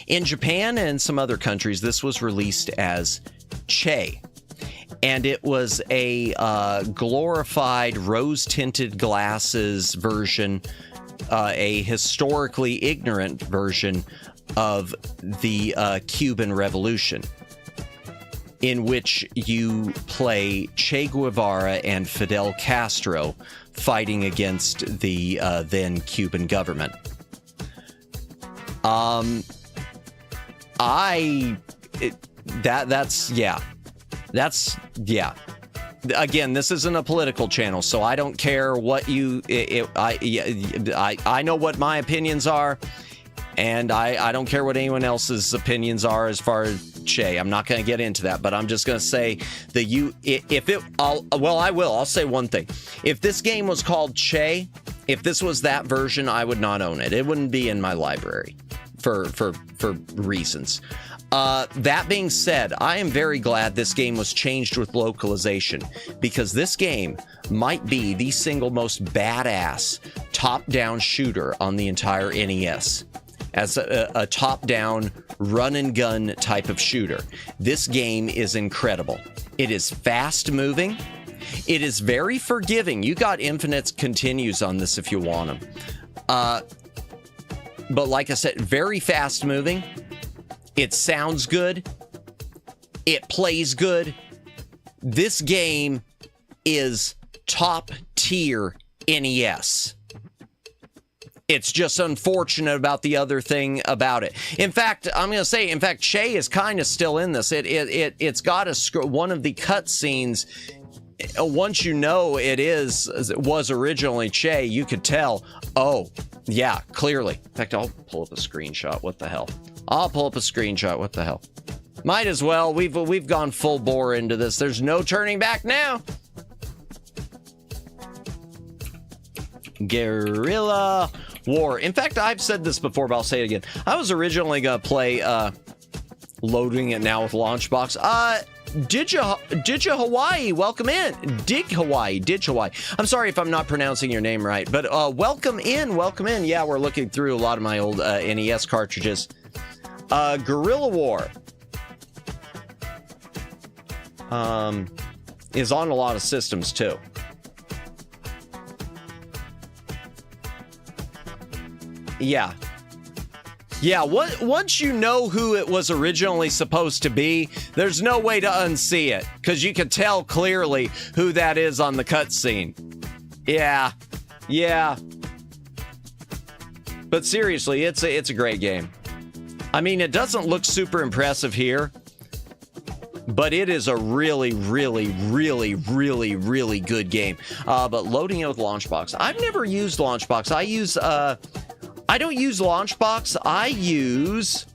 In Japan and some other countries, this was released as Che, and it was a glorified rose-tinted glasses version, a historically ignorant version of the Cuban Revolution, in which you play Che Guevara and Fidel Castro fighting against the then Cuban government. That's Again, this isn't a political channel, so I don't care what I know what my opinions are, and I don't care what anyone else's opinions are as far as Che. I'm not going to get into that, but I'm just going to say that I'll say one thing. If this game was called Che, if this was that version, I would not own it. It wouldn't be in my library for reasons. That being said, I am very glad this game was changed with localization, because this game might be the single most badass top-down shooter on the entire NES. As a top-down run-and-gun type of shooter, this game is incredible. It is fast-moving. It is very forgiving. You got infinite continues on this if you want them. But like I said, very fast-moving. It sounds good. It plays good. This game is top-tier NES. It's just unfortunate about the other thing about it. In fact, I'm going to say, Che is kind of still in this. It's got one of the cutscenes. Once you know it was originally Che, you could tell. Oh, yeah, clearly. In fact, I'll pull up a screenshot. What the hell? I'll pull up a screenshot. What the hell? Might as well. We've gone full bore into this. There's no turning back now. Guerrilla War. In fact, I've said this before, but I'll say it again. I was originally going to play Loading It Now with Launchbox. Didja Hawaii, welcome in. Dig Hawaii. I'm sorry if I'm not pronouncing your name right, but welcome in. Yeah, we're looking through a lot of my old NES cartridges. Guerrilla War is on a lot of systems too. Yeah. Once you know who it was originally supposed to be, there's no way to unsee it, because you can tell clearly who that is on the cutscene. Yeah. But seriously, it's a great game. I mean, it doesn't look super impressive here, but it is a really, really, really, really, really good game. But Loading It with Launchbox. I've never used Launchbox. I don't use Launchbox. I use...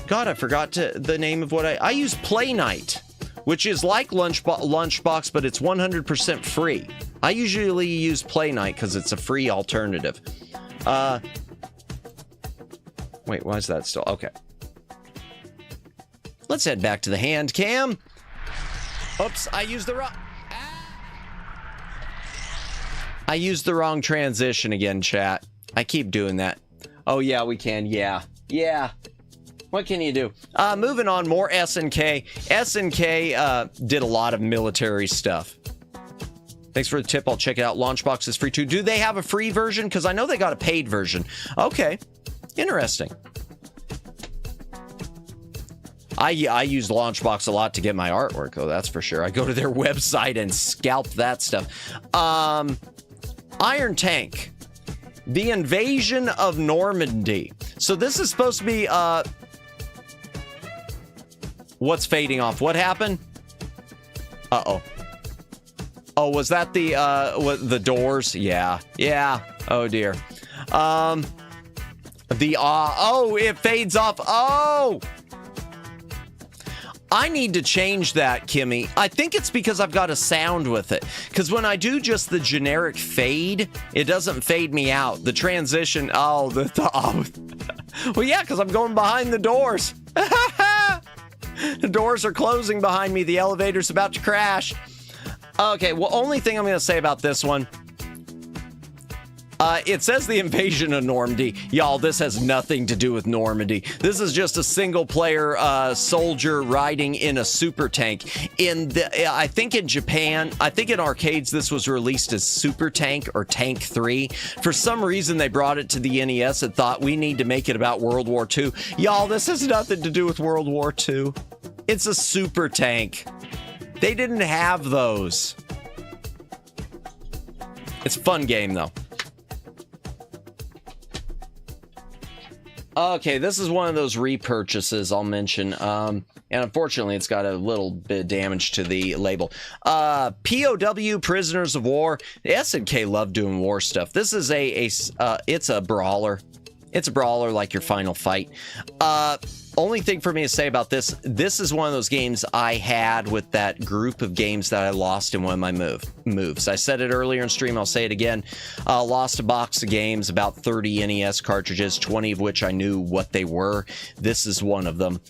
God, I forgot the name of what I use Play Night, which is like Lunchbox, but it's 100% free. I usually use Play Night because it's a free alternative. Wait, why is that still? Okay. Let's head back to the Handcam. Oops, I used the wrong transition again, chat. I keep doing that. Oh, yeah, we can. Yeah. What can you do? Moving on, more SNK. SNK did a lot of military stuff. Thanks for the tip. I'll check it out. Launchbox is free too. Do they have a free version? Because I know they got a paid version. Okay. Interesting. I use Launchbox a lot to get my artwork, though, that's for sure. I go to their website and scalp that stuff. Iron Tank. The Invasion of Normandy. So this is supposed to be, what's fading off? What happened? Uh-oh. Oh, was that the doors? Yeah. Oh, dear. It fades off. Oh! I need to change that, Kimmy. I think it's because I've got a sound with it. Because when I do just the generic fade, it doesn't fade me out. The transition, well, yeah, because I'm going behind the doors. The doors are closing behind me. The elevator's about to crash. Okay, well, only thing I'm going to say about this one. It says the Invasion of Normandy. Y'all, this has nothing to do with Normandy. This is just a single-player soldier riding in a super tank. I think in Japan, I think in arcades, this was released as Super Tank or Tank 3. For some reason, they brought it to the NES and thought, we need to make it about World War II. Y'all, this has nothing to do with World War II. It's a super tank. They didn't have those. It's a fun game, though. Okay, this is one of those repurchases I'll mention. And unfortunately, it's got a little bit of damage to the label. POW, Prisoners of War. The SNK love doing war stuff. This is it's a brawler. It's a brawler like your Final Fight. only thing for me to say about this is one of those games I had with that group of games that I lost in one of my moves. I said it earlier in stream, I'll say it again. Lost a box of games, about 30 NES cartridges, 20 of which I knew what they were. This is one of them.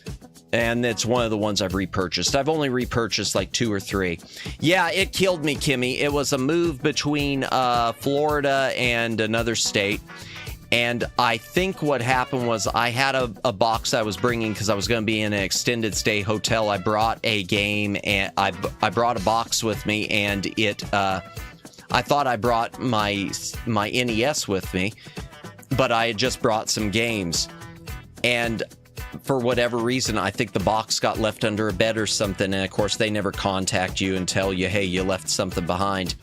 And it's one of the ones I've repurchased. I've only repurchased like 2 or 3. Yeah, it killed me, Kimmy. It was a move between Florida and another state. And I think what happened was I had a box I was bringing because I was going to be in an extended stay hotel. I brought a game and I brought a box with me, and I thought I brought my NES with me, but I had just brought some games. And for whatever reason, I think the box got left under a bed or something. And of course, they never contact you and tell you, hey, you left something behind.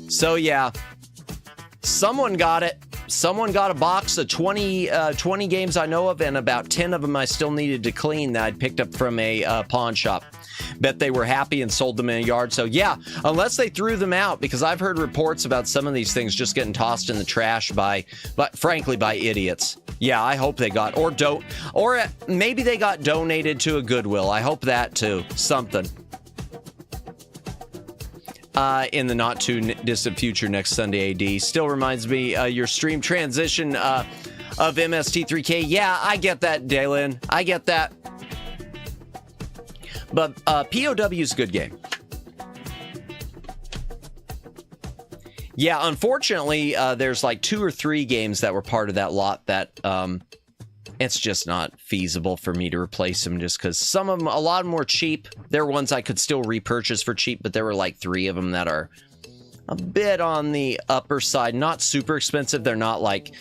So yeah, someone got it. Someone got a box of 20 games I know of, and about 10 of them I still needed to clean that I'd picked up from a pawn shop. Bet they were happy and sold them in a yard. So yeah, unless they threw them out, because I've heard reports about some of these things just getting tossed in the trash frankly by idiots. Yeah, I hope they got, or maybe they got donated to a Goodwill. I hope that too. Something. In the not too distant future next Sunday, AD. Still reminds me your stream transition of MST3K. Yeah, I get that, Dalen. I get that. But POW's a good game. Yeah, unfortunately, there's like 2 or 3 games that were part of that lot that it's just not feasible for me to replace them, just because a lot of them were cheap. There were ones I could still repurchase for cheap, but there were like 3 of them that are a bit on the upper side. Not super expensive. They're not like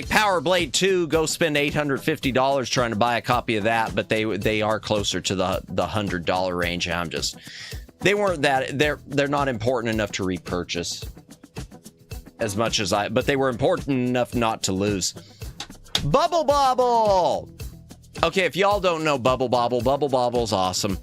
Power Blade 2. Go spend $850 trying to buy a copy of that, but they are closer to the $100 range. They weren't that. They're not important enough to repurchase as much as but they were important enough not to lose. Bubble Bobble! Okay, if y'all don't know Bubble Bobble's awesome.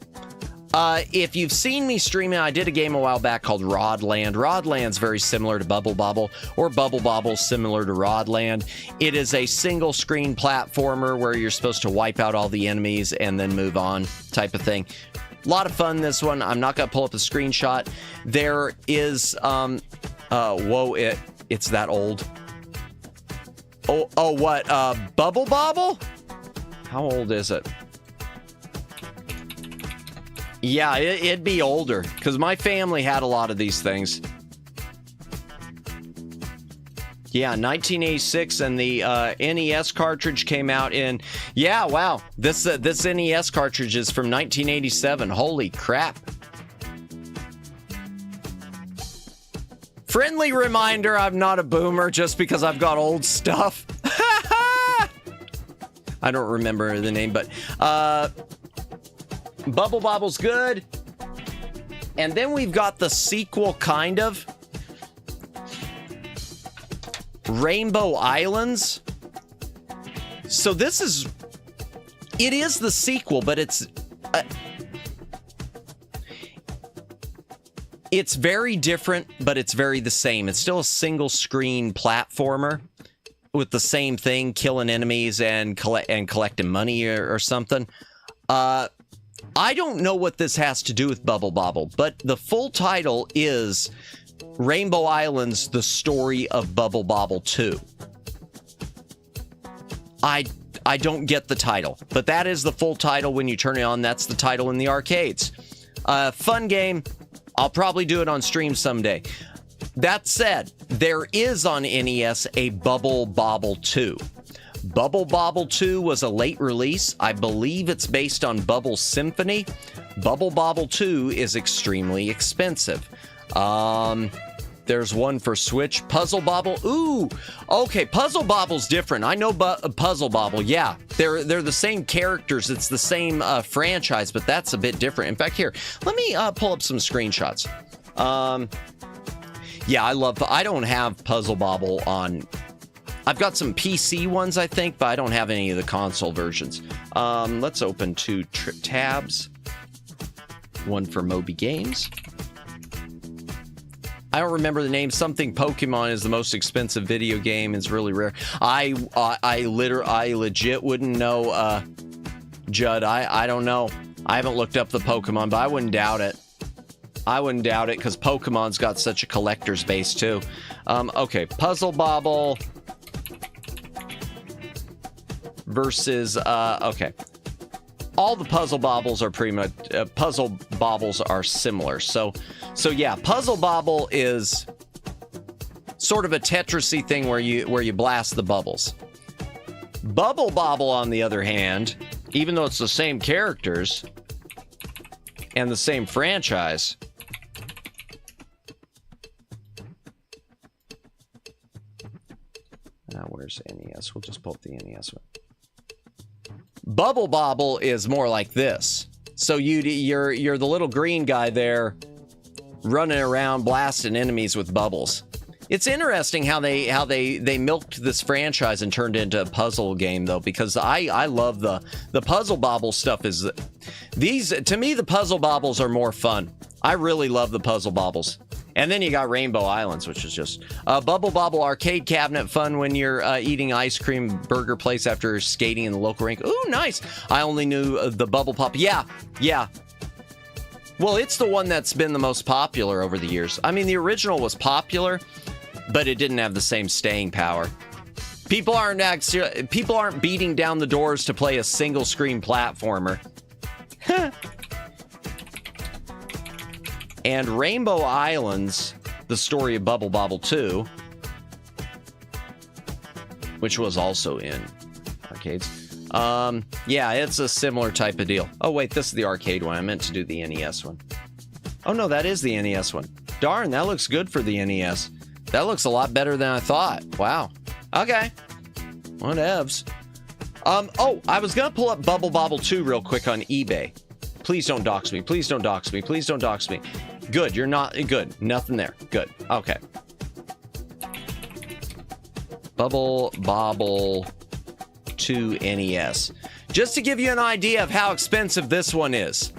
If you've seen me streaming, I did a game a while back called Rodland. Rodland's very similar to Bubble Bobble, or Bubble Bobble's similar to Rodland. It is a single screen platformer where you're supposed to wipe out all the enemies and then move on type of thing. A lot of fun, this one. I'm not going to pull up a screenshot. There is, it's that old. Oh, what? Bubble Bobble? How old is it? Yeah, it'd be older, because my family had a lot of these things. Yeah, 1986, and the NES cartridge came out in... Yeah, wow. This NES cartridge is from 1987. Holy crap. Friendly reminder, I'm not a boomer just because I've got old stuff. I don't remember the name, but Bubble Bobble's good. And then we've got the sequel, kind of. Rainbow Islands. So it is the sequel, but it's very different, but it's very the same. It's still a single screen platformer with the same thing, killing enemies and collecting money or something. I don't know what this has to do with Bubble Bobble, but the full title is Rainbow Islands: The Story of Bubble Bobble 2. I don't get the title, but that is the full title. When you turn it on, that's the title in the arcades. Fun game. I'll probably do it on stream someday. That said, there is on NES a Bubble Bobble 2. Bubble Bobble 2 was a late release. I believe it's based on Bubble Symphony. Bubble Bobble 2 is extremely expensive. There's one for Switch. Puzzle Bobble. Ooh, okay. Puzzle Bobble's different. I know Puzzle Bobble. Yeah, they're the same characters. It's the same franchise, but that's a bit different. In fact, here, let me pull up some screenshots. Yeah, I don't have Puzzle Bobble on. I've got some PC ones, I think, but I don't have any of the console versions. Let's open 2 tabs. One for Moby Games. I don't remember the name. Something Pokemon is the most expensive video game. It's really rare. I legit wouldn't know. Judd. I don't know. I haven't looked up the Pokemon, but I wouldn't doubt it. I wouldn't doubt it because Pokemon's got such a collector's base too. Okay, Puzzle Bobble versus okay. All the Puzzle Bobbles are pretty much Puzzle Bobbles are similar. So yeah, Puzzle Bobble is sort of a Tetrisy thing where you blast the bubbles. Bubble Bobble, on the other hand, even though it's the same characters and the same franchise, now where's NES? We'll just pull up the NES one. Bubble Bobble is more like this. So you're the little green guy there running around blasting enemies with bubbles. It's interesting how they milked this franchise and turned it into a puzzle game though, because I love the Puzzle Bobble stuff. Is these, to me, the Puzzle Bobbles are more fun. I really love the Puzzle Bobbles. And then you got Rainbow Islands, which is just Bubble Bobble arcade cabinet, fun when you're eating ice cream burger place after skating in the local rink. Ooh, nice. I only knew the Bubble Pop. Yeah. Well, it's the one that's been the most popular over the years. I mean, the original was popular, but it didn't have the same staying power. People aren't beating down the doors to play a single screen platformer. And Rainbow Islands, the story of Bubble Bobble 2, which was also in arcades. Yeah, it's a similar type of deal. Oh, wait, this is the arcade one. I meant to do the NES one. Oh, no, that is the NES one. Darn, that looks good for the NES. That looks a lot better than I thought. Wow. Okay. Whatevs. Oh, I was going to pull up Bubble Bobble 2 real quick on eBay. Please don't dox me. Please don't dox me. Please don't dox me. Good. You're not good. Nothing there. Good. Okay. Bubble Bobble 2 NES. Just to give you an idea of how expensive this one is,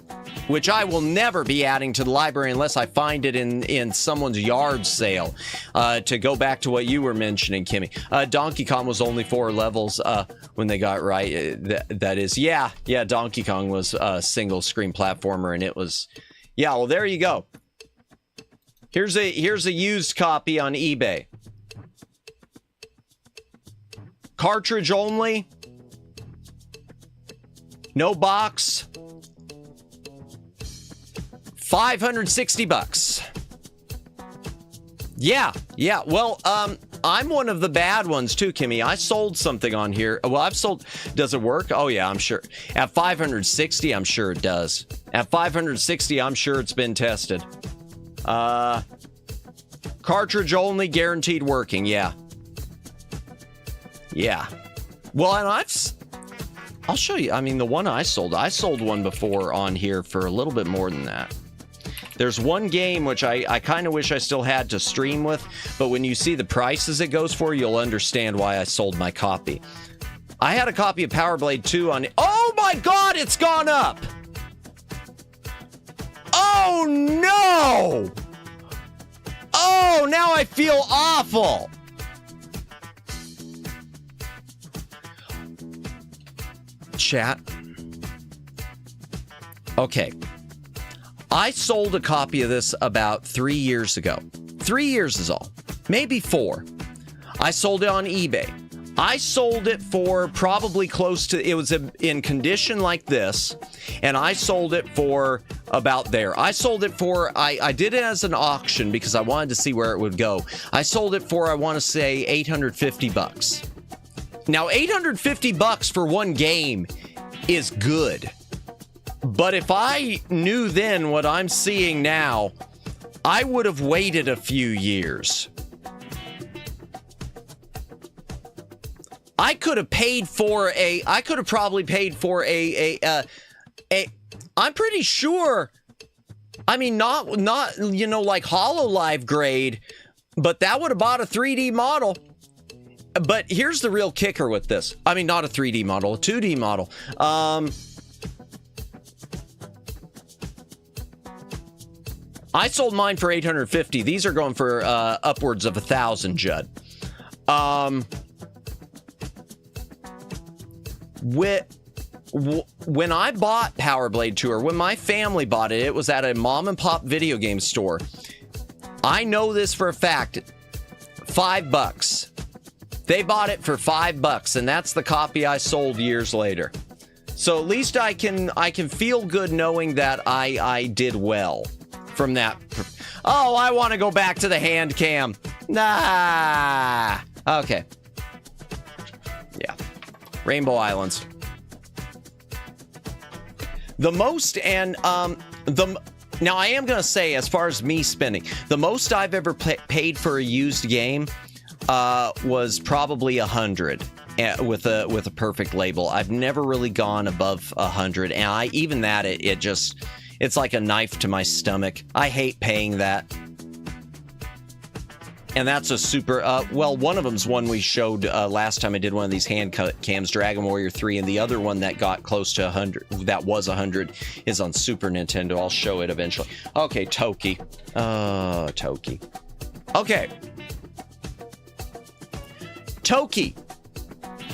which I will never be adding to the library unless I find it in someone's yard sale. To go back to what you were mentioning, Kimmy. Donkey Kong was only 4 levels when they got right. That is, yeah, Donkey Kong was a single screen platformer, and it was, yeah, well, there you go. Here's a used copy on eBay. Cartridge only. No box. $560. Yeah. Well, I'm one of the bad ones too, Kimmy. I sold something on here. Well, I've sold. Does it work? Oh yeah, I'm sure. At 560, I'm sure it does. At 560, I'm sure it's been tested. Cartridge only, guaranteed working. Yeah. Well, and I'll show you. I mean, the one I sold one before on here for a little bit more than that. There's one game which I kind of wish I still had to stream with, but when you see the prices it goes for, you'll understand why I sold my copy. I had a copy of Power Blade 2 on... Oh my God, it's gone up! Oh no! Oh, now I feel awful! Chat. Okay. I sold a copy of this about 3 years ago. 3 years is all. Maybe 4. I sold it on eBay. I sold it for probably close to, it was in condition like this, and I sold it for about there. I sold it for, I did it as an auction because I wanted to see where it would go. I sold it for, I want to say, $850. Now, $850 for one game is good. But if I knew then what I'm seeing now, I would have waited a few years. I could have probably paid for I'm pretty sure, I mean, not, you know, like HoloLive grade, but that would have bought a 3D model. But here's the real kicker with this. I mean, not a 3D model, a 2D model. I sold mine for $850. These are going for upwards of $1,000, Judd. when I bought Power Blade Tour, when my family bought it, it was at a mom and pop video game store. I know this for a fact. $5. They bought it for $5, and that's the copy I sold years later. So at least I can feel good knowing that I did well from that. Oh, I want to go back to the Handcam. Nah. Okay. Yeah. Rainbow Islands. The most, and now I am going to say, as far as me spending, the most I've ever paid for a used game was probably $100 with a perfect label. I've never really gone above $100, and even that, it's like a knife to my stomach. I hate paying that. And that's a super, well, one of them's one we showed last time I did one of these hand cams, Dragon Warrior 3, and the other one that got close to 100, that was 100, is on Super Nintendo. I'll show it eventually. Okay, Toki. Toki. Okay. Toki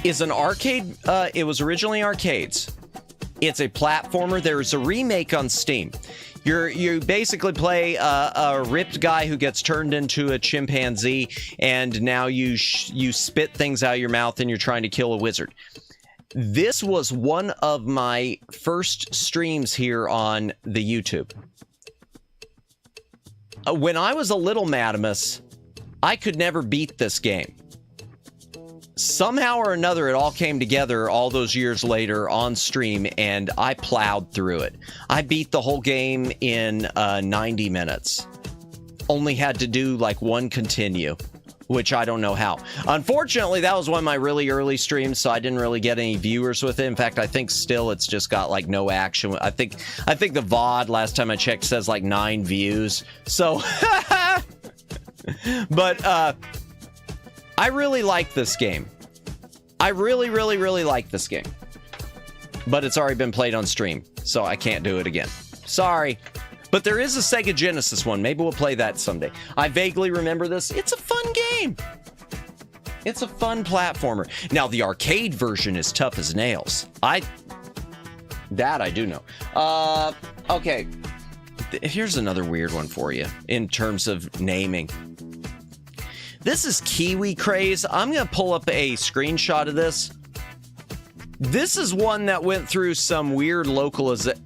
is an arcade, it was originally arcades. It's a platformer. There's a remake on Steam. You basically play a ripped guy who gets turned into a chimpanzee, and now you spit things out of your mouth and you're trying to kill a wizard. This was one of my first streams here on the YouTube. When I was a little Madamus, I could never beat this game. Somehow or another, it all came together all those years later on stream, and I plowed through it. I beat the whole game in 90 minutes. Only had to do like one continue, which I don't know how. Unfortunately, that was one of my really early streams, so I didn't really get any viewers with it. In fact, I think still it's just got like no action. I think the VOD, last time I checked, says like 9 views. So, but I really like this game. I really, really, really like this game. But it's already been played on stream, so I can't do it again. Sorry. But there is a Sega Genesis one. Maybe we'll play that someday. I vaguely remember this. It's a fun game. It's a fun platformer. Now, the arcade version is tough as nails. That I do know. Okay. Here's another weird one for you in terms of naming. This is Kiwi Craze. I'm going to pull up a screenshot of this. This is one that went through some weird localization.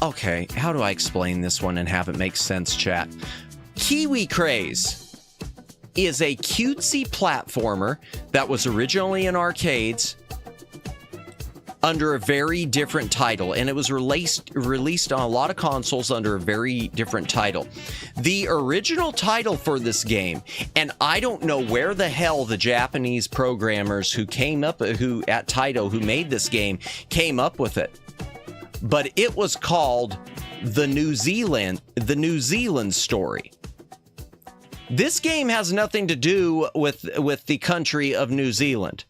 Okay, how do I explain this one and have it make sense, chat? Kiwi Craze is a cutesy platformer that was originally in arcades under a very different title, and it was released on a lot of consoles under a very different title. The original title for this game, and I don't know where the hell the Japanese programmers who at Taito who made this game came up with it, but it was called the New Zealand Story. This game has nothing to do with the country of New Zealand.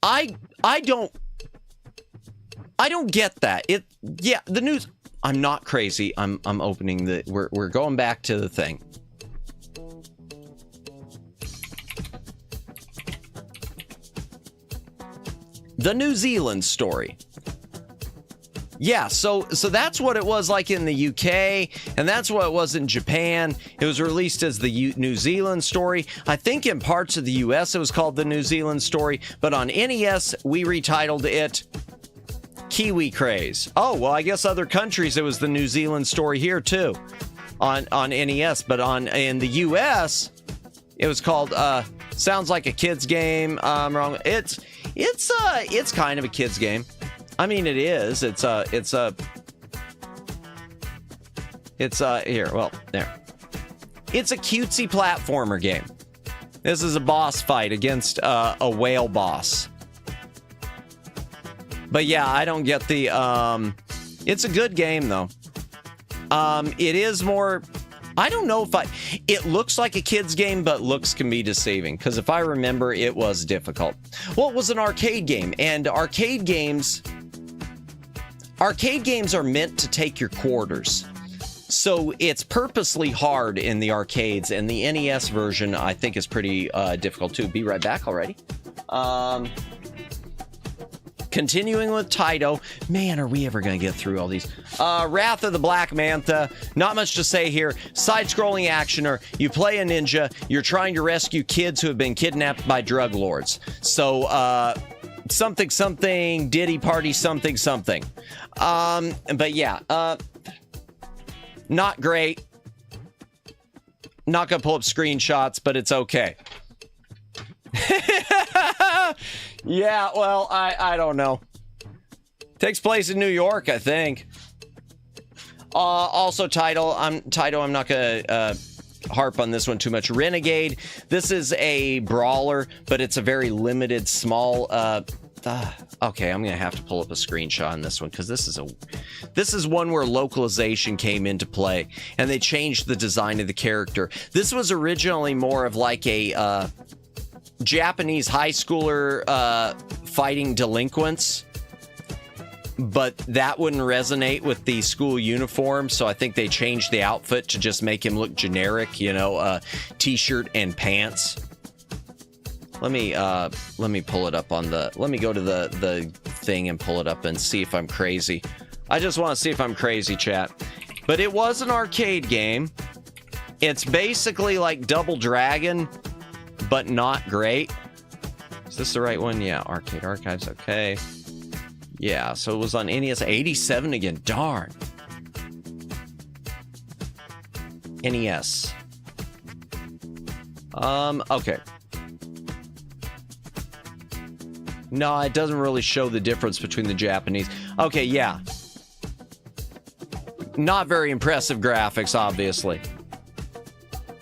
I don't get that. The news. I'm not crazy. I'm opening the. We're going back to the thing. The New Zealand Story. Yeah, so that's what it was like in the UK, and that's what it was in Japan. It was released as the New Zealand Story. I think in parts of the US it was called the New Zealand Story, but on NES we retitled it Kiwi Craze. Oh, well, I guess other countries it was the New Zealand Story here too on NES, but in the US it was called sounds like a kid's game. I'm wrong. It's kind of a kid's game. I mean, it is. It's here. Well, there. It's a cutesy platformer game. This is a boss fight against a whale boss. But yeah, I don't get the. It's a good game though. It is more. I don't know if it looks like a kid's game, but looks can be deceiving. Because if I remember, it was difficult. Well, it was an arcade game, and arcade games are meant to take your quarters. So it's purposely hard in the arcades, and the NES version, I think, is pretty difficult too. Be right back already. Continuing with Taito. Man, are we ever going to get through all these? Wrath of the Black Mantha. Not much to say here. Side-scrolling actioner. You play a ninja. You're trying to rescue kids who have been kidnapped by drug lords. So, something, something, Diddy Party, something, something. But yeah, not great. Not going to pull up screenshots, but it's okay. Yeah, well, I don't know. Takes place in New York, I think. Also, title. I'm not gonna harp on this one too much. Renegade. This is a brawler, but it's a very limited, small. Okay, I'm gonna have to pull up a screenshot on this one because this is one where localization came into play and they changed the design of the character. This was originally more of like a Japanese high schooler fighting delinquents, but that wouldn't resonate with the school uniform, so I think they changed the outfit to just make him look generic, you know, t-shirt and pants. Let me pull it up on the, let me go to the thing and pull it up and see if I'm crazy. I just want to see if I'm crazy, chat. But it was an arcade game. It's basically like Double Dragon, but not great. Is this the right one? Yeah, Arcade Archives, okay. Yeah, so it was on NES. 87 again, darn. NES. Okay. No, it doesn't really show the difference between the Japanese. Okay, yeah. Not very impressive graphics, obviously.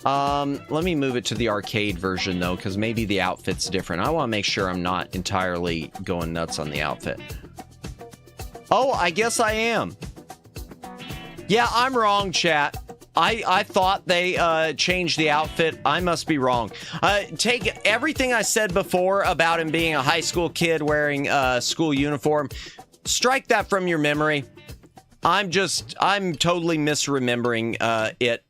Let me move it to the arcade version, though, because maybe the outfit's different. I want to make sure I'm not entirely going nuts on the outfit. Oh, I guess I am. Yeah, I'm wrong, chat. I thought they changed the outfit. I must be wrong. Take everything I said before about him being a high school kid wearing a school uniform. Strike that from your memory. I'm totally misremembering it.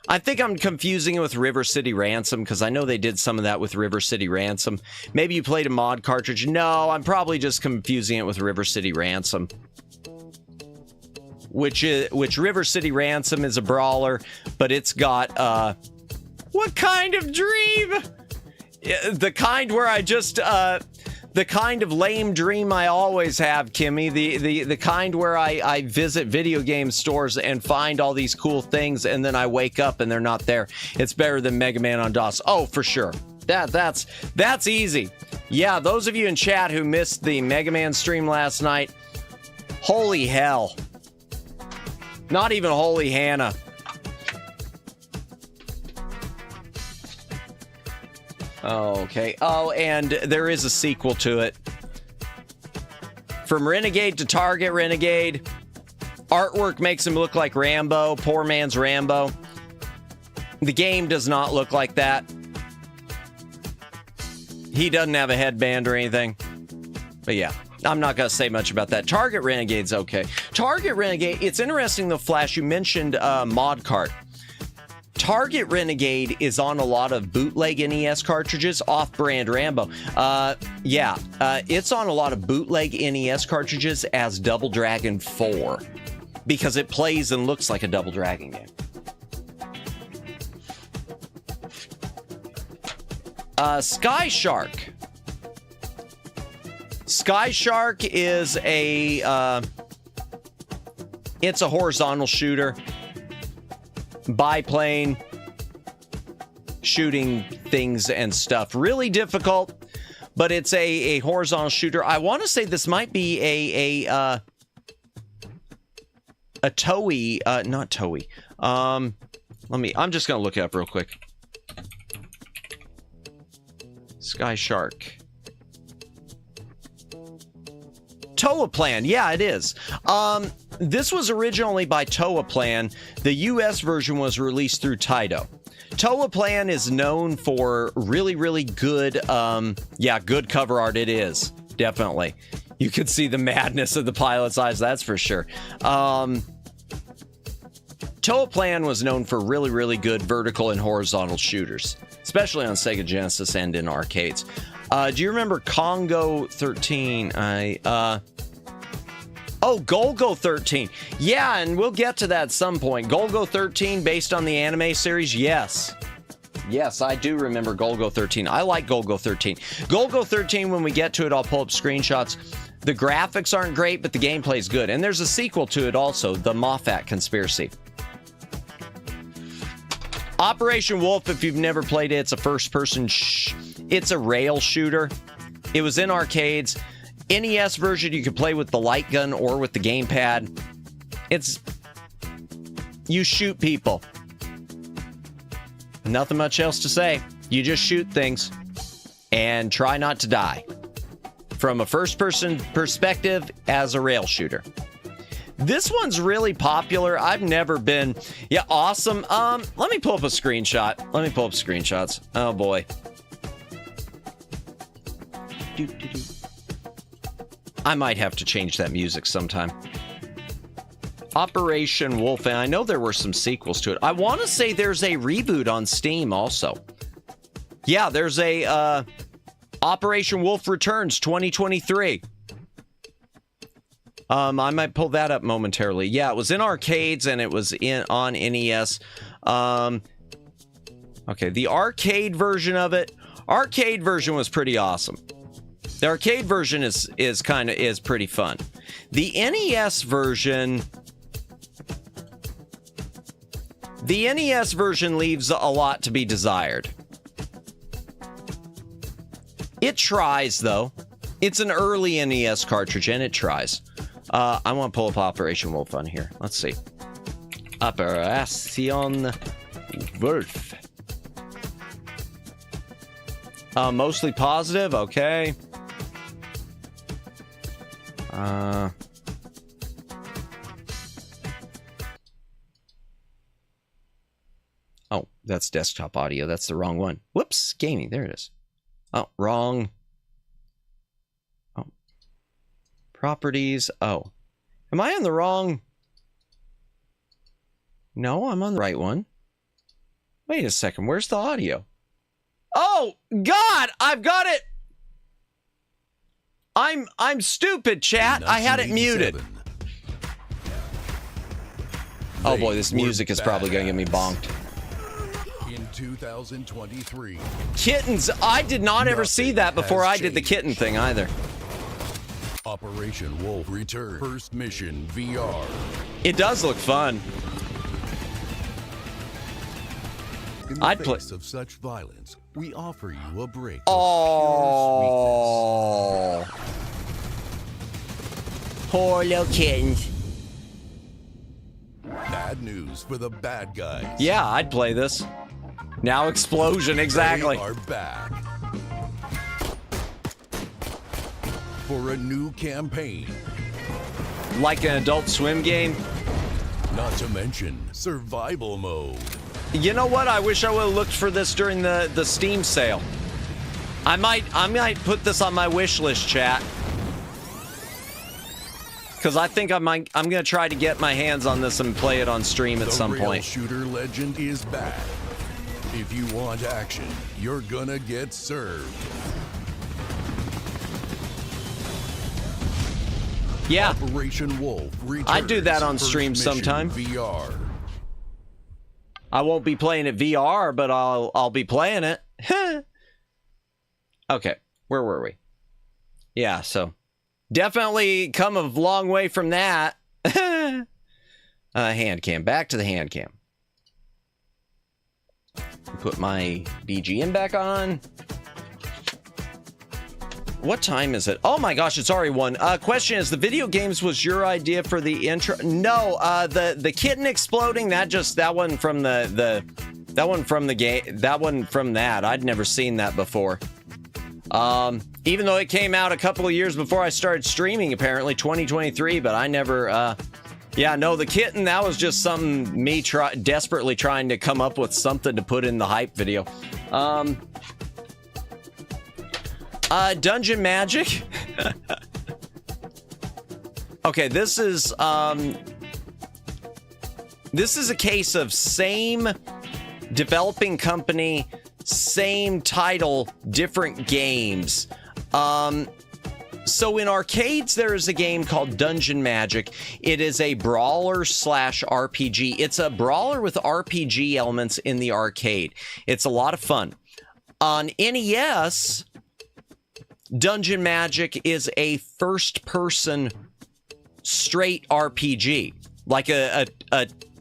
I think I'm confusing it with River City Ransom because I know they did some of that with River City Ransom. Maybe you played a mod cartridge. No, I'm probably just confusing it with River City Ransom. Which River City Ransom is a brawler, but it's got what kind of dream? The kind where I just the kind of lame dream I always have, Kimmy. The kind where I visit video game stores and find all these cool things, and then I wake up and they're not there. It's better than Mega Man on DOS. Oh, for sure. That's easy. Yeah, those of you in chat who missed the Mega Man stream last night, holy hell. Not even Holy Hannah. Okay. Oh, and there is a sequel to it. From Renegade to Target Renegade. Artwork makes him look like Rambo. Poor man's Rambo. The game does not look like that. He doesn't have a headband or anything. But yeah. I'm not going to say much about that. Target Renegade's okay. Target Renegade, it's interesting though, Flash, you mentioned Mod Cart. Target Renegade is on a lot of bootleg NES cartridges, off-brand Rambo. It's on a lot of bootleg NES cartridges as Double Dragon 4 because it plays and looks like a Double Dragon game. Sky Shark. Sky Shark is it's a horizontal shooter. Biplane. Shooting things and stuff. Really difficult, but it's a horizontal shooter. I want to say this might be a Toei, not Toei. I'm just going to look it up real quick. Sky Shark. Toa Plan, yeah, it is. This was originally by Toa Plan. The US version was released through Taito. Toa Plan is known for really, really good, good cover art. It is, definitely. You could see the madness of the pilot's eyes, that's for sure. Toa Plan was known for really, really good vertical and horizontal shooters, especially on Sega Genesis and in arcades. Do you remember Congo 13? Oh, Golgo 13. Yeah, and we'll get to that at some point. Golgo 13, based on the anime series? Yes. Yes, I do remember Golgo 13. I like Golgo 13. Golgo 13, when we get to it, I'll pull up screenshots. The graphics aren't great, but the gameplay's good. And there's a sequel to it also, The Moffat Conspiracy. Operation Wolf, if you've never played it, it's a first-person... It's a rail shooter. It was in arcades. NES version, you could play with the light gun or with the gamepad. It's... You shoot people. Nothing much else to say. You just shoot things and try not to die. From a first-person perspective as a rail shooter. This one's really popular. I've never been... Yeah, awesome. Let me pull up a screenshot. Let me pull up screenshots. Oh, boy. I might have to change that music sometime. Operation Wolf, and I know there were some sequels to it. I want to say there's a reboot on Steam also. Yeah, there's a Operation Wolf Returns 2023. I might pull that up momentarily. Yeah, it was in arcades and it was on NES. Okay, the arcade version of it. Arcade version was pretty awesome. The arcade version is pretty fun. The NES version. The NES version leaves a lot to be desired. It tries, though. It's an early NES cartridge, and it tries. I want to pull up Operation Wolf on here. Let's see. Operation Wolf. Mostly positive. Okay. Oh, that's desktop audio. That's the wrong one. Whoops. Gaming. There it is. Oh, wrong. Oh. Properties. Oh. Am I on the wrong? No, I'm on the right one. Wait a second. Where's the audio? Oh, God! I've got it! I'm stupid, chat. I had it muted. Oh boy, this music is probably going to get me bonked. In 2023. Kittens. I did not ever see that before I did the kitten thing either. Operation Wolf Return. First mission VR. It does look fun. In the face of such violence, we offer you a break. Oh, poor little kittens. Bad news for the bad guys. Yeah, I'd play this. Now explosion, exactly. They are back for a new campaign. Like an Adult Swim game. Not to mention survival mode. You know what? I wish I would have looked for this during the Steam sale. I might put this on my wish list, chat. Because I think I'm gonna try to get my hands on this and play it on stream at some point. The rail shooter legend is back. If you want action, you're gonna get served. Yeah. Operation Wolf returns. I'd do that on stream sometime. VR. I won't be playing it VR, but I'll be playing it. Okay, where were we? Yeah, so definitely come a long way from that. Handcam. Back to the Handcam. Put my BGM back on. What time is it? Oh my gosh, it's already 1. Question is, the video games was your idea for the intro? No, the kitten exploding, that one from that. I'd never seen that before. Even though it came out a couple of years before I started streaming, apparently 2023, but I never yeah, no, the kitten, that was just something me desperately trying to come up with something to put in the hype video. Dungeon Magic. Okay, this is a case of same developing company, same title, different games. So in arcades, there is a game called Dungeon Magic. It is a brawler / RPG. It's a brawler with RPG elements in the arcade. It's a lot of fun. On NES, Dungeon Magic is a first-person straight RPG, like a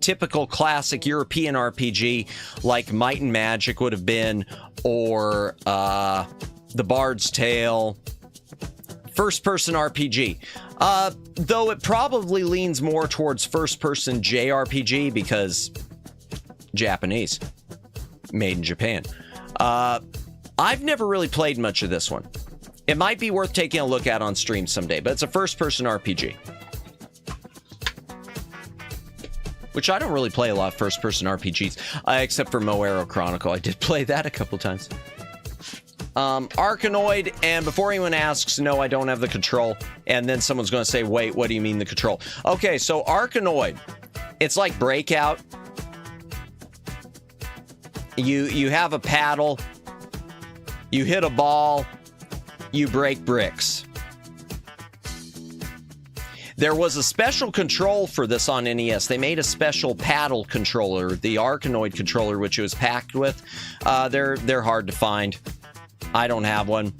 typical classic European RPG, like Might and Magic would have been, or The Bard's Tale. First-person RPG. Though it probably leans more towards first-person JRPG because Japanese. Made in Japan. I've never really played much of this one. It might be worth taking a look at on stream someday, but it's a first-person RPG. Which I don't really play a lot of first-person RPGs, except for Moero Chronicle. I did play that a couple times. Arkanoid, and before anyone asks, no, I don't have the control, and then someone's going to say, wait, what do you mean the control? Okay, so Arkanoid, it's like Breakout. You have a paddle, you hit a ball, you break bricks. There was a special control for this on NES. They made a special paddle controller, the Arkanoid controller, which it was packed with. They're hard to find. I don't have one.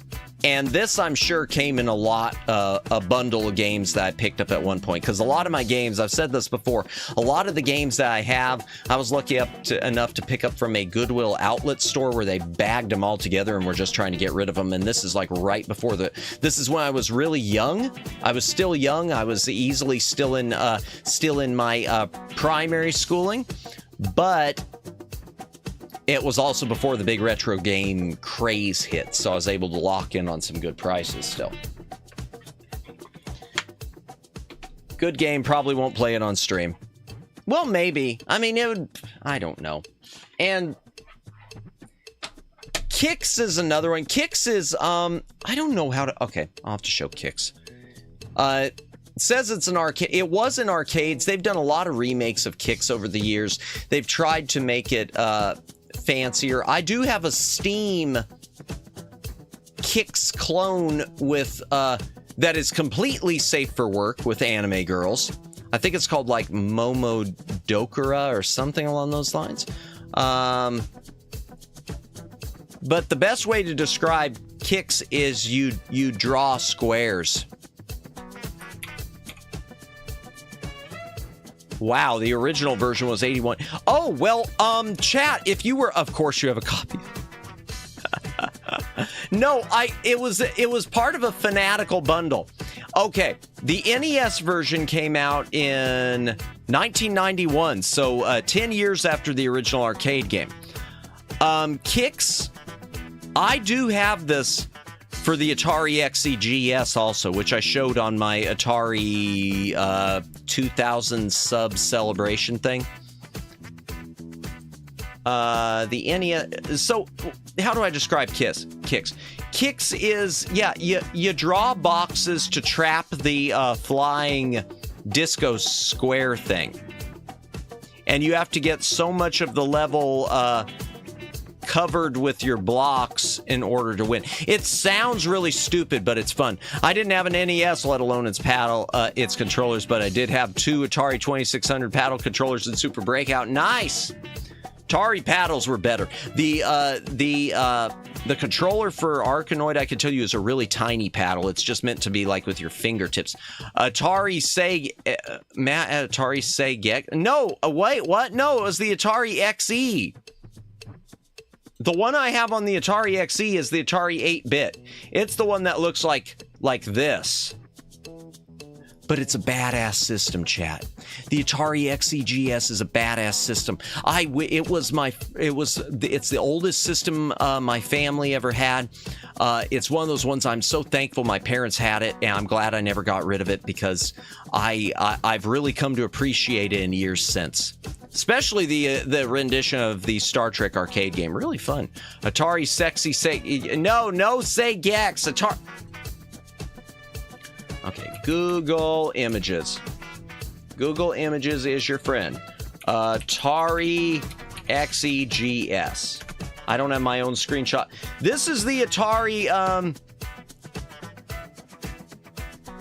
And this, I'm sure, came in a bundle of games that I picked up at one point. Because a lot of my games, I've said this before, a lot of the games that I have, I was lucky enough to pick up from a Goodwill outlet store where they bagged them all together and were just trying to get rid of them. And this is like right before this is when I was really young. I was still young. I was easily still in my primary schooling. But it was also before the big retro game craze hit, so I was able to lock in on some good prices still. Good game, probably won't play it on stream. Well, maybe. I mean, it would, I don't know. And Kicks is another one. Kicks is, I don't know how to, okay, I'll have to show Kicks. It says it's an arcade. It was in arcades. They've done a lot of remakes of Kicks over the years. They've tried to make it, fancier. I do have a Steam Kicks clone with that is completely safe for work with anime girls. I think it's called like Momodokura or something along those lines. But the best way to describe Kicks is you draw squares. Wow, the original version was 81. Oh, well, chat, if you were, of course you have a copy. No, it was part of a Fanatical bundle. Okay, the NES version came out in 1991, so 10 years after the original arcade game. Kicks, I do have this for the Atari XEGS also, which I showed on my Atari 2000 sub celebration thing. The NES. So, how do I describe Kicks? Kicks is, yeah, you draw boxes to trap the flying disco square thing, and you have to get so much of the level covered with your blocks in order to win. It sounds really stupid, but it's fun. I didn't have an NES, let alone its controllers, but I did have two Atari 2600 paddle controllers and Super Breakout. Nice! Atari paddles were better. The controller for Arkanoid, I can tell you, is a really tiny paddle. It's just meant to be like with your fingertips. Atari Sega. No, wait, what? No, it was the Atari XE. The one I have on the Atari XE is the Atari 8-bit. It's the one that looks like this. But it's a badass system, chat. The Atari XEGS is a badass system. It's the oldest system my family ever had. It's one of those ones I'm so thankful my parents had it, and I'm glad I never got rid of it because I've really come to appreciate it in years since. Especially the rendition of the Star Trek arcade game. Really fun. Atari Sexy Say... No, say Gex. Atari... Okay, Google Images. Google Images is your friend. Atari XEGS. I don't have my own screenshot. This is the Atari,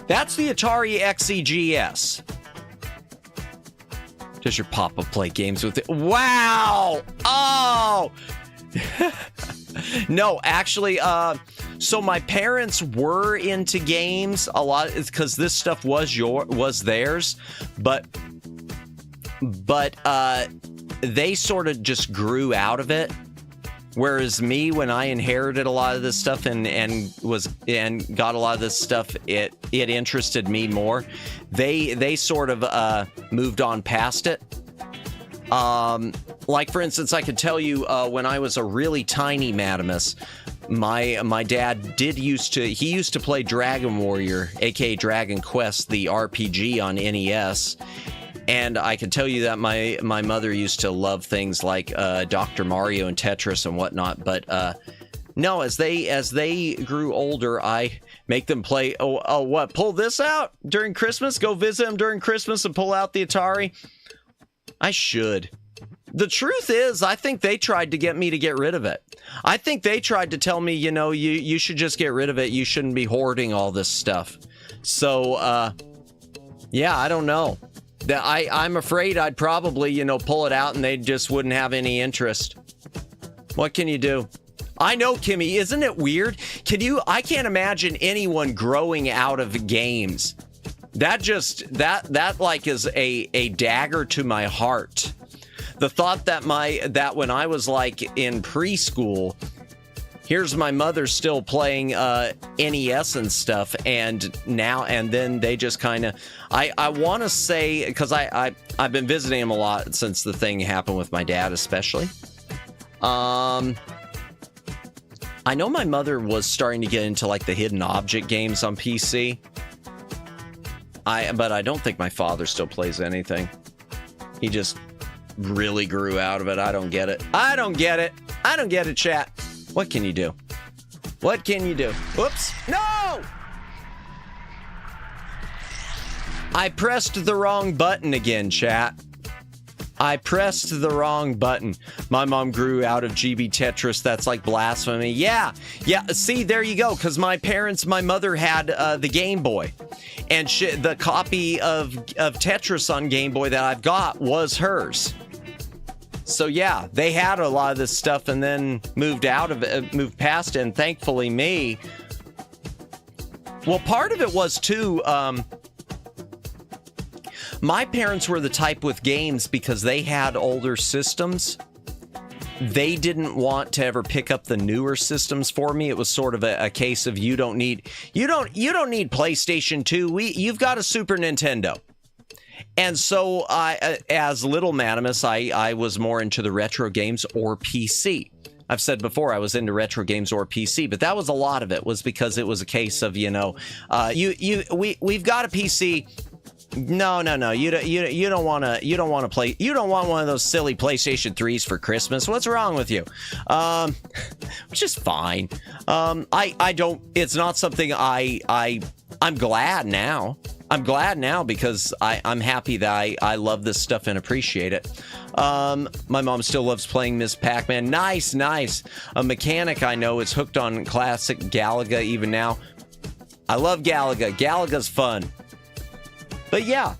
that's the Atari XEGS. Does your papa play games with it? Wow! Oh! No, actually, so my parents were into games a lot because this stuff was theirs, but they sort of just grew out of it. Whereas me, when I inherited a lot of this stuff and got a lot of this stuff, it interested me more. They sort of moved on past it. Like for instance, I could tell you when I was a really tiny Madamus, my dad used to play Dragon Warrior, aka Dragon Quest, the RPG on NES. And I can tell you that my mother used to love things like Dr. Mario and Tetris and whatnot. But no, as they grew older, I make them play. What? Pull this out during Christmas? Go visit them during Christmas and pull out the Atari? I should. The truth is, I think they tried to get me to get rid of it. I think they tried to tell me, you should just get rid of it. You shouldn't be hoarding all this stuff. So, yeah, I don't know. I'm afraid I'd probably, pull it out and they just wouldn't have any interest. What can you do? I know, Kimmy, isn't it weird? I can't imagine anyone growing out of games. That like is a dagger to my heart. The thought that when I was like in preschool, here's my mother still playing NES and stuff, and then they just kind of, I want to say, because I've been visiting him a lot since the thing happened with my dad, especially. I know my mother was starting to get into like the hidden object games on PC. But I don't think my father still plays anything. He just really grew out of it. I don't get it. I don't get it, chat. What can you do? What can you do? Whoops. No! I pressed the wrong button again, chat. I pressed the wrong button. My mom grew out of GB Tetris. That's like blasphemy. Yeah. See, there you go. Because my mother had the Game Boy. And the copy of Tetris on Game Boy that I've got was hers. So yeah, they had a lot of this stuff and then moved past it. And thankfully me. Well, part of it was too, my parents were the type with games, because they had older systems. They didn't want to ever pick up the newer systems for me. It was sort of a case of you don't need PlayStation 2. You've got a Super Nintendo. And so as little Madamus, I was more into the retro games or PC. I've said before I was into retro games or PC, but that was a lot of it was because it was a case of, we've got a PC. No. You don't want to play. You don't want one of those silly PlayStation 3s for Christmas. What's wrong with you? Which is fine. I don't. It's not something I'm glad now. I'm glad now because I'm happy that I love this stuff and appreciate it. My mom still loves playing Ms. Pac-Man. Nice. A mechanic I know is hooked on classic Galaga even now. I love Galaga. Galaga's fun. But yeah.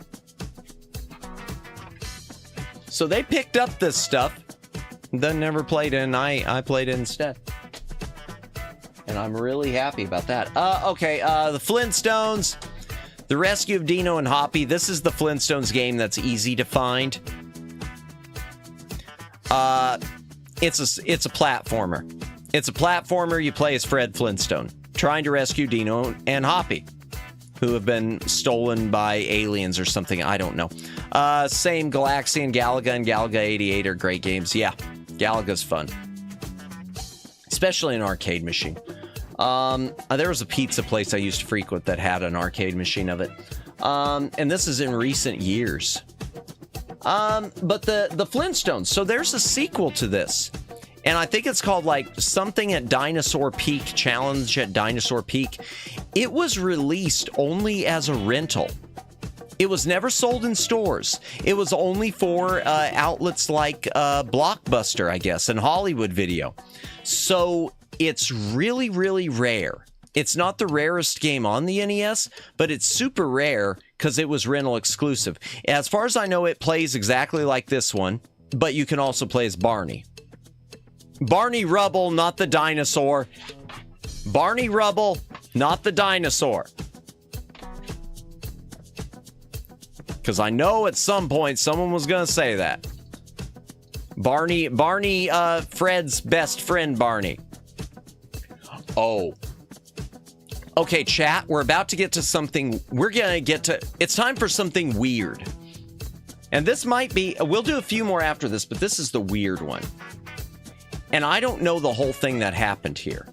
So they picked up this stuff. Then never played it, and I played it instead. And I'm really happy about that. Okay, the Flintstones. The Rescue of Dino and Hoppy. This is the Flintstones game that's easy to find. It's a platformer. It's a platformer you play as Fred Flintstone, trying to rescue Dino and Hoppy, who have been stolen by aliens or something. I don't know. Same Galaxy and Galaga 88 are great games. Yeah, Galaga's fun. Especially an arcade machine. There was a pizza place I used to frequent that had an arcade machine of it. And this is in recent years. But the Flintstones. So there's a sequel to this. And I think it's called like something at Dinosaur Peak, Challenge at Dinosaur Peak. It was released only as a rental. It was never sold in stores. It was only for outlets like Blockbuster, I guess, and Hollywood Video. So it's really, really rare. It's not the rarest game on the NES, but it's super rare because it was rental exclusive. As far as I know, it plays exactly like this one, but you can also play as Barney. Barney Rubble, not the dinosaur. Barney Rubble, not the dinosaur. Because I know at some point someone was going to say that. Barney, Fred's best friend, Barney. Oh. Okay, chat, we're about to get to something. It's time for something weird. And this might be, we'll do a few more after this, but this is the weird one. And I don't know the whole thing that happened here.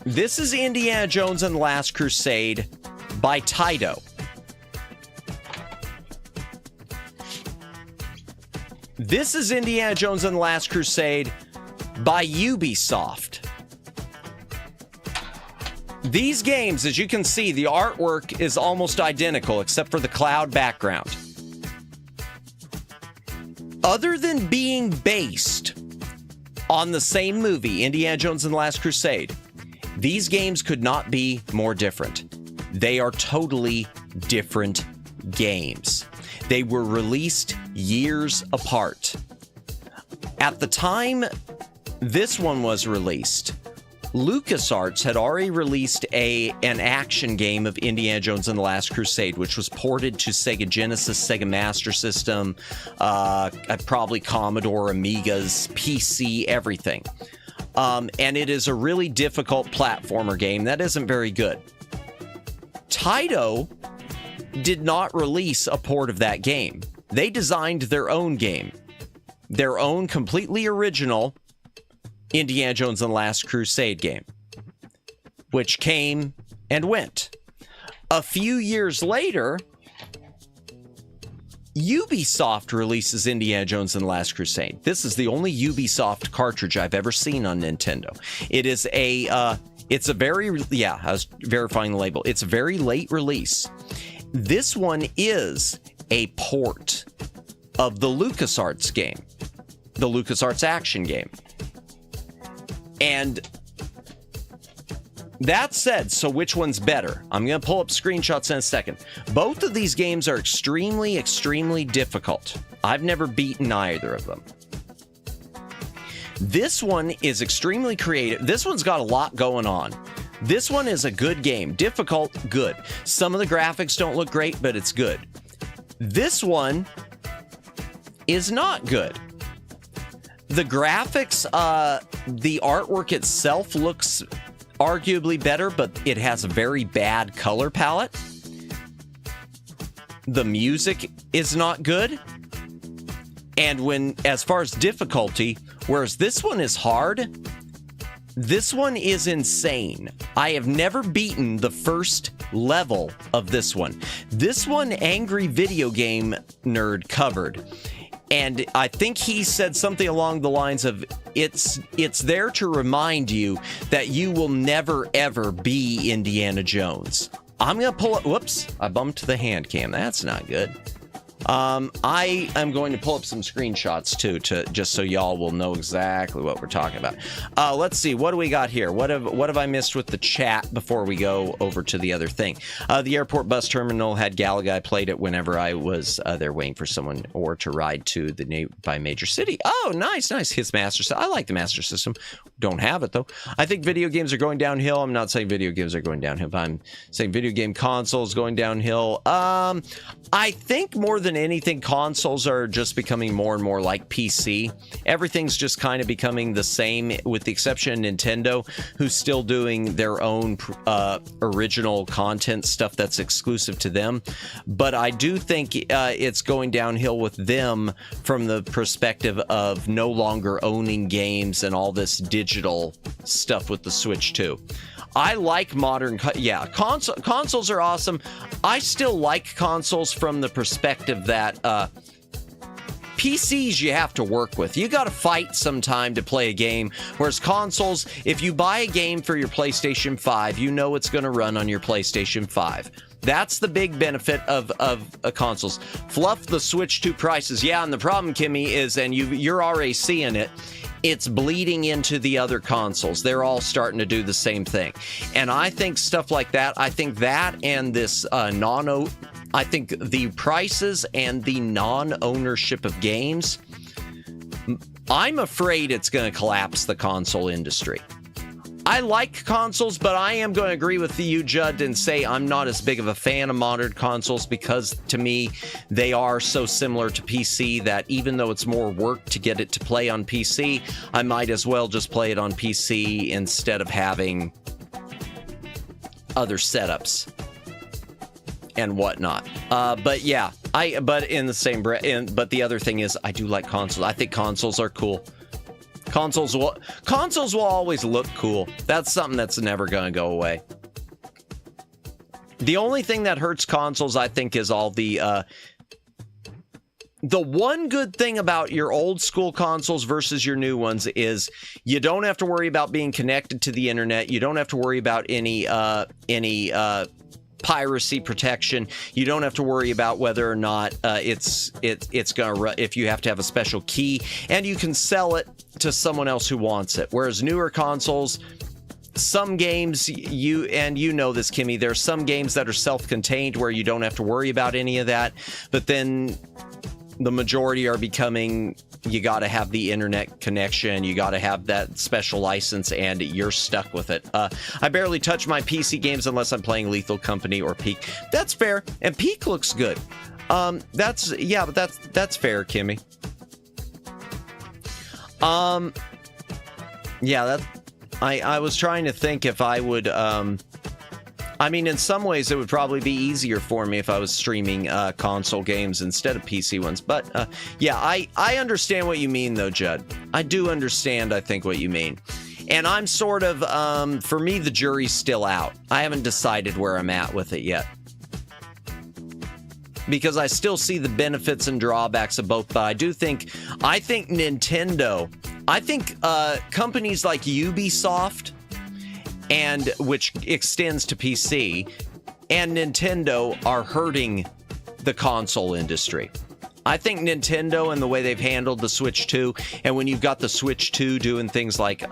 This is Indiana Jones and the Last Crusade by Taito. This is Indiana Jones and the Last Crusade by Ubisoft. These games, as you can see, the artwork is almost identical except for the cloud background. Other than being based on the same movie, Indiana Jones and the Last Crusade, these games could not be more different. They are totally different games. They were released years apart. At the time this one was released, LucasArts had already released an action game of Indiana Jones and the Last Crusade, which was ported to Sega Genesis, Sega Master System, probably Commodore, Amigas, PC, everything. And it is a really difficult platformer game that isn't very good. Taito did not release a port of that game. They designed their own game, their own completely original Indiana Jones and the Last Crusade game, which came and went. A few years later, Ubisoft releases Indiana Jones and the Last Crusade. This is the only Ubisoft cartridge I've ever seen on Nintendo. It is I was verifying the label. It's a very late release. This one is a port of the LucasArts game, the LucasArts action game. And that said, so which one's better? I'm going to pull up screenshots in a second. Both of these games are extremely, extremely difficult. I've never beaten either of them. This one is extremely creative. This one's got a lot going on. This one is a good game. Difficult, good. Some of the graphics don't look great, but it's good. This one is not good. The graphics, the artwork itself looks arguably better, but it has a very bad color palette. The music is not good. And as far as difficulty, whereas this one is hard, this one is insane. I have never beaten the first level of this one. This one, Angry Video Game Nerd covered. And I think he said something along the lines of, it's there to remind you that you will never, ever be Indiana Jones. I'm going to pull up, whoops, I bumped the hand cam. That's not good. I am going to pull up some screenshots too, just so y'all will know exactly what we're talking about. Let's see, what do we got here? What have I missed with the chat before we go over to the other thing? The airport bus terminal had Galaga. I played it whenever I was there waiting for someone or to ride to the nearby major city. Oh, nice. His Master System. I like the Master System. Don't have it though. I think video games are going downhill. I'm not saying video games are going downhill, but I'm saying video game consoles going downhill. I think more than anything, consoles are just becoming more and more like PC. Everything's just kind of becoming the same, with the exception of Nintendo, who's still doing their own original content stuff that's exclusive to them. But I do think it's going downhill with them from the perspective of no longer owning games and all this digital stuff with the Switch too. I like modern, consoles are awesome. I still like consoles from the perspective that PCs you have to work with. You got to fight sometime to play a game, whereas consoles, if you buy a game for your PlayStation 5, you know it's going to run on your PlayStation 5. That's the big benefit of consoles. Fluff the Switch 2 prices. Yeah, and the problem, Kimmy, is, and you're already seeing it, it's bleeding into the other consoles. They're all starting to do the same thing. And I think stuff like that, I think that and this I think the prices and the non-ownership of games, I'm afraid it's going to collapse the console industry. I like consoles, but I am going to agree with you, Judd, and say I'm not as big of a fan of modern consoles because, to me, they are so similar to PC that even though it's more work to get it to play on PC, I might as well just play it on PC instead of having other setups and whatnot. But yeah, but in the same breath, but the other thing is, I do like consoles. I think consoles are cool. Consoles will always look cool. That's something that's never going to go away. The only thing that hurts consoles, I think, is all the one good thing about your old school consoles versus your new ones is you don't have to worry about being connected to the internet. You don't have to worry about any piracy protection. You don't have to worry about whether or not it's gonna run, if you have to have a special key, and you can sell it to someone else who wants it. Whereas newer consoles, some games, you know this, Kimmy, there's some games that are self-contained where you don't have to worry about any of that, but then the majority are becoming, you got to have the internet connection, you got to have that special license, and you're stuck with it. I barely touch my PC games unless I'm playing Lethal Company or Peak. That's fair, and Peak looks good. That's fair, Kimmy. I was trying to think if I would, I mean, in some ways, it would probably be easier for me if I was streaming console games instead of PC ones. But yeah, I understand what you mean, though, Judd. I do understand, I think, what you mean. And I'm sort of, for me, the jury's still out. I haven't decided where I'm at with it yet. Because I still see the benefits and drawbacks of both. But I think Nintendo, companies like Ubisoft, and which extends to PC, and Nintendo are hurting the console industry. I think Nintendo and the way they've handled the Switch 2, and when you've got the Switch 2 doing things like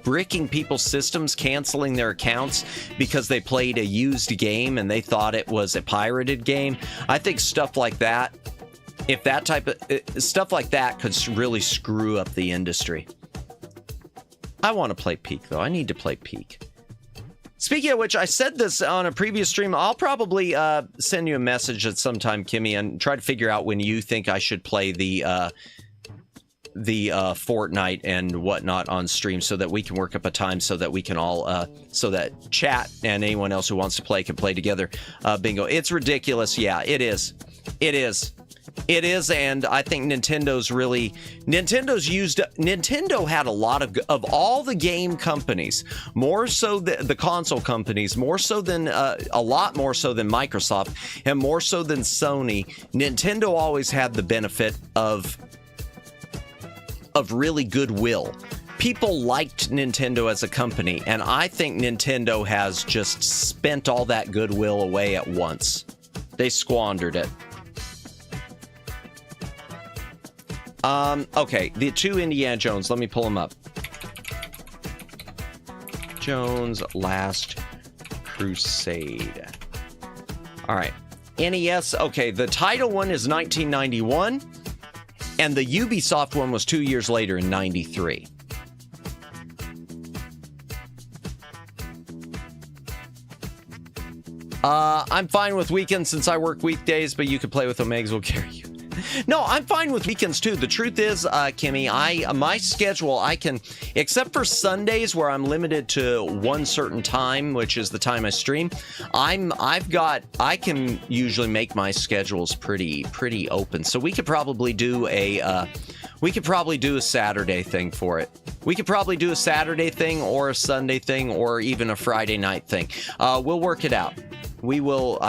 bricking people's systems, canceling their accounts because they played a used game and they thought it was a pirated game. I think stuff like that, if that type of stuff like that could really screw up the industry. I want to play Peak, though. I need to play Peak. Speaking of which, I said this on a previous stream. I'll probably send you a message at some time, Kimmy, and try to figure out when you think I should play the Fortnite and whatnot on stream, so that we can work up a time so that we can all, so that chat and anyone else who wants to play can play together. Bingo. It's ridiculous. Yeah, it is. It is. It is, and I think Nintendo had a lot of all the game companies, more so the console companies, more so than a lot more so than Microsoft, and more so than Sony. Nintendo always had the benefit of really goodwill. People liked Nintendo as a company, and I think Nintendo has just spent all that goodwill away at once. They squandered it. Okay, the two Indiana Jones, let me pull them up. Jones Last Crusade. All right, NES, okay, the title one is 1991, and the Ubisoft one was 2 years later in 93. I'm fine with weekends since I work weekdays, but you can play with them. Eggs will carry you. No, I'm fine with weekends too. The truth is, Kimmy, my schedule, I can, except for Sundays where I'm limited to one certain time, which is the time I stream. I can usually make my schedules pretty open. So we could probably do a Saturday thing for it. We could probably do a Saturday thing or a Sunday thing or even a Friday night thing. We'll work it out. We will.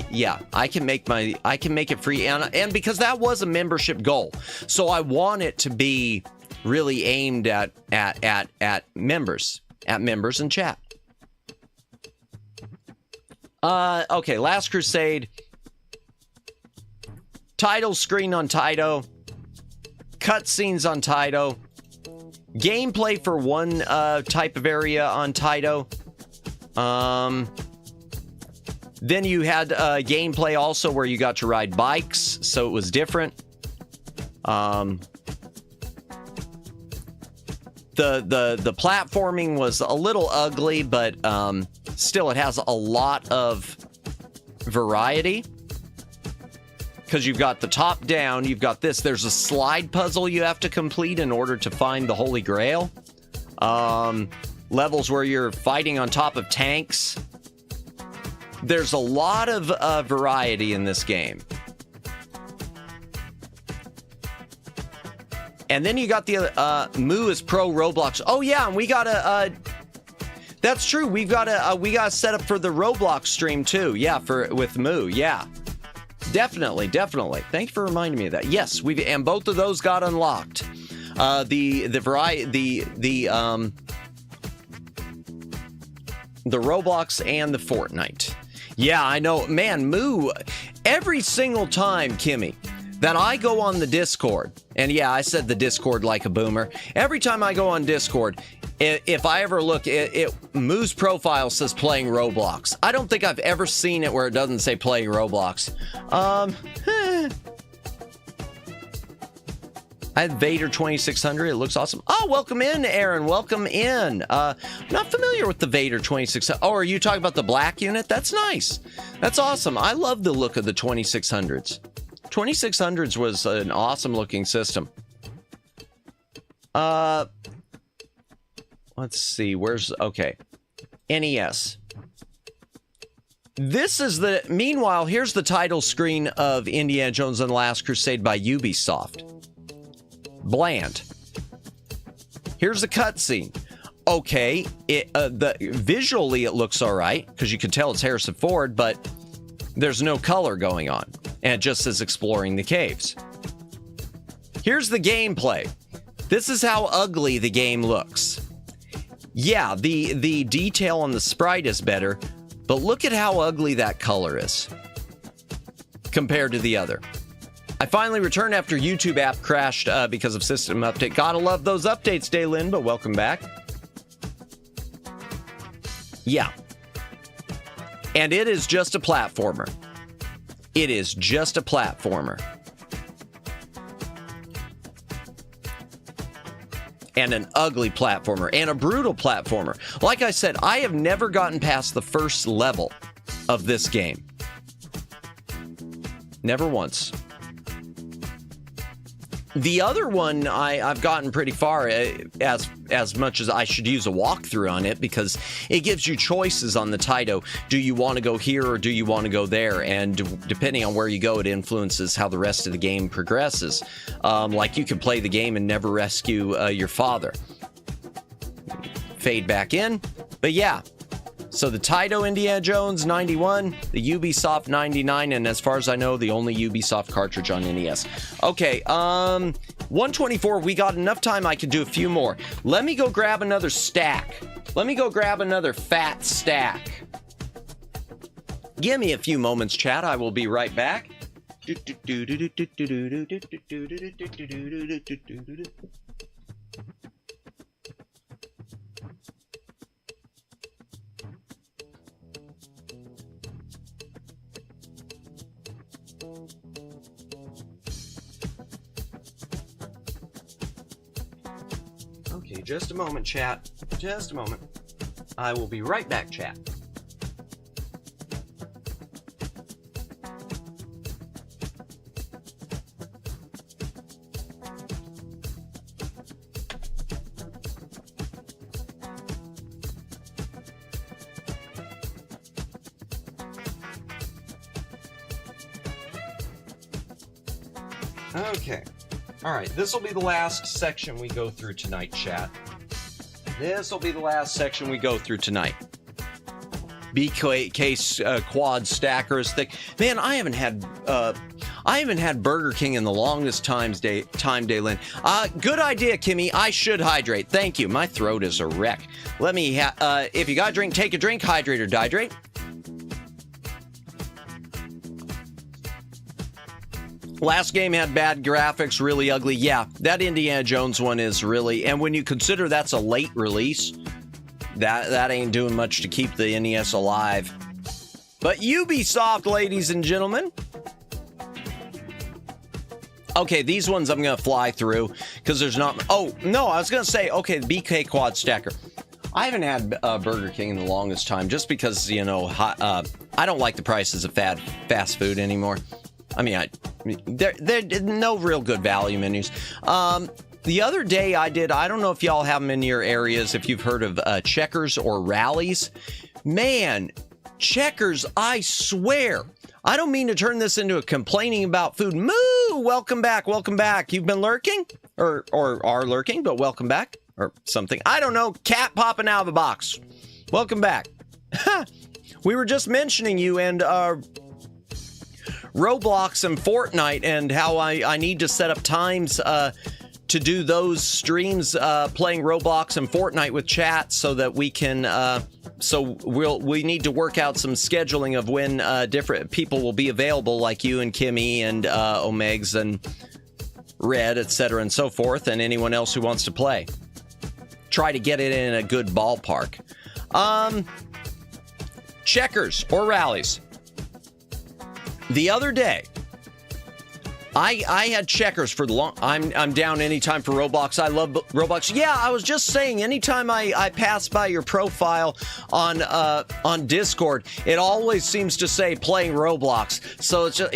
Yeah. I can make it free, and because that was a membership goal, so I want it to be really aimed at members and chat. Okay. Last Crusade. Title screen on Taito. Cutscenes on Taito. Gameplay for one type of area on Taito. Then you had gameplay also where you got to ride bikes, so it was different. The platforming was a little ugly, but still it has a lot of variety. Because you've got the top down, you've got this. There's a slide puzzle you have to complete in order to find the Holy Grail. Levels where you're fighting on top of tanks. There's a lot of variety in this game. And then you got the Moo is pro Roblox. Oh yeah, and we got a. That's true. We got a set up for the Roblox stream too. Yeah, with Moo. Yeah. Definitely. Thank you for reminding me of that. Yes, and both of those got unlocked. The Roblox and the Fortnite. Yeah, I know. Man, Moo, every single time, Kimmy, that I go on the Discord, and yeah, I said the Discord like a boomer. Every time I go on Discord, if I ever look, Moo's profile says playing Roblox. I don't think I've ever seen it where it doesn't say playing Roblox. I had Vader 2600. It looks awesome. Oh, welcome in, Aaron. Welcome in. I'm not familiar with the Vader 2600. Oh, are you talking about the black unit? That's nice. That's awesome. I love the look of the 2600s. 2600s was an awesome looking system. Let's see. Okay. NES. This is meanwhile, here's the title screen of Indiana Jones and the Last Crusade by Ubisoft. Bland. Here's the cutscene. Okay, visually it looks all right because you can tell it's Harrison Ford, but there's no color going on, and it just says exploring the caves. Here's the gameplay. This is how ugly the game looks. Yeah, the detail on the sprite is better, but look at how ugly that color is compared to the other. I finally returned after YouTube app crashed because of system update. Gotta love those updates, Daylin, but welcome back. Yeah. And it is just a platformer. It is just a platformer. And an ugly platformer. And a brutal platformer. Like I said, I have never gotten past the first level of this game. Never once. The other one, I've gotten pretty far, as much as I should use a walkthrough on it, because it gives you choices on the Taito. Do you want to go here or do you want to go there? And depending on where you go, it influences how the rest of the game progresses. Like you can play the game and never rescue your father. Fade back in. But yeah. So the Taito Indiana Jones 91, the Ubisoft 99, and as far as I know, the only Ubisoft cartridge on NES. Okay, 124, we got enough time I could do a few more. Let me go grab another stack. Let me go grab another fat stack. Give me a few moments, chat. I will be right back. Okay, just a moment, chat. Just a moment. I will be right back, chat. Okay. All right, this will be the last section we go through tonight, chat. This will be the last section we go through tonight. BK quad stacker is thick. Man, I haven't had Burger King in the longest time, Daylin. Good idea, Kimmy. I should hydrate. Thank you. My throat is a wreck. Let me, if you got a drink, take a drink, hydrate or dihydrate. Last game had bad graphics, really ugly. Yeah, that Indiana Jones one is really, and when you consider that's a late release, that ain't doing much to keep the NES alive. But Ubisoft, ladies and gentlemen. Okay, these ones I'm going to fly through because there's not... Oh, no, I was going to say, okay, the BK Quad Stacker. I haven't had Burger King in the longest time just because, you know, I don't like the prices of fast food anymore. I mean, they're no real good value menus. The other day I don't know if y'all have them in your areas, if you've heard of Checkers or Rallies. Man, Checkers, I swear. I don't mean to turn this into a complaining about food. Moo! Welcome back, welcome back. You've been lurking? Or are lurking, but welcome back? Or something. I don't know. Cat popping out of the box. Welcome back. We were just mentioning you and Roblox and Fortnite and how I need to set up times to do those streams playing Roblox and Fortnite with chat so that we can we need to work out some scheduling of when different people will be available, like you and Kimmy and Omegs and Red, etc. and so forth, and anyone else who wants to play. Try to get it in a good ballpark. Checkers or Rallies. The other day, I had Checkers for the long... I'm down anytime for Roblox. I love Roblox. Yeah, I was just saying, anytime I pass by your profile on Discord, it always seems to say playing Roblox. So it's just...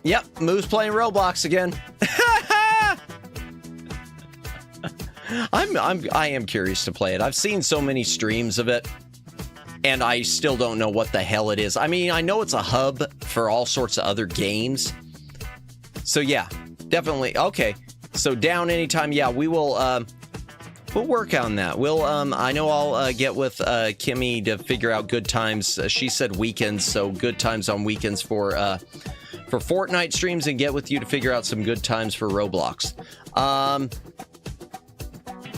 Yep, Moo's playing Roblox again. I am curious to play it. I've seen so many streams of it, and I still don't know what the hell it is. I mean, I know it's a hub for all sorts of other games. So yeah, definitely. Okay, so down anytime. Yeah, we'll work on that. I know I'll get with Kimmy to figure out good times. She said weekends, so good times on weekends for Fortnite streams, and get with you to figure out some good times for Roblox.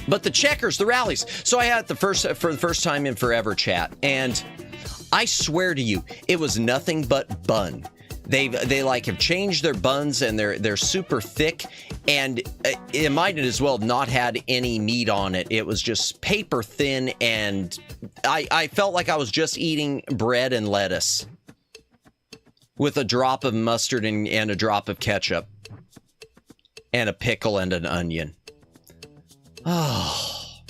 But the Checkers, the Rallies. So I had it for the first time in forever, chat, and I swear to you, it was nothing but bun. They like have changed their buns, and they're super thick, and it might as well not had any meat on it. It was just paper thin, and I felt like I was just eating bread and lettuce with a drop of mustard and a drop of ketchup and a pickle and an onion. Oh,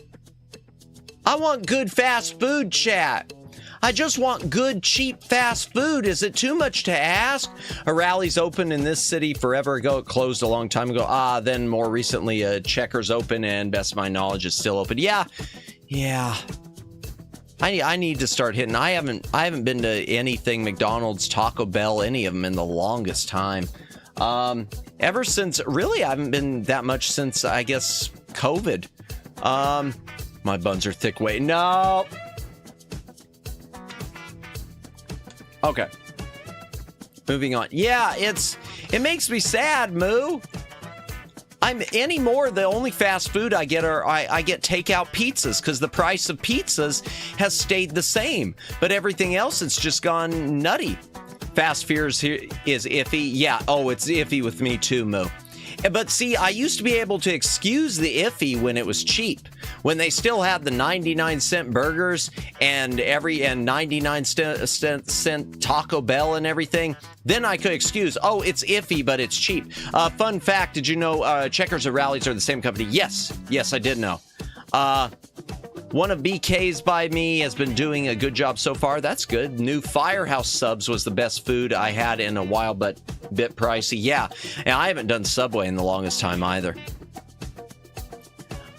I want good fast food, chat. I just want good, cheap, fast food. Is it too much to ask? A Rally's opened in this city forever ago. It closed a long time ago. Then more recently, Checkers open, and best of my knowledge is still open. Yeah. I need to start hitting. I haven't been to anything McDonald's, Taco Bell, any of them in the longest time. Ever since, really, I haven't been that much since, I guess, COVID. My buns are thick. Wait, no. Okay. Moving on. Yeah, it makes me sad, Moo. The only fast food I get I get takeout pizzas, because the price of pizzas has stayed the same, but everything else, it's just gone nutty. Fast Fears here is iffy. Yeah, it's iffy with me too, Moo. But see, I used to be able to excuse the iffy when it was cheap, when they still had the 99-cent burgers and 99-cent Taco Bell and everything. Then I could excuse, it's iffy, but it's cheap. Fun fact, did you know Checkers and Rallies are the same company? Yes, I did know. One of BK's by me has been doing a good job so far. That's good. New Firehouse subs was the best food I had in a while, but a bit pricey. Yeah, and I haven't done Subway in the longest time either.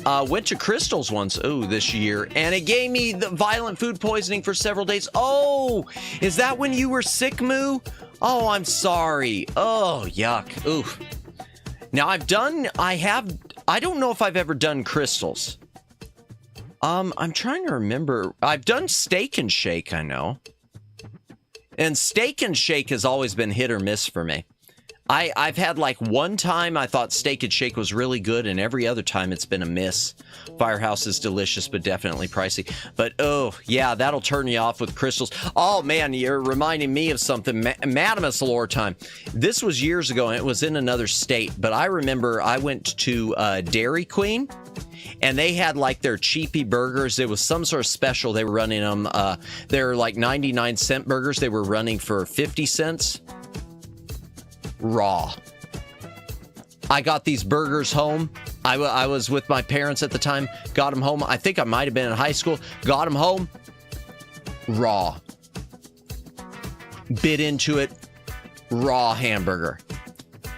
Went to Crystal's once, this year, and it gave me the violent food poisoning for several days. Oh, is that when you were sick, Moo? Oh, I'm sorry. Oh, yuck. Oof. Now I don't know if I've ever done Crystal's. I'm trying to remember. I've done Steak and Shake, I know. And Steak and Shake has always been hit or miss for me. I've had like one time I thought Steak and Shake was really good, and every other time it's been a miss. Firehouse is delicious, but definitely pricey. But oh, yeah, that'll turn you off with crystals. Oh, man, you're reminding me of something. Madamus lore time. This was years ago, and it was in another state. But I remember I went to Dairy Queen, and they had like their cheapy burgers. It was some sort of special. They were running them. They're like 99-cent burgers. They were running for 50 cents. Raw. I got these burgers home. I was with my parents at the time. Got them home. I think I might have been in high school. Got them home. Raw. Bit into it. Raw hamburger.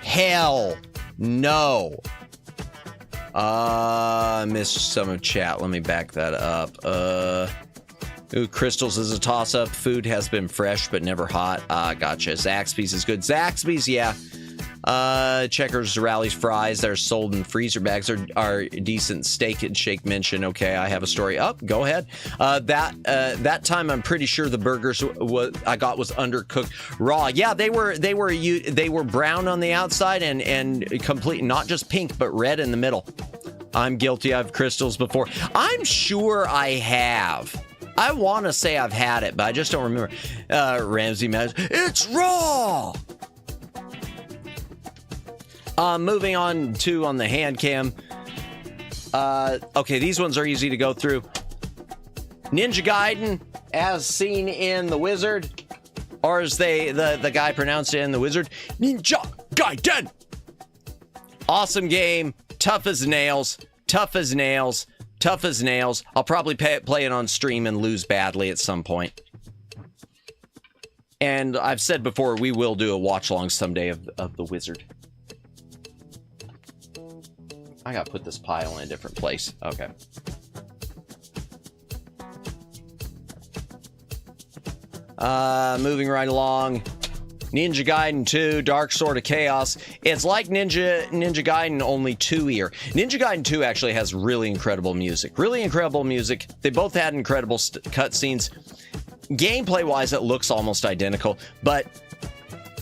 Hell no. I missed some of chat. Let me back that up. Ooh, crystals is a toss-up. Food has been fresh, but never hot. Gotcha. Zaxby's is good. Zaxby's, yeah. Checkers, Rallies, Fries. They're sold in freezer bags. Are decent. Steak and Shake mention. Okay, I have a story. Up, go ahead. That time, I'm pretty sure the burgers I got was undercooked raw. Yeah, they were brown on the outside and complete, not just pink, but red in the middle. I'm guilty. I've crystals before. I'm sure I have. I want to say I've had it, but I just don't remember. Ramsey Matters. It's raw! Moving on the Handcam. Okay, these ones are easy to go through. Ninja Gaiden, as seen in The Wizard, or as the guy pronounced it in The Wizard, Ninja Gaiden! Awesome game. Tough as nails. Tough as nails. Tough as nails. I'll probably play it on stream and lose badly at some point. And I've said before, we will do a watch-along someday of The Wizard. I gotta put this pile in a different place. Okay. Moving right along. Ninja Gaiden 2, Dark Sword of Chaos. It's like Ninja Gaiden, only 2-ear. Ninja Gaiden 2 actually has really incredible music. Really incredible music. They both had incredible cutscenes. Gameplay-wise, it looks almost identical, but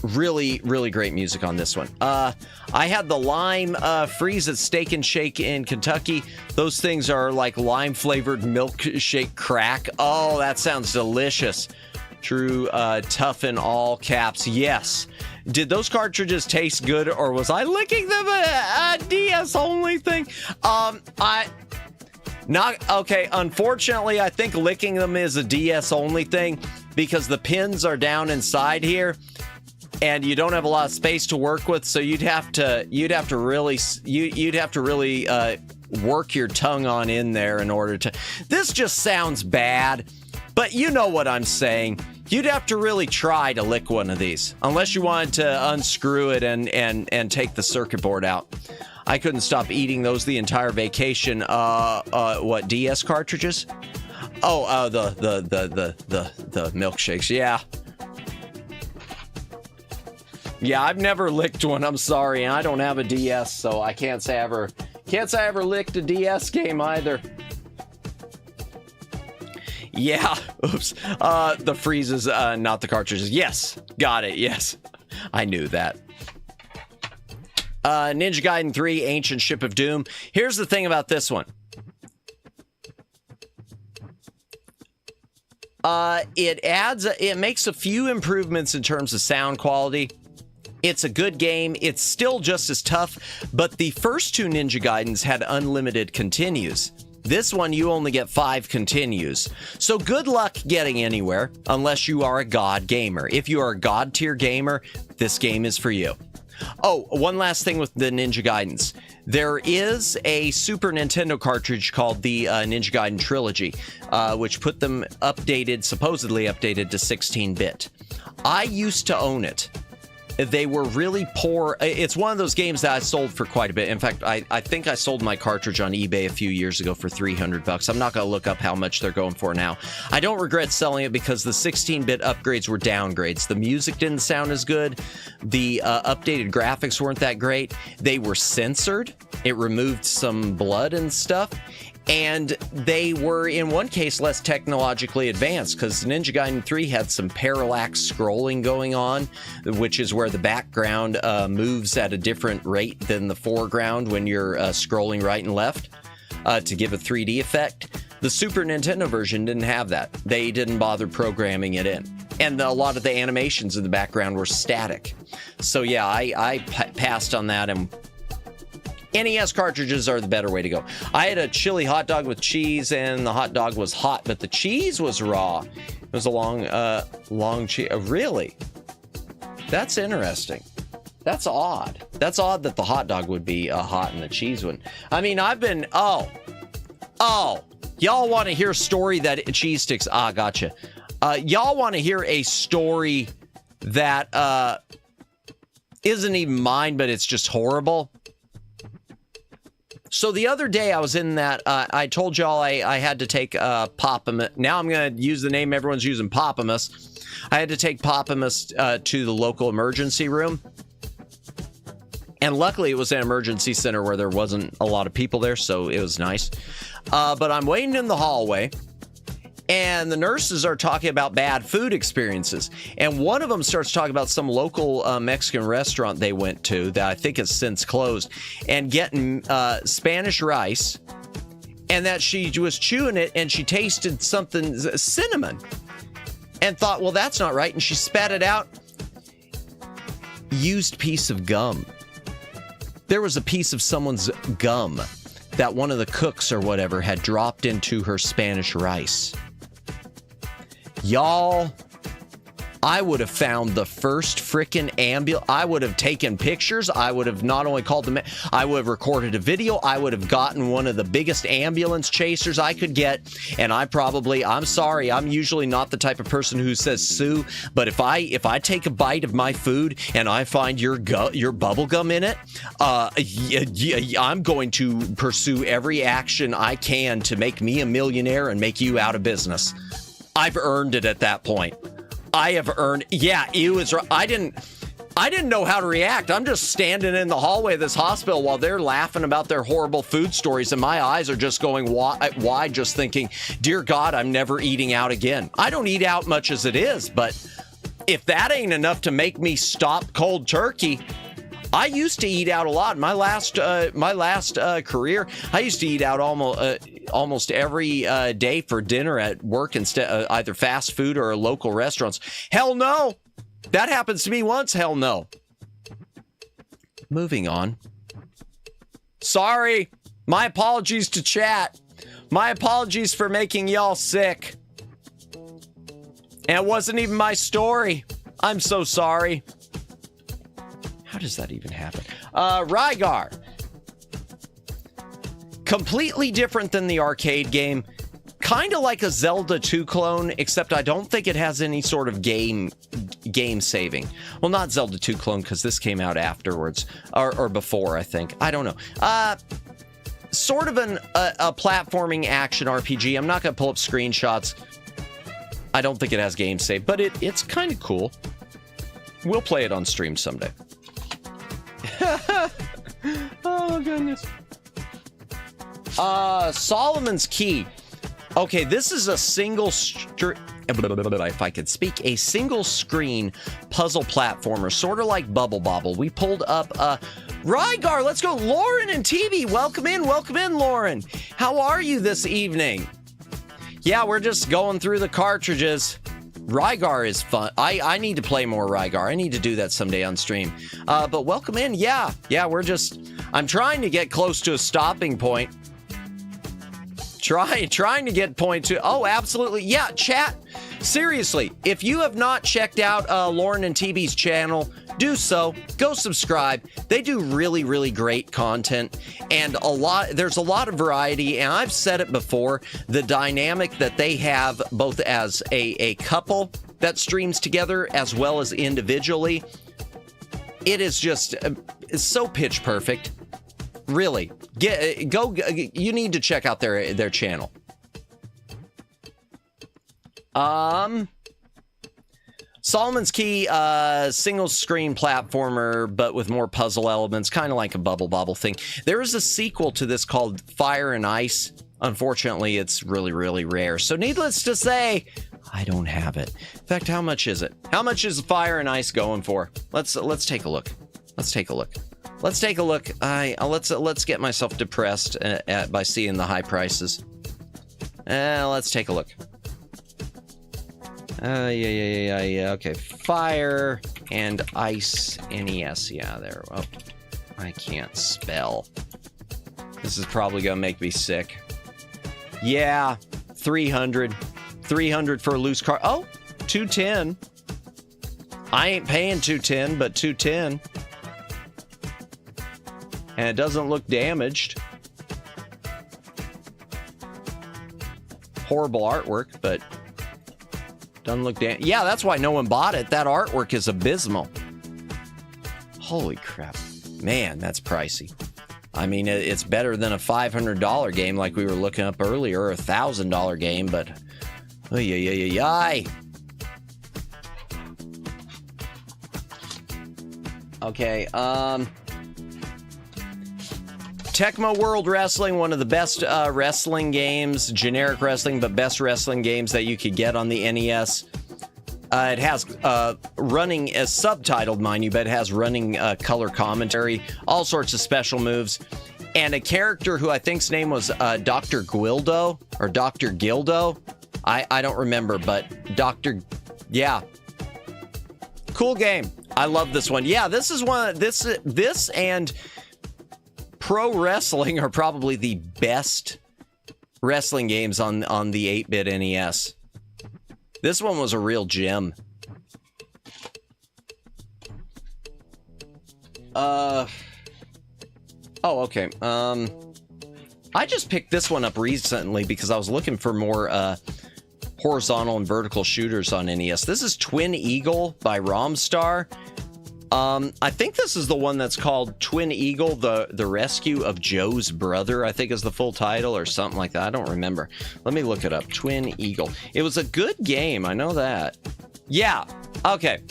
really, really great music on this one. I had the lime freeze at Steak and Shake in Kentucky. Those things are like lime-flavored milkshake crack. Oh, that sounds delicious. True, tough in all caps. Yes. Did those cartridges taste good, or was I licking them a DS only thing? Okay. Unfortunately, I think licking them is a DS only thing because the pins are down inside here, and you don't have a lot of space to work with. So you'd have to really work your tongue on in there in order to. This just sounds bad, but you know what I'm saying. You'd have to really try to lick one of these, unless you wanted to unscrew it and take the circuit board out. I couldn't stop eating those the entire vacation. What, DS cartridges? Oh, the milkshakes. Yeah. Yeah, I've never licked one. I'm sorry, and I don't have a DS, so I can't say I ever licked a DS game either. Yeah, oops. The freezes, not the cartridges. Yes, got it, yes. I knew that. Ninja Gaiden 3, Ancient Ship of Doom. Here's the thing about this one. It makes a few improvements in terms of sound quality. It's a good game. It's still just as tough, but the first two Ninja Gaidens had unlimited continues. This one, you only get 5 continues. So good luck getting anywhere, unless you are a God gamer. If you are a God tier gamer, this game is for you. Oh, one last thing with the Ninja Gaidens. There is a Super Nintendo cartridge called the Ninja Gaiden Trilogy, which put them supposedly updated to 16-bit. I used to own it. They were really poor. It's one of those games that I sold for quite a bit. In fact, I think I sold my cartridge on eBay a few years ago for $300. I'm not going to look up how much they're going for now. I don't regret selling it because the 16-bit upgrades were downgrades. The music didn't sound as good. The updated graphics weren't that great. They were censored. It removed some blood and stuff. And they were, in one case, less technologically advanced because Ninja Gaiden 3 had some parallax scrolling going on, which is where the background moves at a different rate than the foreground when you're scrolling right and left to give a 3D effect. The Super Nintendo version didn't have that. They didn't bother programming it in. And a lot of the animations in the background were static. So yeah, I passed on that, and NES cartridges are the better way to go. I had a chili hot dog with cheese, and the hot dog was hot, but the cheese was raw. It was a long cheese. Really? That's interesting. That's odd. That's odd that the hot dog would be hot and the cheese wouldn't. I mean, I've been, y'all want to hear a story that cheese sticks? Ah, gotcha. Y'all want to hear a story that isn't even mine, but it's just horrible? So the other day I was in that, I told y'all I had to take Popamus. Now I'm going to use the name everyone's using, Popamus. I had to take Popamus to the local emergency room. And luckily it was an emergency center where there wasn't a lot of people there, so it was nice. But I'm waiting in the hallway, and the nurses are talking about bad food experiences. And one of them starts talking about some local Mexican restaurant they went to that I think has since closed, and getting Spanish rice, and that she was chewing it and she tasted something, cinnamon, and thought, well, that's not right. And she spat it out. Used piece of gum. There was a piece of someone's gum that one of the cooks or whatever had dropped into her Spanish rice. Y'all, I would have found the first frickin' ambulance. I would have taken pictures. I would have not only called them, I would have recorded a video. I would have gotten one of the biggest ambulance chasers I could get. And I'm sorry, I'm usually not the type of person who says sue, but if I take a bite of my food and I find your bubble gum in it, I'm going to pursue every action I can to make me a millionaire and make you out of business. I've earned it at that point. I have earned. Yeah, I didn't know how to react. I'm just standing in the hallway of this hospital while they're laughing about their horrible food stories, and my eyes are just going wide, just thinking, dear God, I'm never eating out again. I don't eat out much as it is, but if that ain't enough to make me stop cold turkey, I used to eat out a lot. My last career, I used to eat out almost every day for dinner at work instead, either fast food or local restaurants. Hell no, that happens to me once. Hell no. Moving on. Sorry, my apologies to chat. My apologies for making y'all sick. And it wasn't even my story. I'm so sorry. How does that even happen? Rygar. Completely different than the arcade game. Kind of like a Zelda 2 clone, except I don't think it has any sort of game saving. Well, not Zelda 2 clone, because this came out afterwards. Or before, I think. I don't know. Sort of a platforming action RPG. I'm not going to pull up screenshots. I don't think it has game save, but it's kind of cool. We'll play it on stream someday. Oh, goodness. Solomon's Key. Okay, this is a single if I could speak, a single screen puzzle platformer, sort of like Bubble Bobble. We pulled up Rygar, let's go. Lauren and TV, welcome in, Lauren. How are you this evening? Yeah, we're just going through the cartridges. Rygar is fun. I need to play more Rygar. I need to do that someday on stream. But welcome in. Yeah, I'm trying to get close to a stopping point. Trying to get point to, oh, absolutely. Yeah, chat. Seriously, if you have not checked out Lauren and TV's channel, do so. Go subscribe. They do really, really great content, and there's a lot of variety, and I've said it before, the dynamic that they have both as a couple that streams together as well as individually, it is just it's so pitch perfect. Really, you need to check out their channel. Solomon's Key, single screen platformer, but with more puzzle elements, kind of like a Bubble Bobble thing. There is a sequel to this called Fire and Ice, Unfortunately, it's really, really rare. So needless to say, I don't have it. In fact, how much is it? How much is Fire and Ice going for? Let's take a look. Let's take a look. Let's take a look. Let's get myself depressed by seeing the high prices. Let's take a look. Yeah. Okay, Fire and Ice NES. Yeah, there. Oh, I can't spell. This is probably gonna make me sick. Yeah, 300. 300 for a loose car. Oh, 210. I ain't paying 210, but 210. And it doesn't look damaged. Horrible artwork, but doesn't look damaged. Yeah, that's why no one bought it. That artwork is abysmal. Holy crap. Man, that's pricey. I mean, it's better than a $500 game like we were looking up earlier, or a $1,000 game, but... Okay, Tecmo World Wrestling, one of the best wrestling games, generic wrestling, but best wrestling games that you could get on the NES. It has running as subtitled, mind you, but it has running color commentary, all sorts of special moves, and a character who I think's name was Dr. Guildo or Dr. Gildo. I don't remember, but yeah. Cool game. I love this one. Yeah, this is one. This and Pro Wrestling are probably the best wrestling games on the 8-bit NES. This one was a real gem. Oh, okay. I just picked this one up recently because I was looking for more horizontal and vertical shooters on NES. This is Twin Eagle by Romstar. I think this is the one that's called Twin Eagle, the Rescue of Joe's Brother, I think is the full title, or something like that. I don't remember. Let me look it up. Twin Eagle. It was a good game. I know that. Yeah. Okay.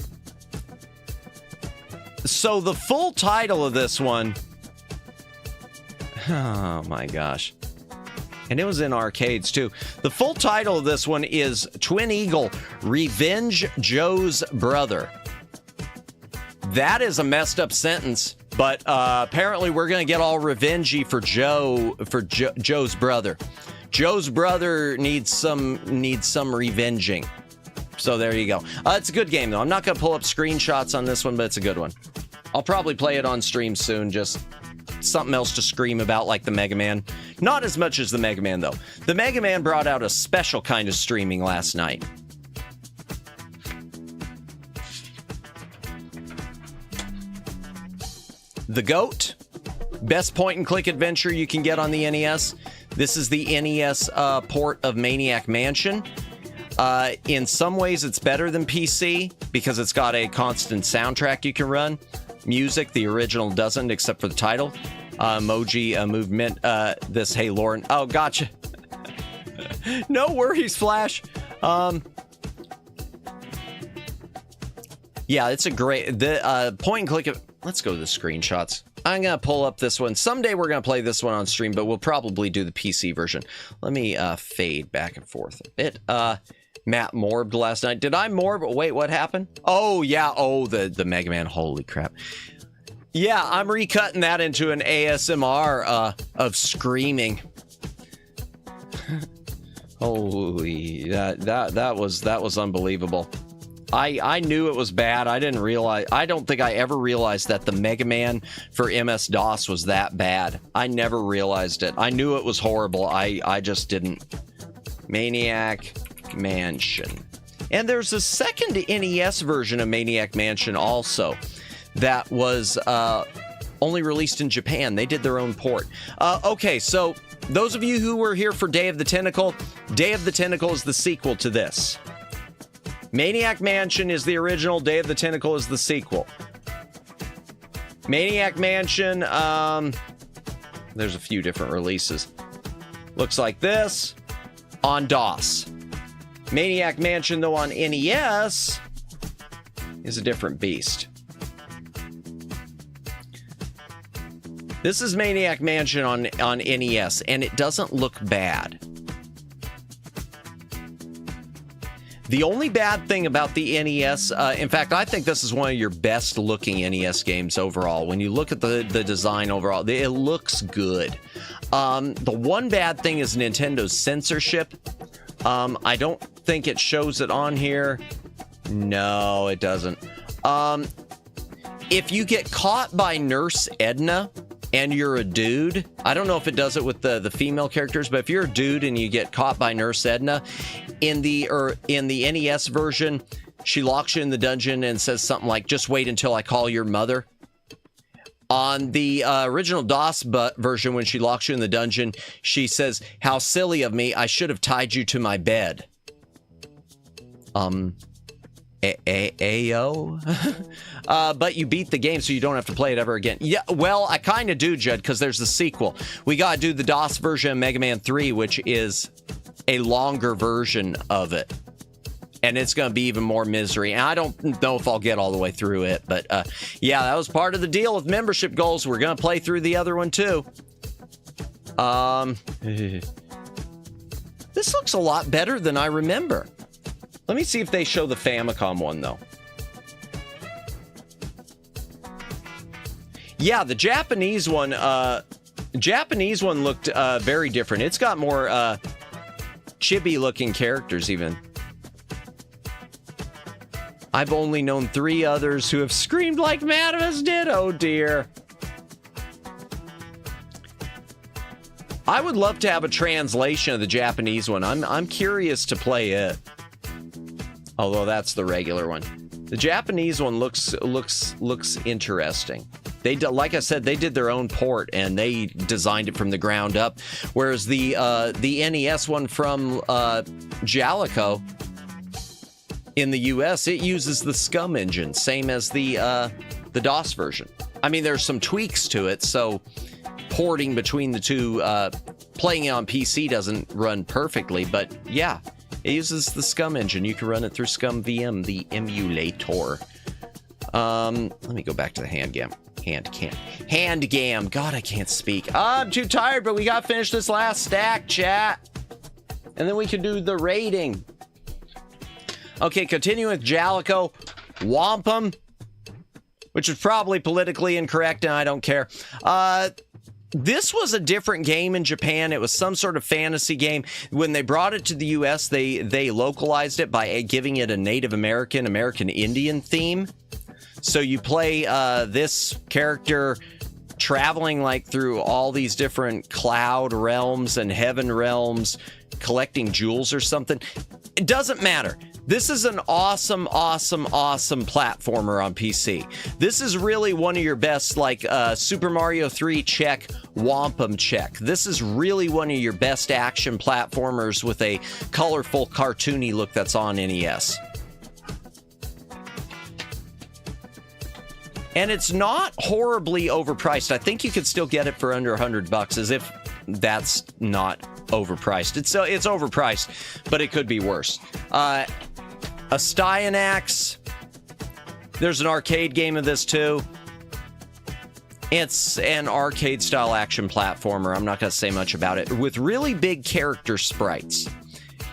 So the full title of this one... Oh my gosh. And it was in arcades too. The full title of this one is Twin Eagle, Revenge Joe's Brother. That is a messed up sentence, but apparently we're gonna get all revengey for Joe's brother. Joe's brother needs some revenging. So there you go. It's a good game though. I'm not gonna pull up screenshots on this one, but it's a good one. I'll probably play it on stream soon. Just something else to scream about like the Mega Man. Not as much as the Mega Man though. The Mega Man brought out a special kind of streaming last night. The GOAT, best point-and-click adventure you can get on the NES. This is the NES port of Maniac Mansion. In some ways, it's better than PC because it's got a constant soundtrack you can run. Music, the original doesn't, except for the title. Emoji movement. This, hey, Lauren. Oh, gotcha. No worries, Flash. Yeah, it's a great... The point-and-click... Let's go to the screenshots. I'm going to pull up this one. Someday we're going to play this one on stream, but we'll probably do the PC version. Let me fade back and forth a bit. Matt morbed last night. Did I morb? Wait, what happened? Oh, yeah. Oh, the Mega Man. Holy crap. Yeah, I'm recutting that into an ASMR of screaming. Holy, that was unbelievable. I knew it was bad. I didn't realize. I don't think I ever realized that the Mega Man for MS-DOS was that bad. I never realized it. I knew it was horrible. I just didn't. Maniac Mansion. And there's a second NES version of Maniac Mansion also that was only released in Japan. They did their own port. Okay, so those of you who were here for Day of the Tentacle, Day of the Tentacle is the sequel to this. Maniac Mansion is the original. Day of the Tentacle is the sequel. Maniac Mansion, there's a few different releases. Looks like this on DOS. Maniac Mansion, though, on NES is a different beast. This is Maniac Mansion on NES, and it doesn't look bad. The only bad thing about the NES, in fact, I think this is one of your best looking NES games overall. When you look at the design overall, it looks good. The one bad thing is Nintendo's censorship. I don't think it shows it on here. No, it doesn't. If you get caught by Nurse Edna and you're a dude, I don't know if it does it with the female characters, but if you're a dude and you get caught by Nurse Edna, in the NES version, she locks you in the dungeon and says something like, "Just wait until I call your mother." On the original DOS version, when she locks you in the dungeon, she says, "How silly of me, I should have tied you to my bed." Ayo. But you beat the game, so you don't have to play it ever again. Yeah, well, I kind of do, Judd, because there's the sequel. We got to do the DOS version of Mega Man 3, which is a longer version of it. And it's going to be even more misery. And I don't know if I'll get all the way through it. But, yeah, that was part of the deal with membership goals. We're going to play through the other one, too. This looks a lot better than I remember. Let me see if they show the Famicom one, though. Yeah, the Japanese one looked very different. It's got more chibi-looking characters, even. I've only known 3 others who have screamed like Madamus did. Oh, dear. I would love to have a translation of the Japanese one. I'm curious to play it. Although that's the regular one. The Japanese one looks interesting. They like I said, they did their own port and they designed it from the ground up. Whereas the NES one from Jalico in the US, it uses the SCUM engine, same as the DOS version. I mean, there's some tweaks to it, so porting between the two, playing it on PC doesn't run perfectly, but yeah. It uses the SCUM engine. You can run it through SCUM VM, the emulator. Let me go back to the Handcam. Handcam. God, I can't speak. I'm too tired, but we got to finish this last stack, chat. And then we can do the rating. Okay, continuing with Jalico. Wampum, which is probably politically incorrect, and I don't care. This was a different game in Japan. It was some sort of fantasy game. When they brought it to the US, they localized it by giving it a Native American Indian theme. So you play this character traveling like through all these different cloud realms and heaven realms, collecting jewels or something. It doesn't matter. This is an awesome platformer on PC. This is really one of your best, like Super Mario 3 check, Wampum check. This is really one of your best action platformers with a colorful, cartoony look that's on NES. And it's not horribly overpriced. I think you could still get it for under $100, as if that's not overpriced. It's overpriced, but it could be worse. Astyanax. There's an arcade game of this too. It's an arcade-style action platformer. I'm not going to say much about it. With really big character sprites.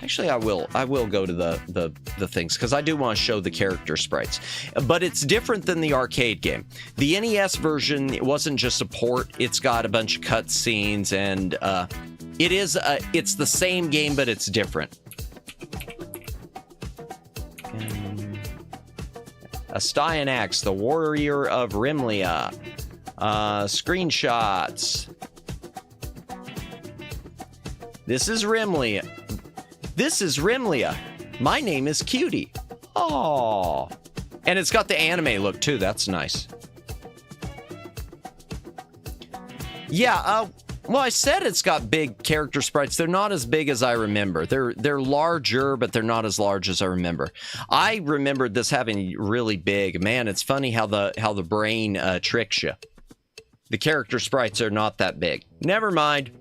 Actually, I will go to the things, because I do want to show the character sprites. But it's different than the arcade game. The NES version, it wasn't just a port. It's got a bunch of cutscenes, and it's the same game, but it's different. Astyanax, the Warrior of Rimlia. Screenshots. This is Rimlia. My name is Cutie. Aww. And it's got the anime look too. That's nice. Yeah, well, I said it's got big character sprites. They're not as big as I remember. They're larger, but they're not as large as I remember. I remembered this having really big. Man, it's funny how the brain tricks you. The character sprites are not that big. Never mind.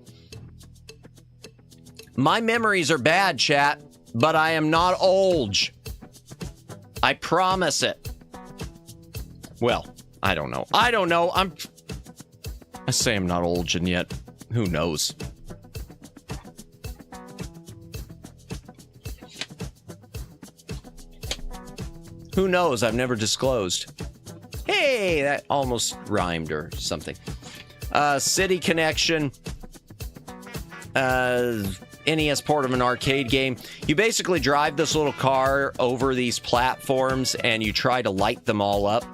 My memories are bad, chat, but I am not old. I promise it. Well, I don't know. I say I'm not old, and yet, who knows? Who knows? I've never disclosed. Hey, that almost rhymed or something. City Connection. NES port of an arcade game. You basically drive this little car over these platforms and you try to light them all up.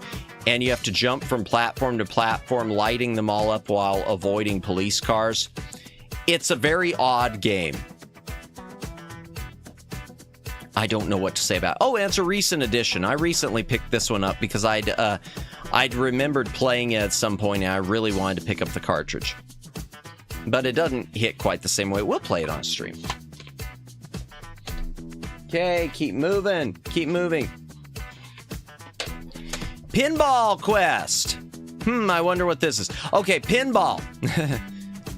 And you have to jump from platform to platform, lighting them all up while avoiding police cars. It's a very odd game. I don't know what to say about it. Oh, and it's a recent edition. I recently picked this one up because I'd remembered playing it at some point and I really wanted to pick up the cartridge. But it doesn't hit quite the same way. We'll play it on stream. Okay, keep moving. Keep moving. Pinball Quest. I wonder what this is. Okay, pinball.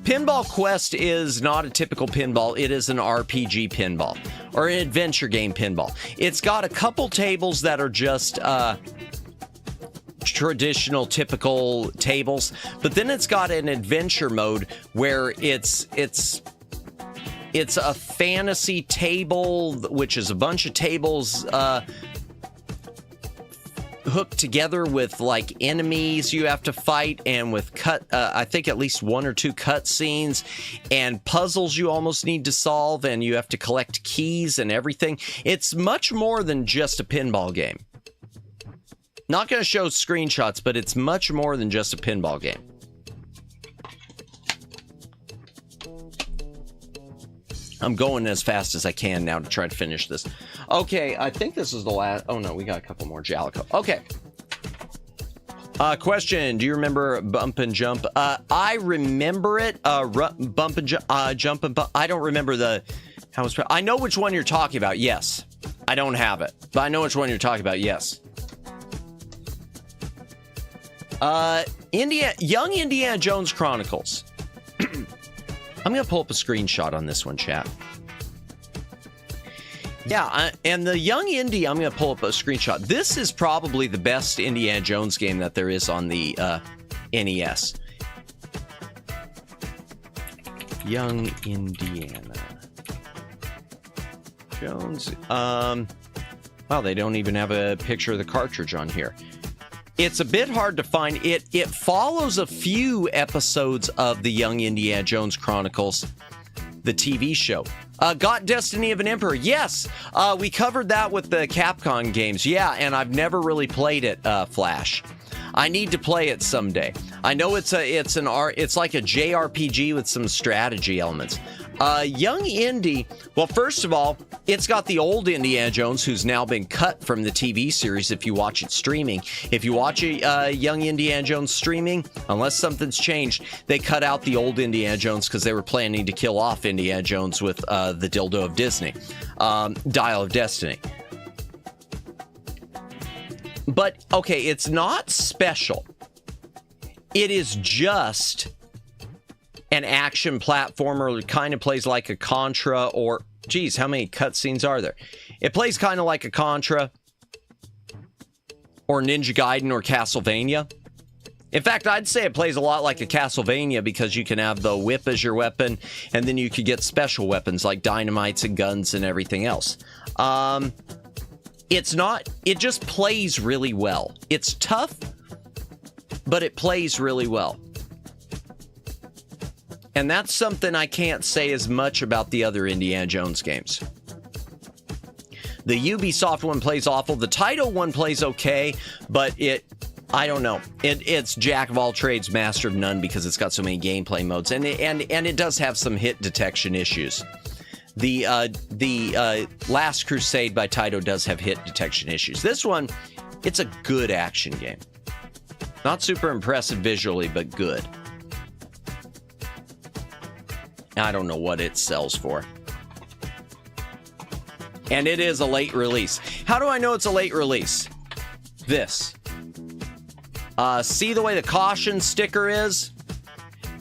Pinball Quest is not a typical pinball. It is an RPG pinball or an adventure game pinball. It's got a couple tables that are just traditional, typical tables, but then it's got an adventure mode where it's a fantasy table, which is a bunch of tables hooked together with like enemies you have to fight, and with I think at least one or two cut scenes and puzzles you almost need to solve, and you have to collect keys and everything. It's much more than just a pinball game. Not going to show screenshots, but it's much more than just a pinball game. I'm going as fast as I can now to try to finish this. Okay, I think this is the last... Oh, no, we got a couple more. Jalico. Okay. Question. Do you remember Bump and Jump? I remember it. Bump and Jump and Bump. I don't remember the... I know which one you're talking about. Yes. I don't have it, but I know which one you're talking about. Yes. Young Indiana Jones Chronicles. I'm going to pull up a screenshot on this one, chat. Yeah, and the Young Indy, I'm going to pull up a screenshot. This is probably the best Indiana Jones game that there is on the NES. Young Indiana Jones. Wow, they don't even have a picture of the cartridge on here. It's a bit hard to find. It follows a few episodes of the Young Indiana Jones Chronicles, the TV show. Got Destiny of an Emperor. Yes, we covered that with the Capcom games. Yeah, and I've never really played it, Flash. I need to play it someday. I know it's like a JRPG with some strategy elements. Young Indy, well, first of all, it's got the old Indiana Jones, who's now been cut from the TV series if you watch it streaming. If you watch Young Indiana Jones streaming, unless something's changed, they cut out the old Indiana Jones because they were planning to kill off Indiana Jones with the dildo of Disney, Dial of Destiny. But, okay, it's not special. It is just an action platformer. It kind of plays like a Contra, or, geez, how many cutscenes are there? It plays kind of like a Contra or Ninja Gaiden or Castlevania. In fact, I'd say it plays a lot like a Castlevania because you can have the whip as your weapon, and then you could get special weapons like dynamites and guns and everything else. It just plays really well. It's tough, but it plays really well. And that's something I can't say as much about the other Indiana Jones games. The Ubisoft one plays awful. The Taito one plays okay, but I don't know. It's jack of all trades, master of none, because it's got so many gameplay modes, and it does have some hit detection issues. The Last Crusade by Taito does have hit detection issues. This one, it's a good action game. Not super impressive visually, but good. I don't know what it sells for. And it is a late release. How do I know it's a late release? This. See the way the caution sticker is?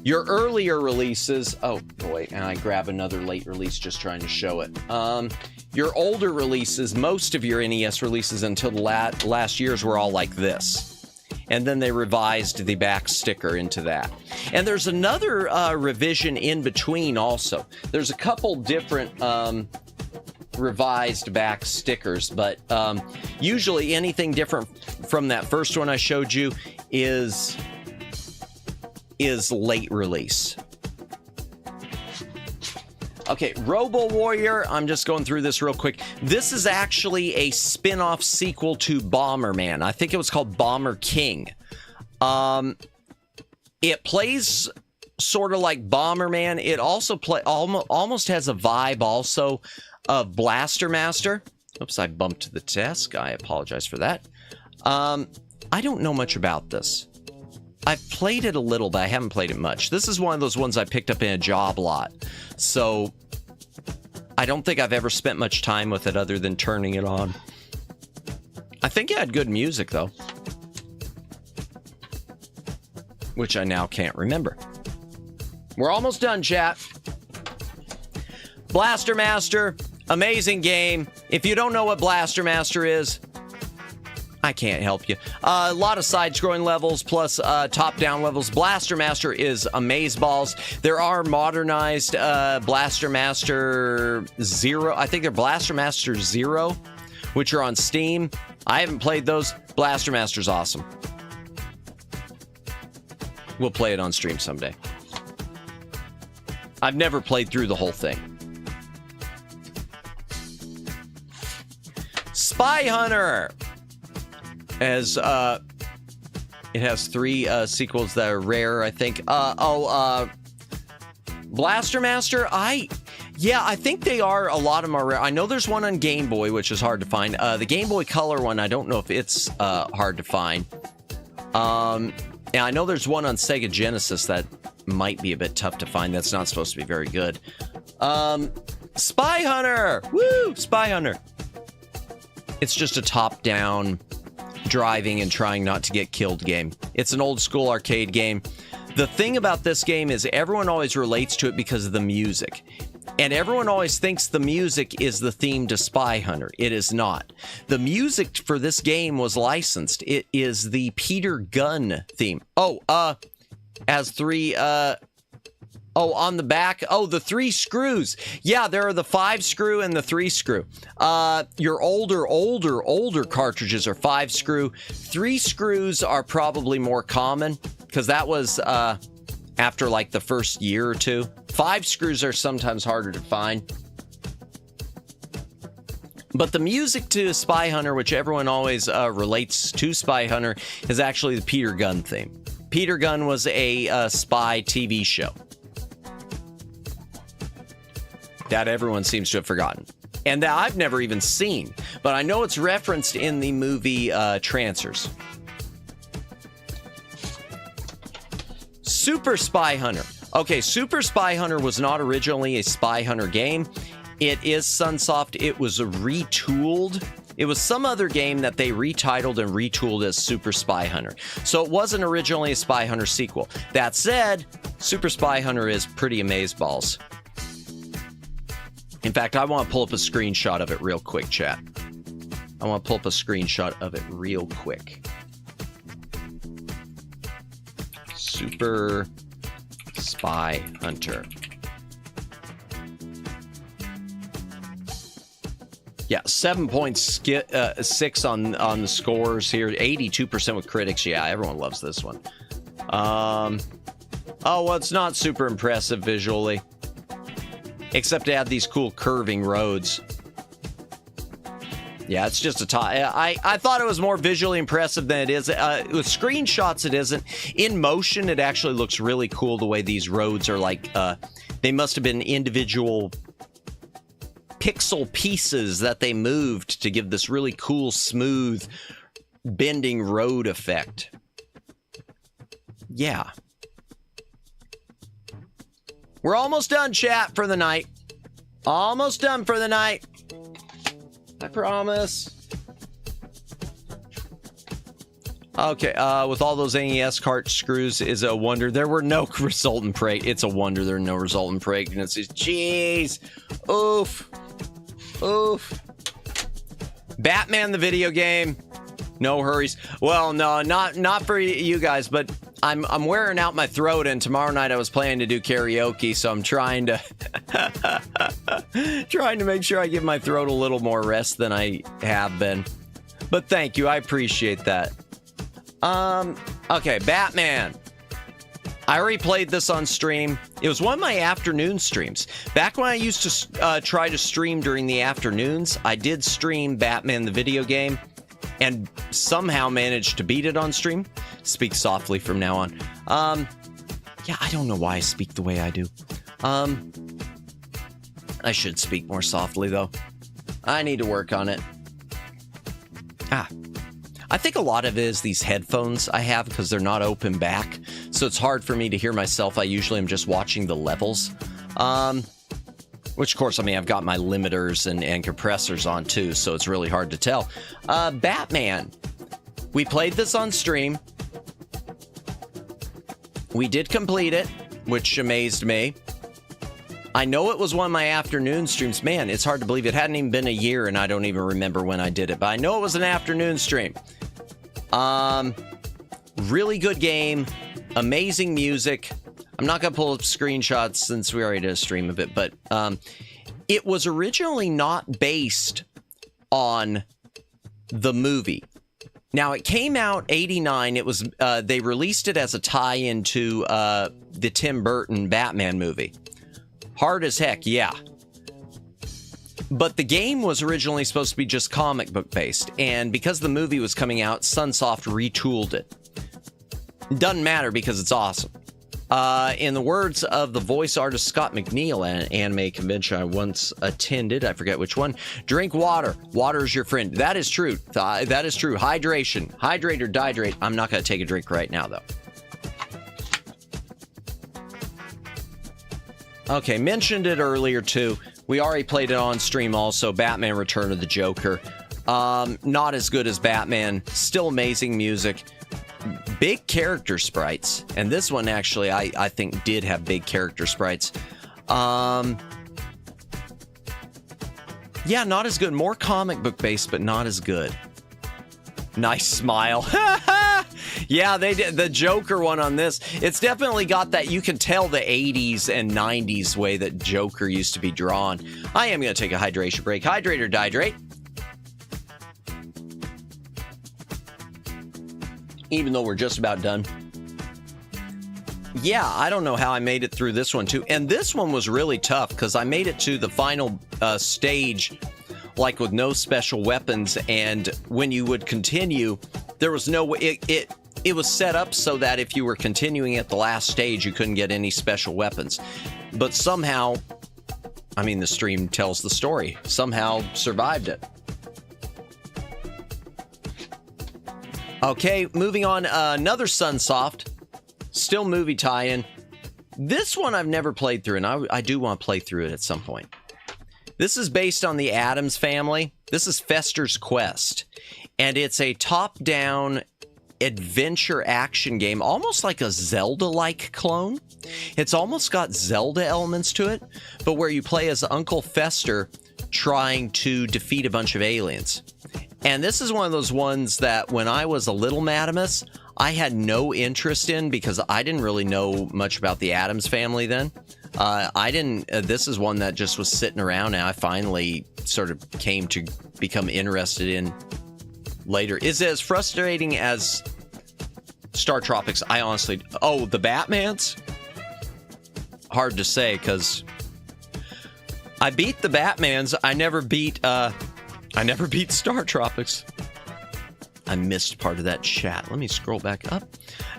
Your earlier releases... Oh, wait, and I grab another late release just trying to show it. Your older releases, most of your NES releases until the last years were all like this. And then they revised the back sticker into that. And there's another revision in between also. There's a couple different revised back stickers, but usually anything different from that first one I showed you is late release. Okay, Robo Warrior, I'm just going through this real quick. This is actually a spin-off sequel to Bomberman. I think it was called Bomber King. It plays sort of like Bomberman. It also almost has a vibe also of Blaster Master. Oops, I bumped the desk. I apologize for that. I don't know much about this. I've played it a little, but I haven't played it much. This is one of those ones I picked up in a job lot. So I don't think I've ever spent much time with it other than turning it on. I think it had good music, though. Which I now can't remember. We're almost done, chat. Blaster Master, amazing game. If you don't know what Blaster Master is, I can't help you. A lot of side-scrolling levels plus top-down levels. Blaster Master is amazeballs. There are modernized Blaster Master Zero. I think they're Blaster Master Zero, which are on Steam. I haven't played those. Blaster Master's awesome. We'll play it on stream someday. I've never played through the whole thing. Spy Hunter! As it has 3 sequels that are rare, I think. Blaster Master, I think they are. A lot of them are rare. I know there's one on Game Boy, which is hard to find. The Game Boy Color one, I don't know if it's hard to find. And I know there's one on Sega Genesis that might be a bit tough to find. That's not supposed to be very good. Spy Hunter! Woo! Spy Hunter. It's just a top-down driving and trying not to get killed game. It's an old school arcade game. The thing about this game is everyone always relates to it because of the music. And everyone always thinks the music is the theme to Spy Hunter. It is not. The music for this game was licensed. It is the Peter Gunn theme. Has 3 on the back. The 3 screws. Yeah, there are the 5 screw and the 3 screw. Your older cartridges are 5 screw. 3 screws are probably more common because that was after like the first year or 2. 5 screws are sometimes harder to find. But the music to Spy Hunter, which everyone always relates to Spy Hunter, is actually the Peter Gunn theme. Peter Gunn was a spy TV show that everyone seems to have forgotten. And that I've never even seen. But I know it's referenced in the movie Trancers. Super Spy Hunter. Okay, Super Spy Hunter was not originally a Spy Hunter game. It is Sunsoft. It was retooled. It was some other game that they retitled and retooled as Super Spy Hunter. So it wasn't originally a Spy Hunter sequel. That said, Super Spy Hunter is pretty amazeballs. In fact, I want to pull up a screenshot of it real quick, chat. I want to pull up a screenshot of it real quick. Super Spy Hunter. Yeah, 7.6 on the scores here. 82% with critics. Yeah, everyone loves this one. Well, it's not super impressive visually. Except it had these cool curving roads. Yeah, it's just a top. I thought it was more visually impressive than it is. With screenshots, it isn't. In motion, it actually looks really cool the way these roads are like, they must have been individual pixel pieces that they moved to give this really cool, smooth, bending road effect. Yeah. We're almost done, chat, for the night. Almost done for the night. I promise. Okay, with all those NES cart screws is a wonder. There were no resultant pregnancies. It's a wonder there are no resultant pregnancies. Jeez. Oof. Oof. Batman the video game. No hurries. Well, no, not for you guys, but I'm wearing out my throat, and tomorrow night I was planning to do karaoke, so I'm trying to trying to make sure I give my throat a little more rest than I have been. But thank you, I appreciate that. Okay, Batman. I already played this on stream. It was one of my afternoon streams. Back when I used to try to stream during the afternoons, I did stream Batman the video game, and somehow managed to beat it on stream. Speak softly from now on. Yeah, I don't know why I speak the way I do. I should speak more softly, though. I need to work on it. I think a lot of it is these headphones I have because they're not open back, so it's hard for me to hear myself. I usually am just watching the levels. Which, of course, I mean, I've got my limiters and compressors on, too, so it's really hard to tell. Batman. We played this on stream. We did complete it, which amazed me. I know it was one of my afternoon streams. Man, it's hard to believe it hadn't even been a year, and I don't even remember when I did it, but I know it was an afternoon stream. Really good game. Amazing music. I'm not going to pull up screenshots since we already did a stream of it, but it was originally not based on the movie. Now, it came out 89. It was they released it as a tie-in to the Tim Burton Batman movie. Hard as heck, yeah. But the game was originally supposed to be just comic book based, and because the movie was coming out, Sunsoft retooled it. Doesn't matter because it's awesome. In the words of the voice artist Scott McNeil at an anime convention I once attended, I forget which one, drink water. Water is your friend. That is true. That is true. Hydration. Hydrate or dihydrate. I'm not going to take a drink right now, though. Okay, mentioned it earlier, too. We already played it on stream also. Batman Return of the Joker. Not as good as Batman. Still amazing music. Big character sprites, and this one actually I think did have big character sprites. Yeah, not as good. More comic book based, but not as good. Nice smile. Yeah, they did the Joker one on this. It's definitely got that. You can tell the 80s and 90s way that Joker used to be drawn. I am going to take a hydration break. Hydrate or dihydrate. Even though we're just about done. Yeah, I don't know how I made it through this one, too. And this one was really tough, because I made it to the final stage, like, with no special weapons. And when you would continue, there was no way... It was set up so that if you were continuing at the last stage, you couldn't get any special weapons. But somehow... I mean, the stream tells the story. Somehow survived it. Okay, moving on, another Sunsoft, still movie tie-in. This one I've never played through, and I do want to play through it at some point. This is based on the Addams Family. This is Fester's Quest, and it's a top-down adventure action game, almost like a Zelda-like clone. It's almost got Zelda elements to it, but where you play as Uncle Fester trying to defeat a bunch of aliens. And this is one of those ones that when I was a little Madamus, I had no interest in because I didn't really know much about the Addams Family then. This is one that just was sitting around and I finally sort of came to become interested in later. Is it as frustrating as Star Tropics? I honestly... Oh, the Batmans? Hard to say because I beat the Batmans. I never beat Star Tropics. I missed part of that chat. Let me scroll back up.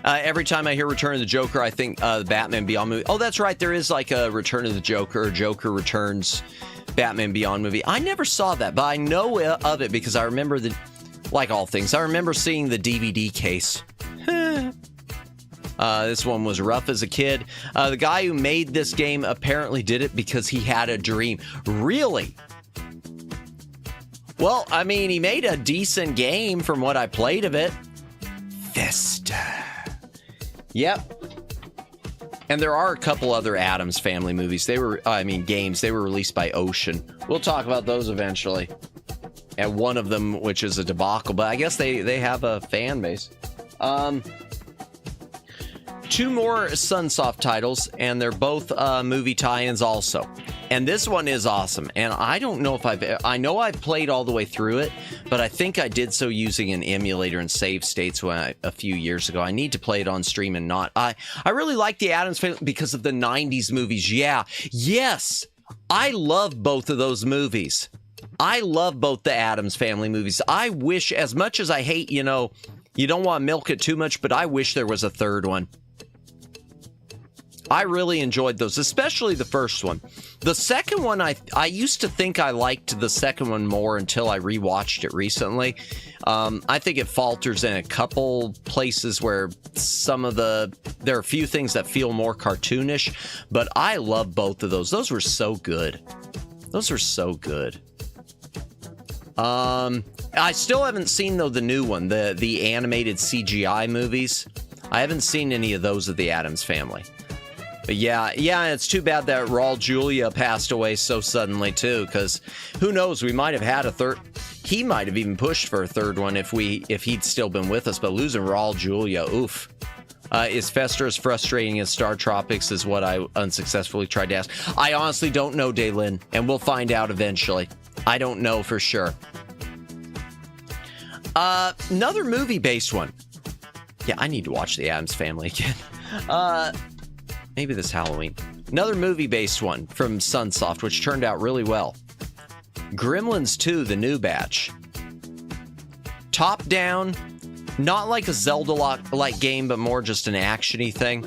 Every time I hear Return of the Joker, I think the Batman Beyond movie. Oh, that's right. There is like a Return of the Joker, or Joker Returns Batman Beyond movie. I never saw that, but I know of it because I remember like all things, I remember seeing the DVD case. This one was rough as a kid. The guy who made this game apparently did it because he had a dream. Really? Well, I mean, he made a decent game from what I played of it. Vista. Yep. And there are a couple other Addams Family movies. Games. They were released by Ocean. We'll talk about those eventually. and one of them, which is a debacle, but I guess they have a fan base. 2 more Sunsoft titles, and they're both movie tie-ins also. And this one is awesome. And I don't know if I know I've played all the way through it, but I think I did so using an emulator and save states a few years ago. I need to play it on stream and not. I really like the Addams Family because of the 90s movies. Yeah. Yes. I love both of those movies. I love both the Addams Family movies. I wish, as much as I hate, you don't want to milk it too much, but I wish there was a third one. I really enjoyed those, especially the first one. The second one, I used to think I liked the second one more until I rewatched it recently. I think it falters in a couple places where there are a few things that feel more cartoonish, but I love both of those. Those were so good. Those were so good. I still haven't seen, though, the new one, the animated CGI movies. I haven't seen any of those of the Addams Family. But yeah, it's too bad that Raul Julia passed away so suddenly, too, because who knows, we might have had a third. He might have even pushed for a third one if he'd still been with us, but losing Raul Julia, oof. Is Fester as frustrating as Star Tropics is what I unsuccessfully tried to ask. I honestly don't know, Daylin, and we'll find out eventually. I don't know for sure. Another movie-based one. Yeah, I need to watch The Addams Family again. Maybe this Halloween. Another movie-based one from Sunsoft, which turned out really well. Gremlins 2, the new batch. Top-down, not like a Zelda-like game, but more just an action-y thing.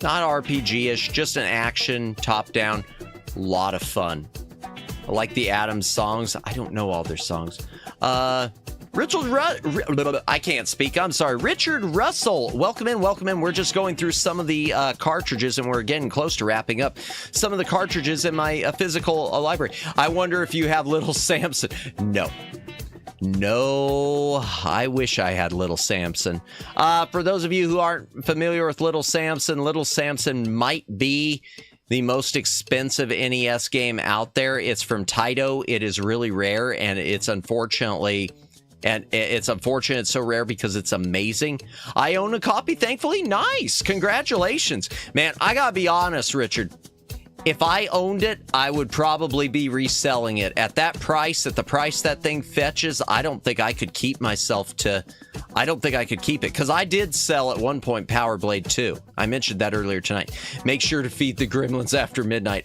Not RPG-ish, just an action, top-down, lot of fun. I like the Addams songs. I don't know all their songs. I can't speak. I'm sorry. Richard Russell, welcome in, welcome in. We're just going through some of the cartridges, and we're getting close to wrapping up some of the cartridges in my physical library. I wonder if you have Little Samson. No, I wish I had Little Samson. For those of you who aren't familiar with Little Samson might be the most expensive NES game out there. It's from Taito. It is really rare, and it's unfortunate it's so rare because it's amazing. I own a copy, thankfully. Nice. Congratulations. Man, I gotta be honest, Richard. If I owned it, I would probably be reselling it. At that price, at the price that thing fetches, I don't think I could keep it. Because I did sell at one point Power Blade 2. I mentioned that earlier tonight. Make sure to feed the gremlins after midnight.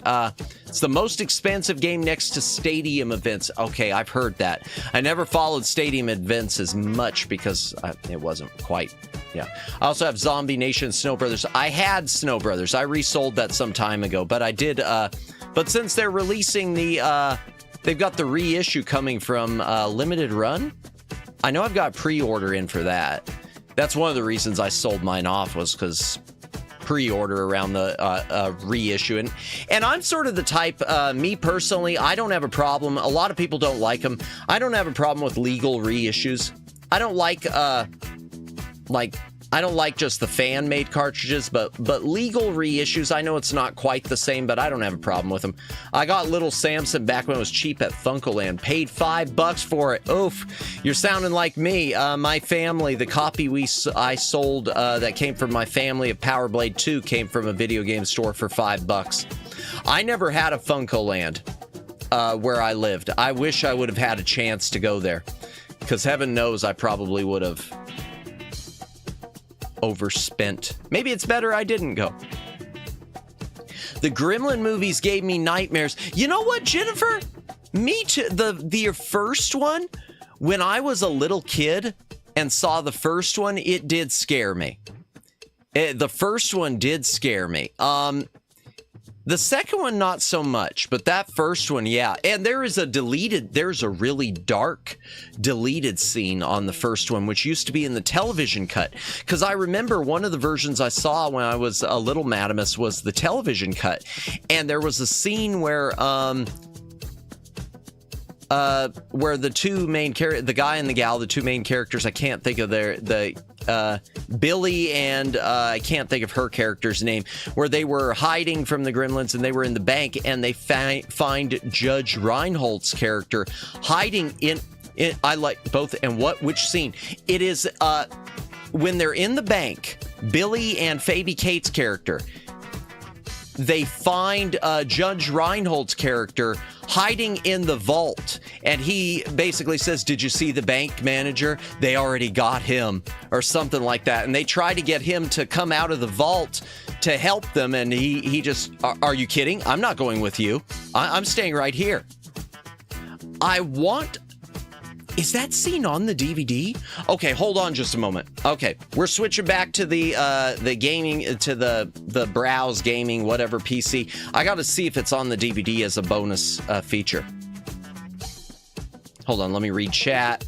It's the most expensive game next to Stadium Events. Okay, I've heard that. I never followed Stadium Events as much because it wasn't quite... Yeah. I also have Zombie Nation, Snow Brothers. I had Snow Brothers. I resold that some time ago, but I did. But since they're releasing they've got the reissue coming from Limited Run. I know I've got pre-order in for that. That's one of the reasons I sold mine off was because pre-order around the reissue. And I'm sort of the type, me personally, I don't have a problem. A lot of people don't like them. I don't have a problem with legal reissues. I don't like I don't like just the fan-made cartridges, but legal reissues, I know it's not quite the same, but I don't have a problem with them. I got Little Samson back when it was cheap at Funkoland. Paid $5 for it. Oof. You're sounding like me. My family, the copy I sold that came from my family of Power Blade 2 came from a video game store for $5. I never had a Funkoland where I lived. I wish I would have had a chance to go there, because heaven knows I probably would have overspent. Maybe it's better I didn't go. The Gremlin movies gave me nightmares. You know what, Jennifer? Me too. The first one, when I was a little kid and saw the first one, it did scare me. The first one did scare me. The second one, not so much, but that first one, yeah. And there's a really dark deleted scene on the first one, which used to be in the television cut. Because I remember one of the versions I saw when I was a little Madamus was the television cut. And there was a scene where where the two main the guy and the gal, the two main characters, I can't think of Billy and I can't think of her character's name, where they were hiding from the gremlins and they were in the bank and they find Judge Reinhold's character hiding in I like both. And which scene? It is when they're in the bank, Billy and Phoebe Cates' character, they find Judge Reinhold's character hiding in the vault, and he basically says, "Did you see the bank manager? They already got him," or something like that. And they try to get him to come out of the vault to help them, and he just, "Are you kidding? I'm not going with you. I'm staying right here." Is that scene on the DVD? Okay, hold on just a moment. Okay, we're switching back to the gaming, to the browse gaming, whatever PC. I got to see if it's on the DVD as a bonus feature. Hold on, let me read chat.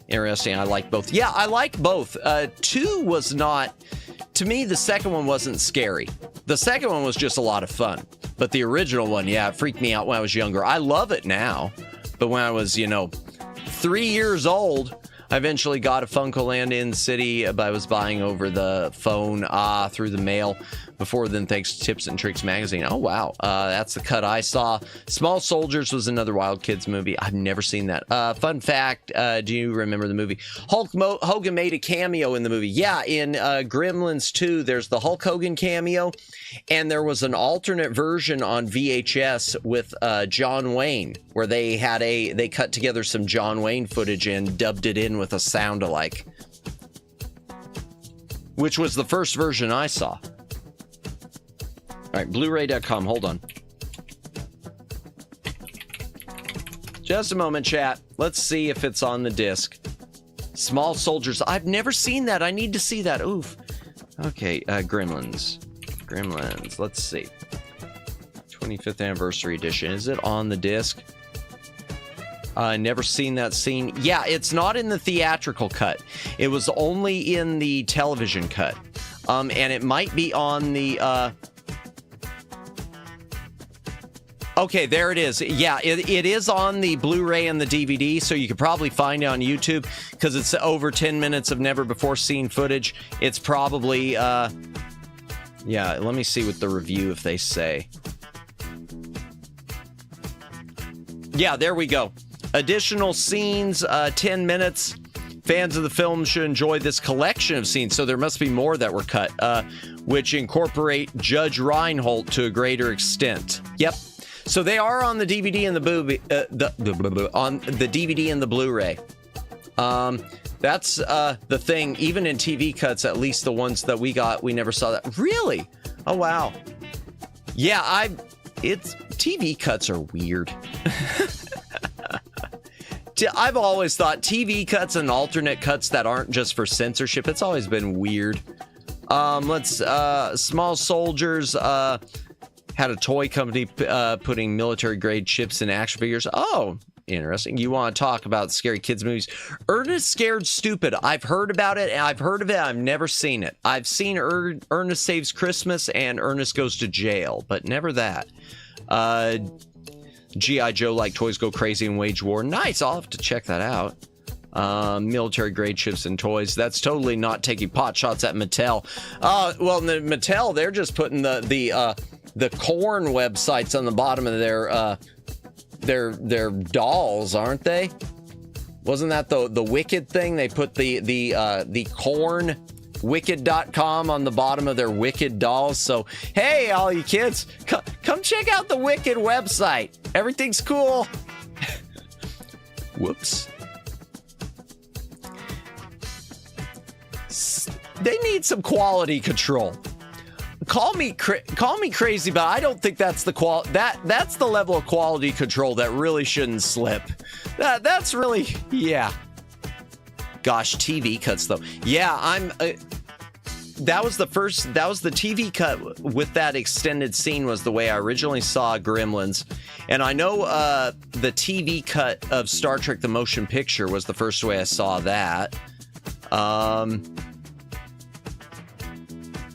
Interesting, I like both. Yeah, I like both. 2 was not, to me, the second one wasn't scary. The second one was just a lot of fun. But the original one, yeah, it freaked me out when I was younger. I love it now. But when I was, 3 years old, I eventually got a FuncoLand in City, but I was buying over the phone through the mail. Before then, thanks to Tips and Tricks magazine. Oh, wow. That's the cut I saw. Small Soldiers was another Wild Kids movie. I've never seen that. Fun fact, do you remember the movie? Hulk Hogan made a cameo in the movie. Yeah, in Gremlins 2, there's the Hulk Hogan cameo, and there was an alternate version on VHS with John Wayne, where they cut together some John Wayne footage and dubbed it in with a sound alike, which was the first version I saw. All right, Blu-ray.com. Hold on. Just a moment, chat. Let's see if it's on the disc. Small Soldiers. I've never seen that. I need to see that. Oof. Okay, Gremlins. Let's see. 25th Anniversary Edition. Is it on the disc? Never seen that scene. Yeah, it's not in the theatrical cut. It was only in the television cut. And it might be on the... Okay, there it is. Yeah, it is on the Blu-ray and the DVD, so you could probably find it on YouTube because it's over 10 minutes of never-before-seen footage. It's probably, yeah, let me see what the review, if they say. Yeah, there we go. Additional scenes, 10 minutes. Fans of the film should enjoy this collection of scenes, so there must be more that were cut, which incorporate Judge Reinhold to a greater extent. Yep. So they are on the DVD and on the DVD and the Blu-ray. That's the thing. Even in TV cuts, at least the ones that we got, we never saw that. Really? Oh wow. Yeah, it's TV cuts are weird. I've always thought TV cuts and alternate cuts that aren't just for censorship. It's always been weird. Small Soldiers. Had a toy company putting military-grade chips in action figures. Oh, interesting. You want to talk about scary kids movies? Ernest Scared Stupid. I've heard about it, and I've heard of it. I've never seen it. I've seen Ernest Saves Christmas and Ernest Goes to Jail, but never that. G.I. Joe Like Toys Go Crazy and Wage War. Nice. I'll have to check that out. Military grade chips and toys. That's totally not taking pot shots at Mattel. Well, Mattel, they're just putting the corn websites on the bottom of their dolls, aren't they? Wasn't that the Wicked thing? They put the corn wicked.com on the bottom of their Wicked dolls. So hey, all you kids, come check out the Wicked website. Everything's cool. Whoops. They need some quality control. Call me crazy, but I don't think that's the that's the level of quality control that really shouldn't slip. That's really, yeah. Gosh, TV cuts though. Yeah, that was the TV cut with that extended scene was the way I originally saw Gremlins. And I know the TV cut of Star Trek The Motion Picture was the first way I saw that.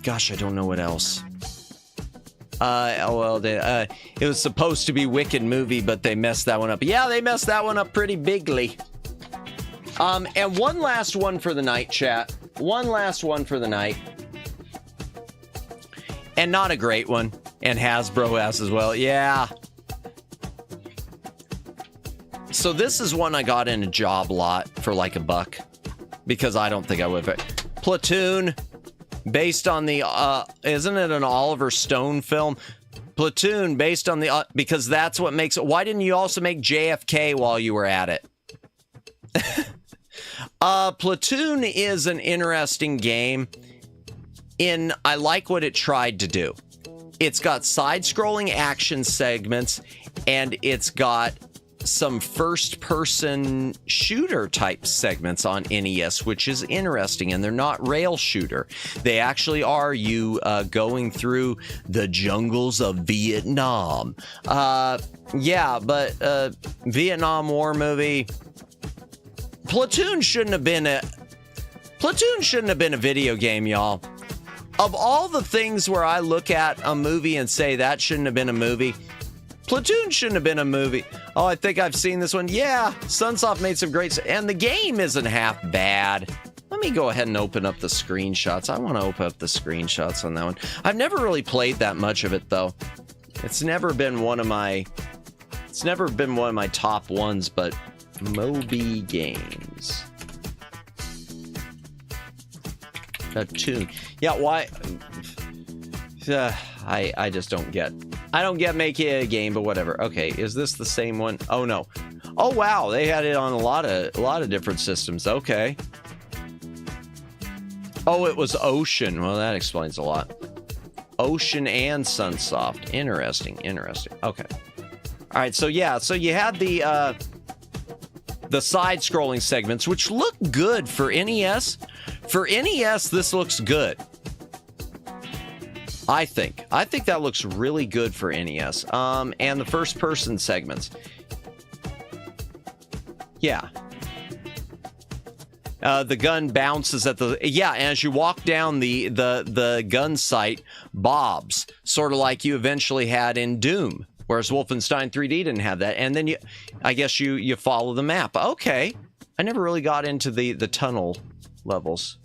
Gosh, I don't know what else. It was supposed to be Wicked movie, but they messed that one up. Yeah, they messed that one up pretty bigly. And one last one for the night, chat. One last one for the night. And not a great one. And Hasbro has as well. Yeah. So this is one I got in a job lot for like $1 because I don't think I would. Platoon, based on the isn't it an Oliver Stone film? Platoon, based on the because that's what makes it. Why didn't you also make JFK while you were at it? Platoon is an interesting game. I like what it tried to do. It's got side-scrolling action segments, and it's got some first-person shooter type segments on NES, which is interesting, and they're not rail shooter. They actually are you going through the jungles of Vietnam. Yeah, but Vietnam War movie. Platoon shouldn't have been a video game, y'all. Of all the things where I look at a movie and say that shouldn't have been a movie, Platoon shouldn't have been a movie. Oh, I think I've seen this one. Yeah, Sunsoft made some great... And the game isn't half bad. Let me go ahead and open up the screenshots. I want to open up the screenshots on that one. I've never really played that much of it, though. It's never been one of my top ones, but Moby Games. Platoon. Yeah, why? I just don't get. I don't get making a game, but whatever. Okay, is this the same one? Oh no. Oh wow, they had it on a lot of different systems. Okay. Oh, it was Ocean. Well, that explains a lot. Ocean and Sunsoft. Interesting. Okay. All right. So yeah. So you had the side-scrolling segments, which look good for NES. For NES, this looks good. I think that looks really good for NES. And the first-person segments. Yeah. The gun bounces at the... Yeah, as you walk down the gun sight, bobs. Sort of like you eventually had in Doom. Whereas Wolfenstein 3D didn't have that. And then I guess you follow the map. Okay. I never really got into the tunnel levels.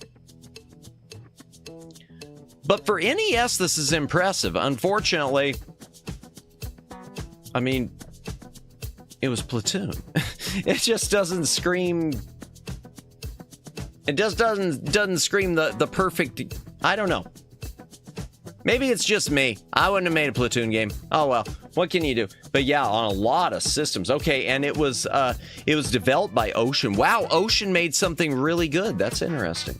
But for NES, this is impressive. Unfortunately, I mean, it was Platoon. It just doesn't scream... It just doesn't scream the perfect... I don't know. Maybe it's just me. I wouldn't have made a Platoon game. Oh well, what can you do? But yeah, on a lot of systems. Okay, and it was developed by Ocean. Wow, Ocean made something really good. That's interesting.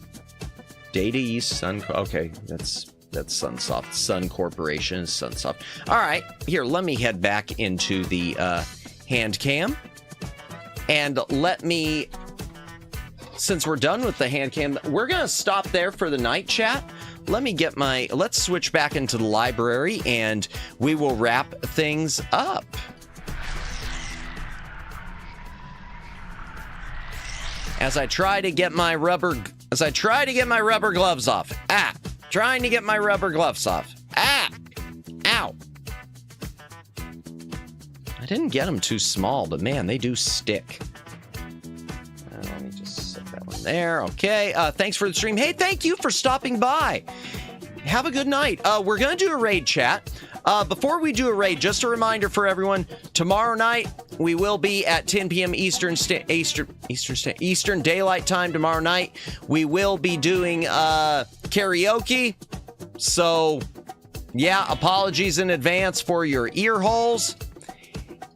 Data East Sun. Okay, that's Sunsoft. Sun Corporation is Sunsoft. All right, here. Let me head back into the Handcam, and let me. Since we're done with the Handcam, we're gonna stop there for the night, chat. Let's switch back into the library and we will wrap things up. As I try to get my rubber gloves off. Trying to get my rubber gloves off. Ow. I didn't get them too small, but man, they do stick. Let me just set that one there. Okay. Thanks for the stream. Hey, thank you for stopping by. Have a good night. We're going to do a raid, chat. Before we do a raid, just a reminder for everyone, tomorrow night we will be at 10 p.m. Eastern Daylight Time tomorrow night. We will be doing karaoke. So, yeah, apologies in advance for your ear holes.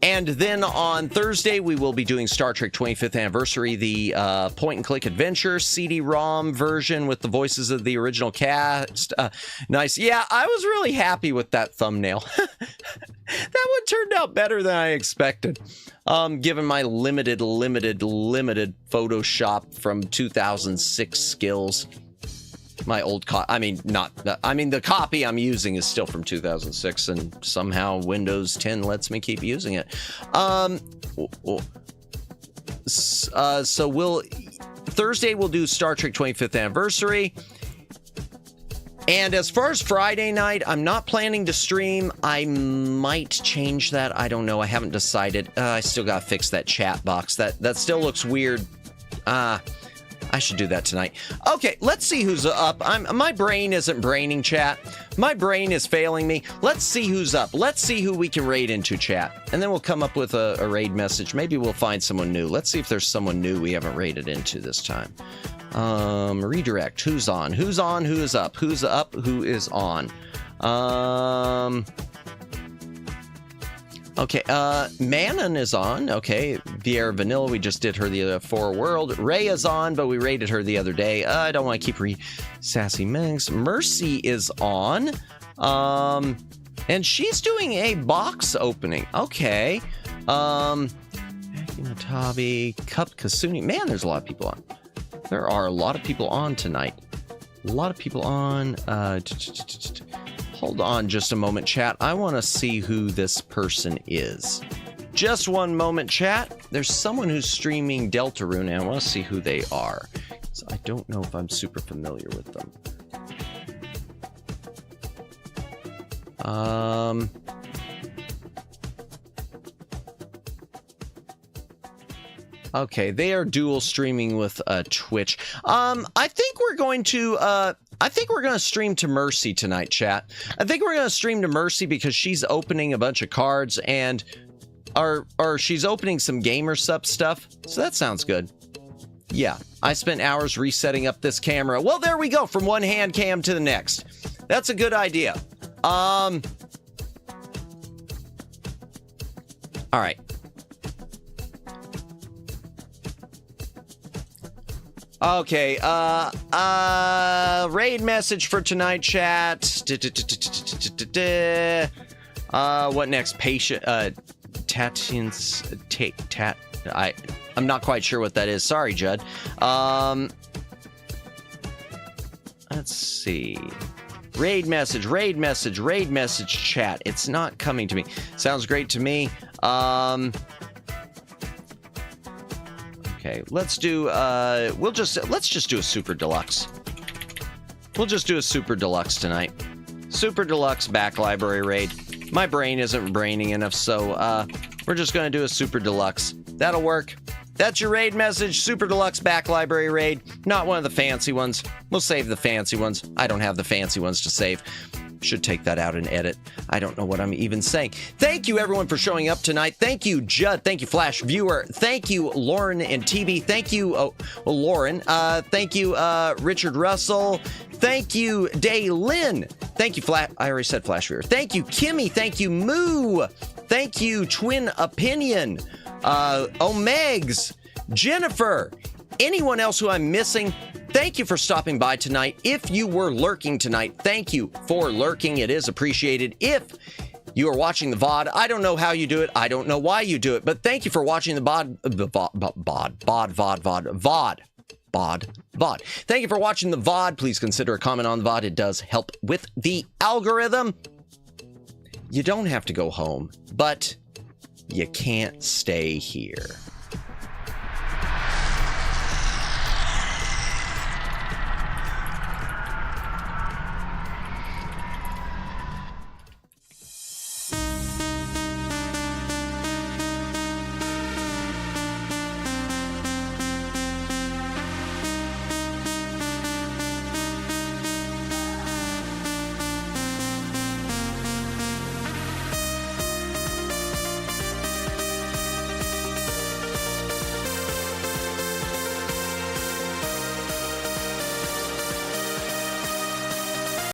And then on Thursday, we will be doing Star Trek 25th Anniversary, the point-and-click adventure CD-ROM version with the voices of the original cast. Nice. Yeah, I was really happy with that thumbnail. That one turned out better than I expected, given my limited Photoshop from 2006 skills. My old the copy I'm using is still from 2006, and somehow Windows 10 lets me keep using it. So Thursday we'll do Star Trek 25th Anniversary. And as far as Friday night, I'm not planning to stream. I might change that. I don't know. I haven't decided. I still got to fix that chat box. That still looks weird. I should do that tonight. Okay, let's see who's up. My brain isn't braining, chat. My brain is failing me. Let's see who's up. Let's see who we can raid into, chat. And then we'll come up with a raid message. Maybe we'll find someone new. Let's see if there's someone new we haven't raided into this time. Redirect. Who's on? Who's on? Who is up? Who's up? Who is on? Okay, Manon is on. Okay, Vieira Vanilla, we just did her the For World. Ray is on, but we rated her the other day. I don't want to keep Sassy Minx. Mercy is on. And she's doing a box opening. Okay. Tabi, Cup Kasuni. Man, there's a lot of people on. There are a lot of people on tonight. A lot of people on. Hold on just a moment, chat. I want to see who this person is. Just one moment, chat. There's someone who's streaming Deltarune, and I want to see who they are. So I don't know if I'm super familiar with them. Okay, they are dual streaming with Twitch. I think we're going to stream to Mercy tonight, chat. I think we're going to stream to Mercy because she's opening a bunch of cards and or she's opening some gamer sub stuff. So that sounds good. Yeah, I spent hours resetting up this camera. Well, there we go, from one hand cam to the next. That's a good idea. All right. Okay, raid message for tonight, chat. What next? Patient, I'm not quite sure what that is. Sorry, Judd. Let's see. Raid message, chat. It's not coming to me. Sounds great to me. Okay, let's do, let's just do a super deluxe. We'll just do a super deluxe tonight. Super deluxe back library raid. My brain isn't braining enough, so, we're just gonna do a super deluxe. That'll work. That's your raid message, super deluxe back library raid. Not one of the fancy ones. We'll save the fancy ones. I don't have the fancy ones to save. Should take that out and edit. I don't know what I'm even saying. Thank you, everyone, for showing up tonight. Thank you, Judd. Thank you, Flash Viewer. Thank you, Lauren and TB. Thank you, Lauren. Thank you, Richard Russell. Thank you, Daylin. Thank you, I already said Flash Viewer. Thank you, Kimmy. Thank you, Moo. Thank you, Twin Opinion. Omegs. Jennifer. Anyone else who I'm missing? Thank you for stopping by tonight. If you were lurking tonight, thank you for lurking. It is appreciated. If you are watching the VOD, I don't know how you do it. I don't know why you do it, but thank you for watching the VOD. Thank you for watching the VOD. Please consider a comment on the VOD. It does help with the algorithm. You don't have to go home, but you can't stay here.